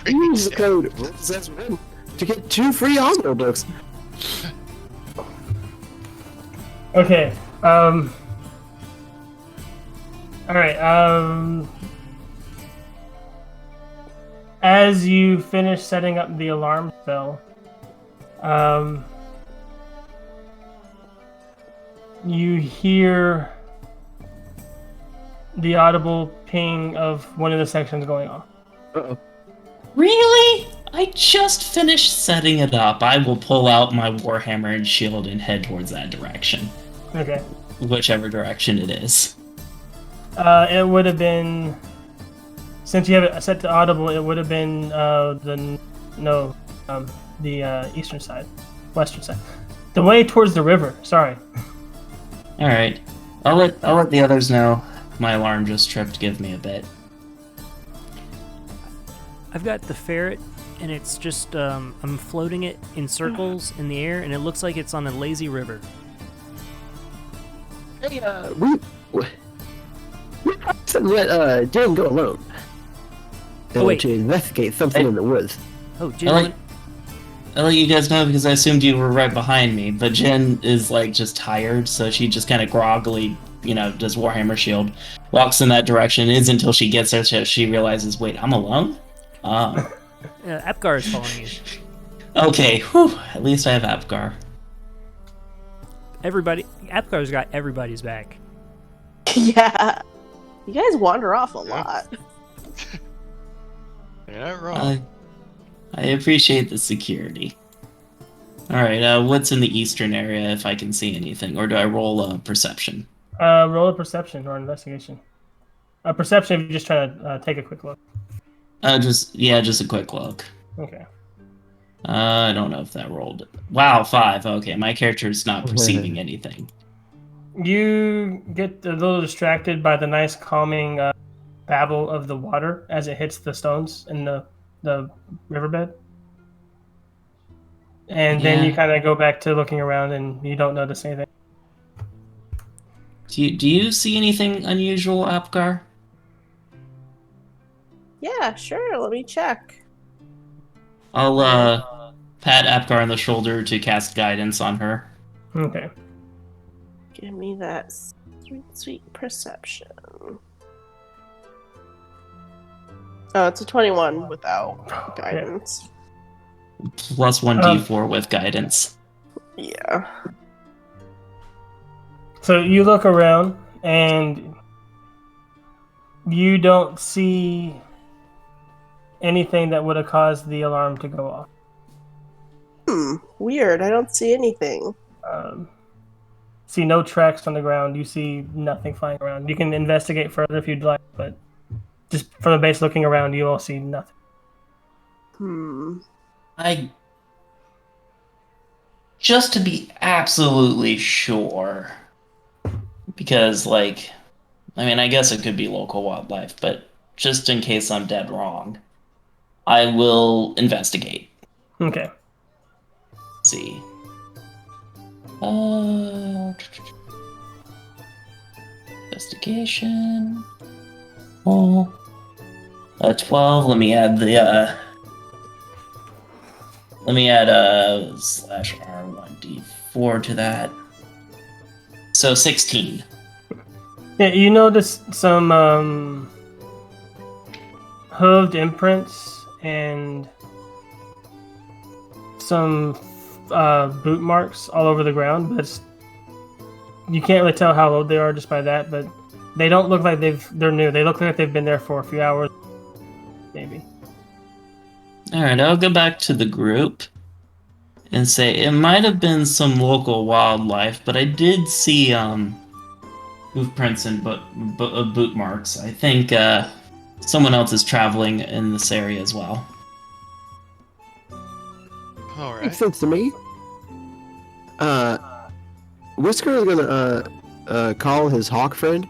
Use the code ROLLS to get 2 free audiobooks. Okay. Alright, as you finish setting up the alarm spell, you hear the audible ping of one of the sections going off. Uh-oh. Really? I just finished setting it up. I will pull out my Warhammer and shield and head towards that direction. Okay. Whichever direction it is. It would have been, since you have it set to audible, it would have been the eastern side, western side, the way towards the river. Sorry. All right. I'll let the others know. My alarm just tripped. Give me a bit. I've got the ferret, and it's just I'm floating it in circles in the air, and it looks like it's on a lazy river. Hey, we shouldn't let Jen go alone. Oh, wait. To investigate something in the woods. Oh, Jin, I'll let you guys know because I assumed you were right behind me, but Jen is like just tired, so she just kind of groggily, does Warhammer shield, walks in that direction. It isn't until she gets there so she realizes, wait, I'm alone? Apgar is following you. Okay, whew, at least I have Apgar. Apgar's got everybody's back. Yeah. You guys wander off a lot. You're not wrong. I appreciate the security. Alright, what's in the eastern area if I can see anything? Or do I roll a perception? Roll a perception or investigation. A perception if you're just trying to take a quick look. Just a quick look. Okay. I don't know if that rolled. Wow, 5. Okay, my character is not perceiving anything. You get a little distracted by the nice calming babble of the water as it hits the stones in the riverbed. And then you Yeah. kind of go back to looking around and you don't notice anything. Do you see anything unusual, Apgar? Yeah, sure. Let me check. I'll pat Apgar on the shoulder to cast guidance on her. Okay. Give me that sweet, sweet perception. Oh, it's a 21 without guidance. Plus 1d4 with guidance. Yeah. So you look around and you don't see anything that would have caused the alarm to go off. Weird. I don't see anything. See no tracks on the ground. You see nothing flying around. You can investigate further if you'd like, but just from the base looking around, you all see nothing. Just to be absolutely sure, because, like, I mean, I guess it could be local wildlife, but just in case I'm dead wrong, I will investigate. Okay. Let's see. Investigation. Oh. 12. Let me add the slash R1D4 to that. So 16. Yeah, you notice some hooved imprints and some boot marks all over the ground, but you can't really tell how old they are just by that. But they don't look like they're new. They look like they've been there for a few hours, maybe. All right, I'll go back to the group and say it might have been some local wildlife, but I did see hoof prints and boot marks. I think someone else is traveling in this area as well. All right. Makes sense to me. Whisker is gonna call his hawk friend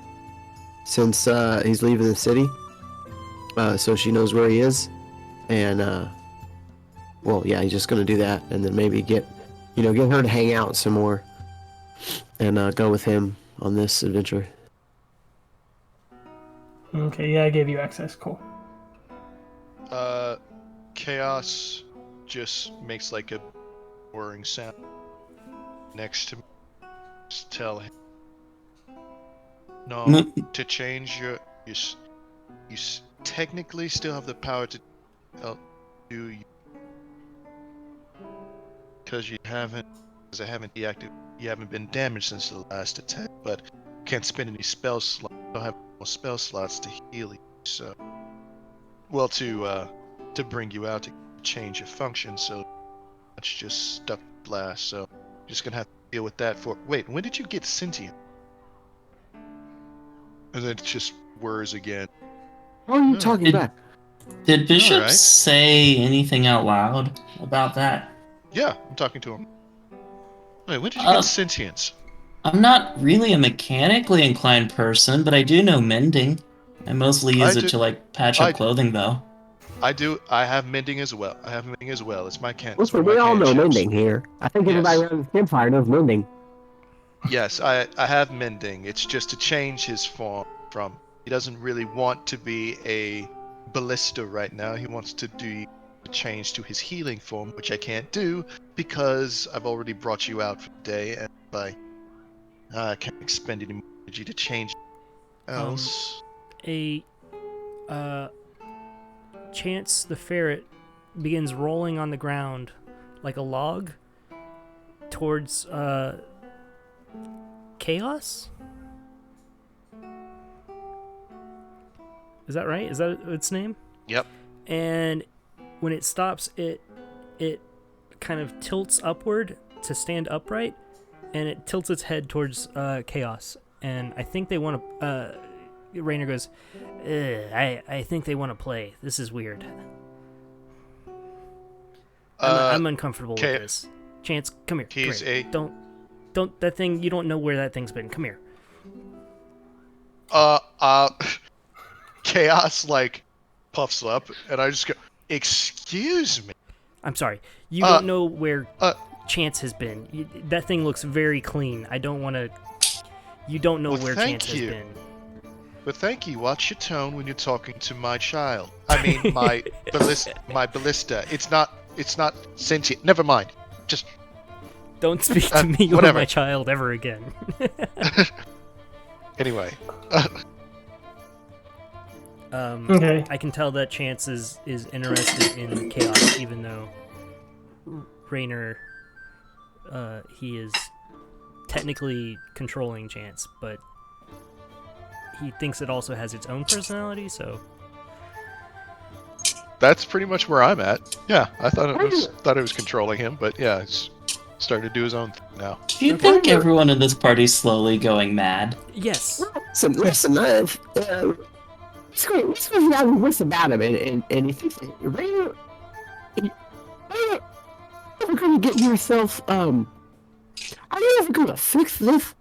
since he's leaving the city, so she knows where he is, and well, yeah, he's just gonna do that, and then maybe get her to hang out some more, and go with him on this adventure. Okay, yeah, I gave you access. Cool. Chaos just makes like a whirring sound next to me. Just tell him. No, to change you technically still have the power to do because I haven't deactivated. You haven't been damaged since the last attack, but can't spend any spell slots. Don't have more spell slots to heal you. So, well, to bring you out to change your function. So it's just stuck blast. So you're just gonna have to deal with that for. Wait, when did you get sentient? And then it just whirs again. How are you talking back? Did Bishop Alright. say anything out loud about that? Yeah, I'm talking to him. Wait, when did you get sentience? I'm not really a mechanically inclined person, but I do know mending. I mostly use it to like patch up clothing, though. I do. I have mending as well. It's my can. Listen, we all know mending here. I think everybody around the campfire knows mending. Yes, I have mending. It's just to change his form from. He doesn't really want to be a ballista right now. He wants to do a change to his healing form, which I can't do because I've already brought you out for the day, and I can't expend any more energy to change else. Chance the ferret begins rolling on the ground like a log towards Chaos? Is that right? Is that its name? Yep. And when it stops, it kind of tilts upward to stand upright, and it tilts its head towards Chaos. And I think they want to. Rainer goes, I think they want to play. This is weird. I'm uncomfortable okay. with this. Chance, come here. Come He's here. Don't that thing. You don't know where that thing's been. Come here. Chaos like puffs up, and I just go, "Excuse me." I'm sorry. You don't know where Chance has been. That thing looks very clean. I don't want to. You don't know where thank Chance has you. been. But thank you. Watch your tone when you're talking to my child. I mean, my ballista. It's not sentient. Never mind. Just Don't speak to me or whatever. my child ever again. Anyway. Okay. I can tell that Chance is interested in chaos, even though Raynor, he is technically controlling Chance, but he thinks it also has its own personality, so... That's pretty much where I'm at. Yeah, I thought it was controlling him, but yeah, it's starting to do his own thing now. Do you think everyone in this party's slowly going mad? Yes. Listen, let's go down what's about him, and he thinks, Rainer, you're ever gonna get yourself, are you ever gonna fix this?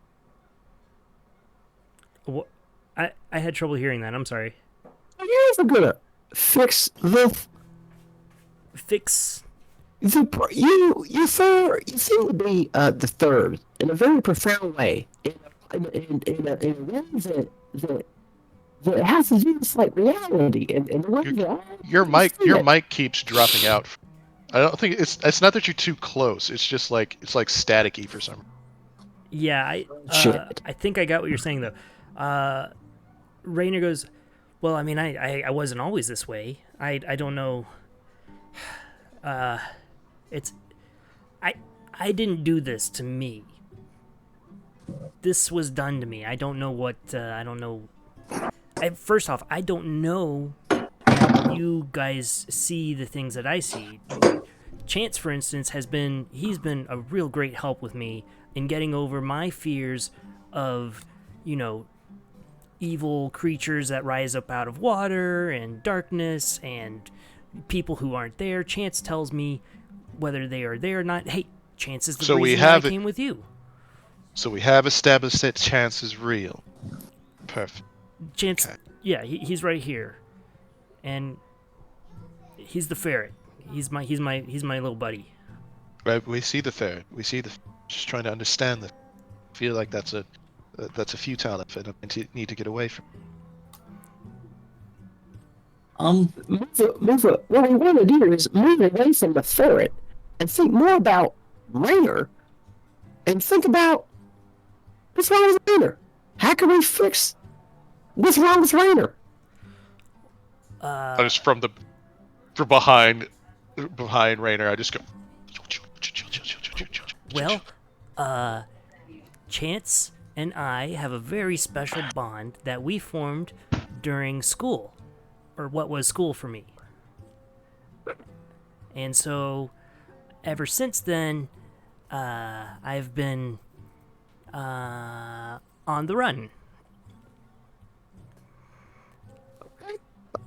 What? I had trouble hearing that. I'm sorry. Are you ever gonna fix this? Fix? You seem to be the third in a very profound way, in a way that has to do with like reality, and the way that Your mic keeps dropping out. I don't think it's not that you're too close. It's just like it's like staticky for some. Yeah, I think I got what you're saying though. Raynor goes, well, I mean, I wasn't always this way. I don't know. It's I didn't do this to me. This was done to me. I don't know what I don't know. First off, I don't know how you guys see the things that I see. Chance, for instance, he's been a real great help with me in getting over my fears of, evil creatures that rise up out of water and darkness and people who aren't there. Chance tells me whether they are there or not. Hey, Chance is the reason I came with you. So we have established that Chance is real. Perfect. Chance, okay. Yeah, he's right here, and he's the ferret. He's my little buddy. Right, we see the ferret. Just trying to understand that. I feel like that's a futile effort. I need to get away from. What we want to do is move away from the ferret and think more about Raynor, and think about what's wrong with Raynor. How can we fix what's wrong with Raynor? Just from behind Raynor, I just go. Well, Chance and I have a very special bond that we formed during school, or what was school for me. And so, ever since then, I've been on the run.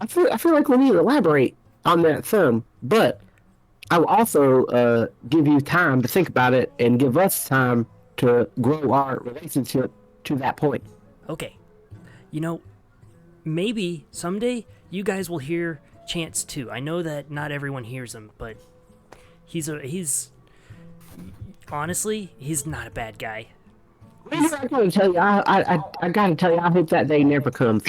I feel like we need to elaborate on that some, but I will also give you time to think about it and give us time to grow our relationship to that point. Okay. Maybe someday you guys will hear Chance too. I know that not everyone hears him, but he's honestly, he's not a bad guy. I gotta tell you, I gotta tell you, I hope that day never comes.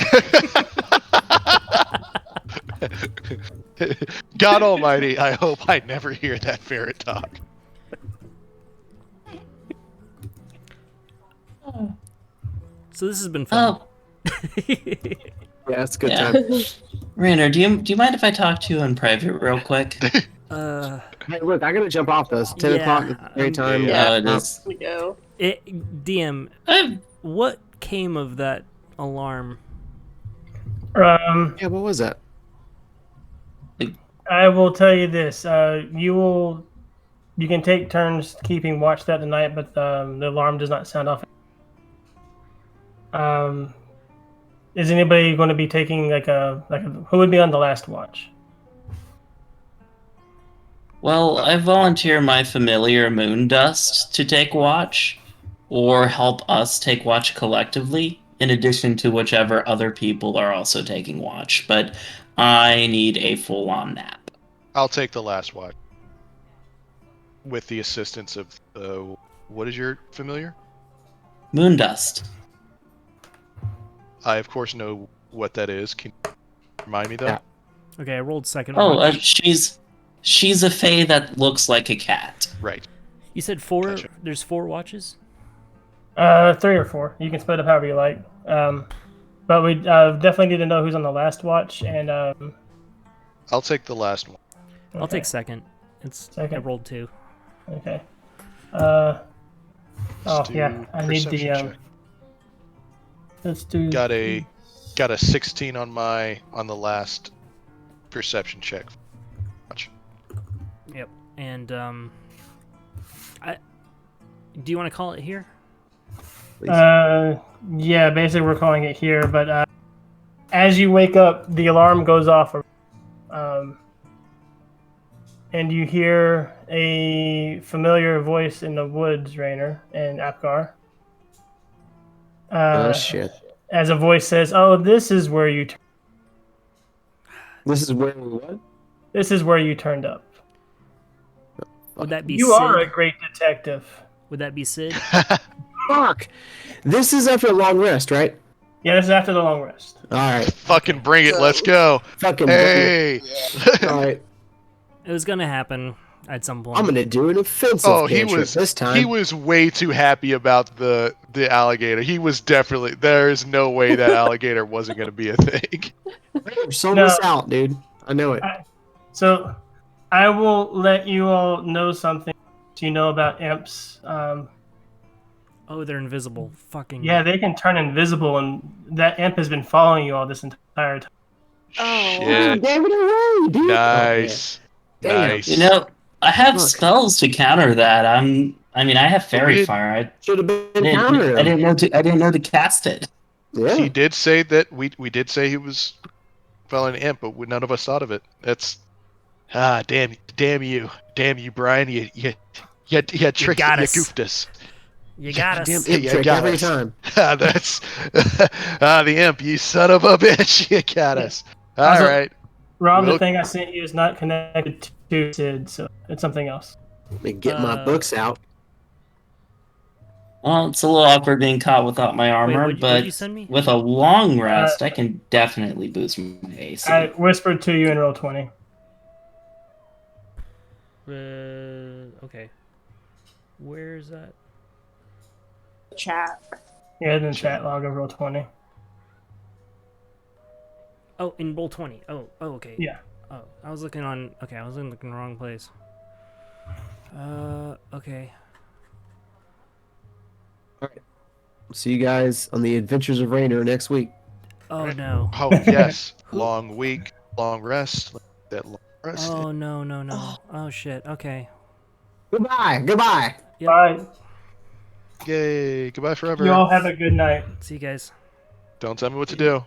God Almighty, I hope I never hear that ferret talk. So this has been fun. Yeah, it's a good time. Raynor, do you mind if I talk to you in private real quick? Hey, look, I gotta jump off this. 10 o'clock is every time. Yeah, it is. We go. DM, what came of that alarm? Yeah, what was that? I will tell you this. You can take turns keeping watch that tonight, but the alarm does not sound off. Is anybody going to be taking who would be on the last watch? Well, I volunteer my familiar Moondust to take watch, or help us take watch collectively, in addition to whichever other people are also taking watch. But I need a full-on nap. I'll take the last watch with the assistance of what is your familiar? Moondust. I of course know what that is. Can you remind me though? Yeah. Okay, I rolled second Oh, watch. she's a fae that looks like a cat. Right. You said 4. Gotcha. There's 4 watches. 3 or 4. You can split up however you like. But we definitely need to know who's on the last watch. And I'll take the last one. I'll take second. I Second. rolled 2. Okay. Let's do yeah. I need the. perception check. Let's do. Got a 16 on the last perception check. Watch. Yep. And do you want to call it here? Yeah. Basically, we're calling it here. But as you wake up, the alarm goes off. And you hear a familiar voice in the woods, Rainer and Apgar. Oh shit! As a voice says, "Oh, this is where you. This is where we what? This is where you turned up. Would that be You Sid? are a great detective." Would that be Sid? Fuck! This is after a long rest, right? Yeah, this is after the long rest. All right. Fucking bring it. Let's go. Fucking. Hey. All right. It was gonna happen at some point. I'm gonna do an offensive cantrip this time. He was way too happy about the alligator. He was definitely. There is no way that alligator wasn't gonna be a thing. Sold No. us out, dude. I know it. So, I will let you all know something. You know about imps. Oh, they're invisible. Fucking. Yeah, they can turn invisible, and that imp has been following you all this entire time. Oh. Shit. Gave it away, dude. Nice. Damn. Nice. You know, I have Look. spells to counter that. I mean, I have fairy did- fire. Should have I been countered. didn't know to. I didn't know to cast it. Yeah. He did say that we did say he was following an imp, but none of us thought of it. That's damn you, Brian, you tricked, got you us. goofed us. You got us. Damn Yeah, imp you trick got every us. time. That's the imp, you son of a bitch, you got us. All Also- right. Rob, Well- the thing I sent you is not connected to Sid, so it's something else. Let me get my books out. Well, it's a little awkward being caught without my armor, what'd but you send me? with a long rest, I can definitely boost my AC. I whispered to you in roll 20. Okay. Where's that? Chat. Yeah, in the chat log of roll 20. Oh, in roll 20. Oh, okay. Yeah. Oh, I was looking on. Okay, I was looking in the wrong place. Okay. See you guys on the Adventures of Rainer next week. Oh no. Oh yes, long week, long rest. That long rest. Oh no. Oh shit. Okay. Goodbye. Goodbye. Yep. Bye. Yay! Goodbye forever. You all have a good night. See you guys. Don't tell me what to do.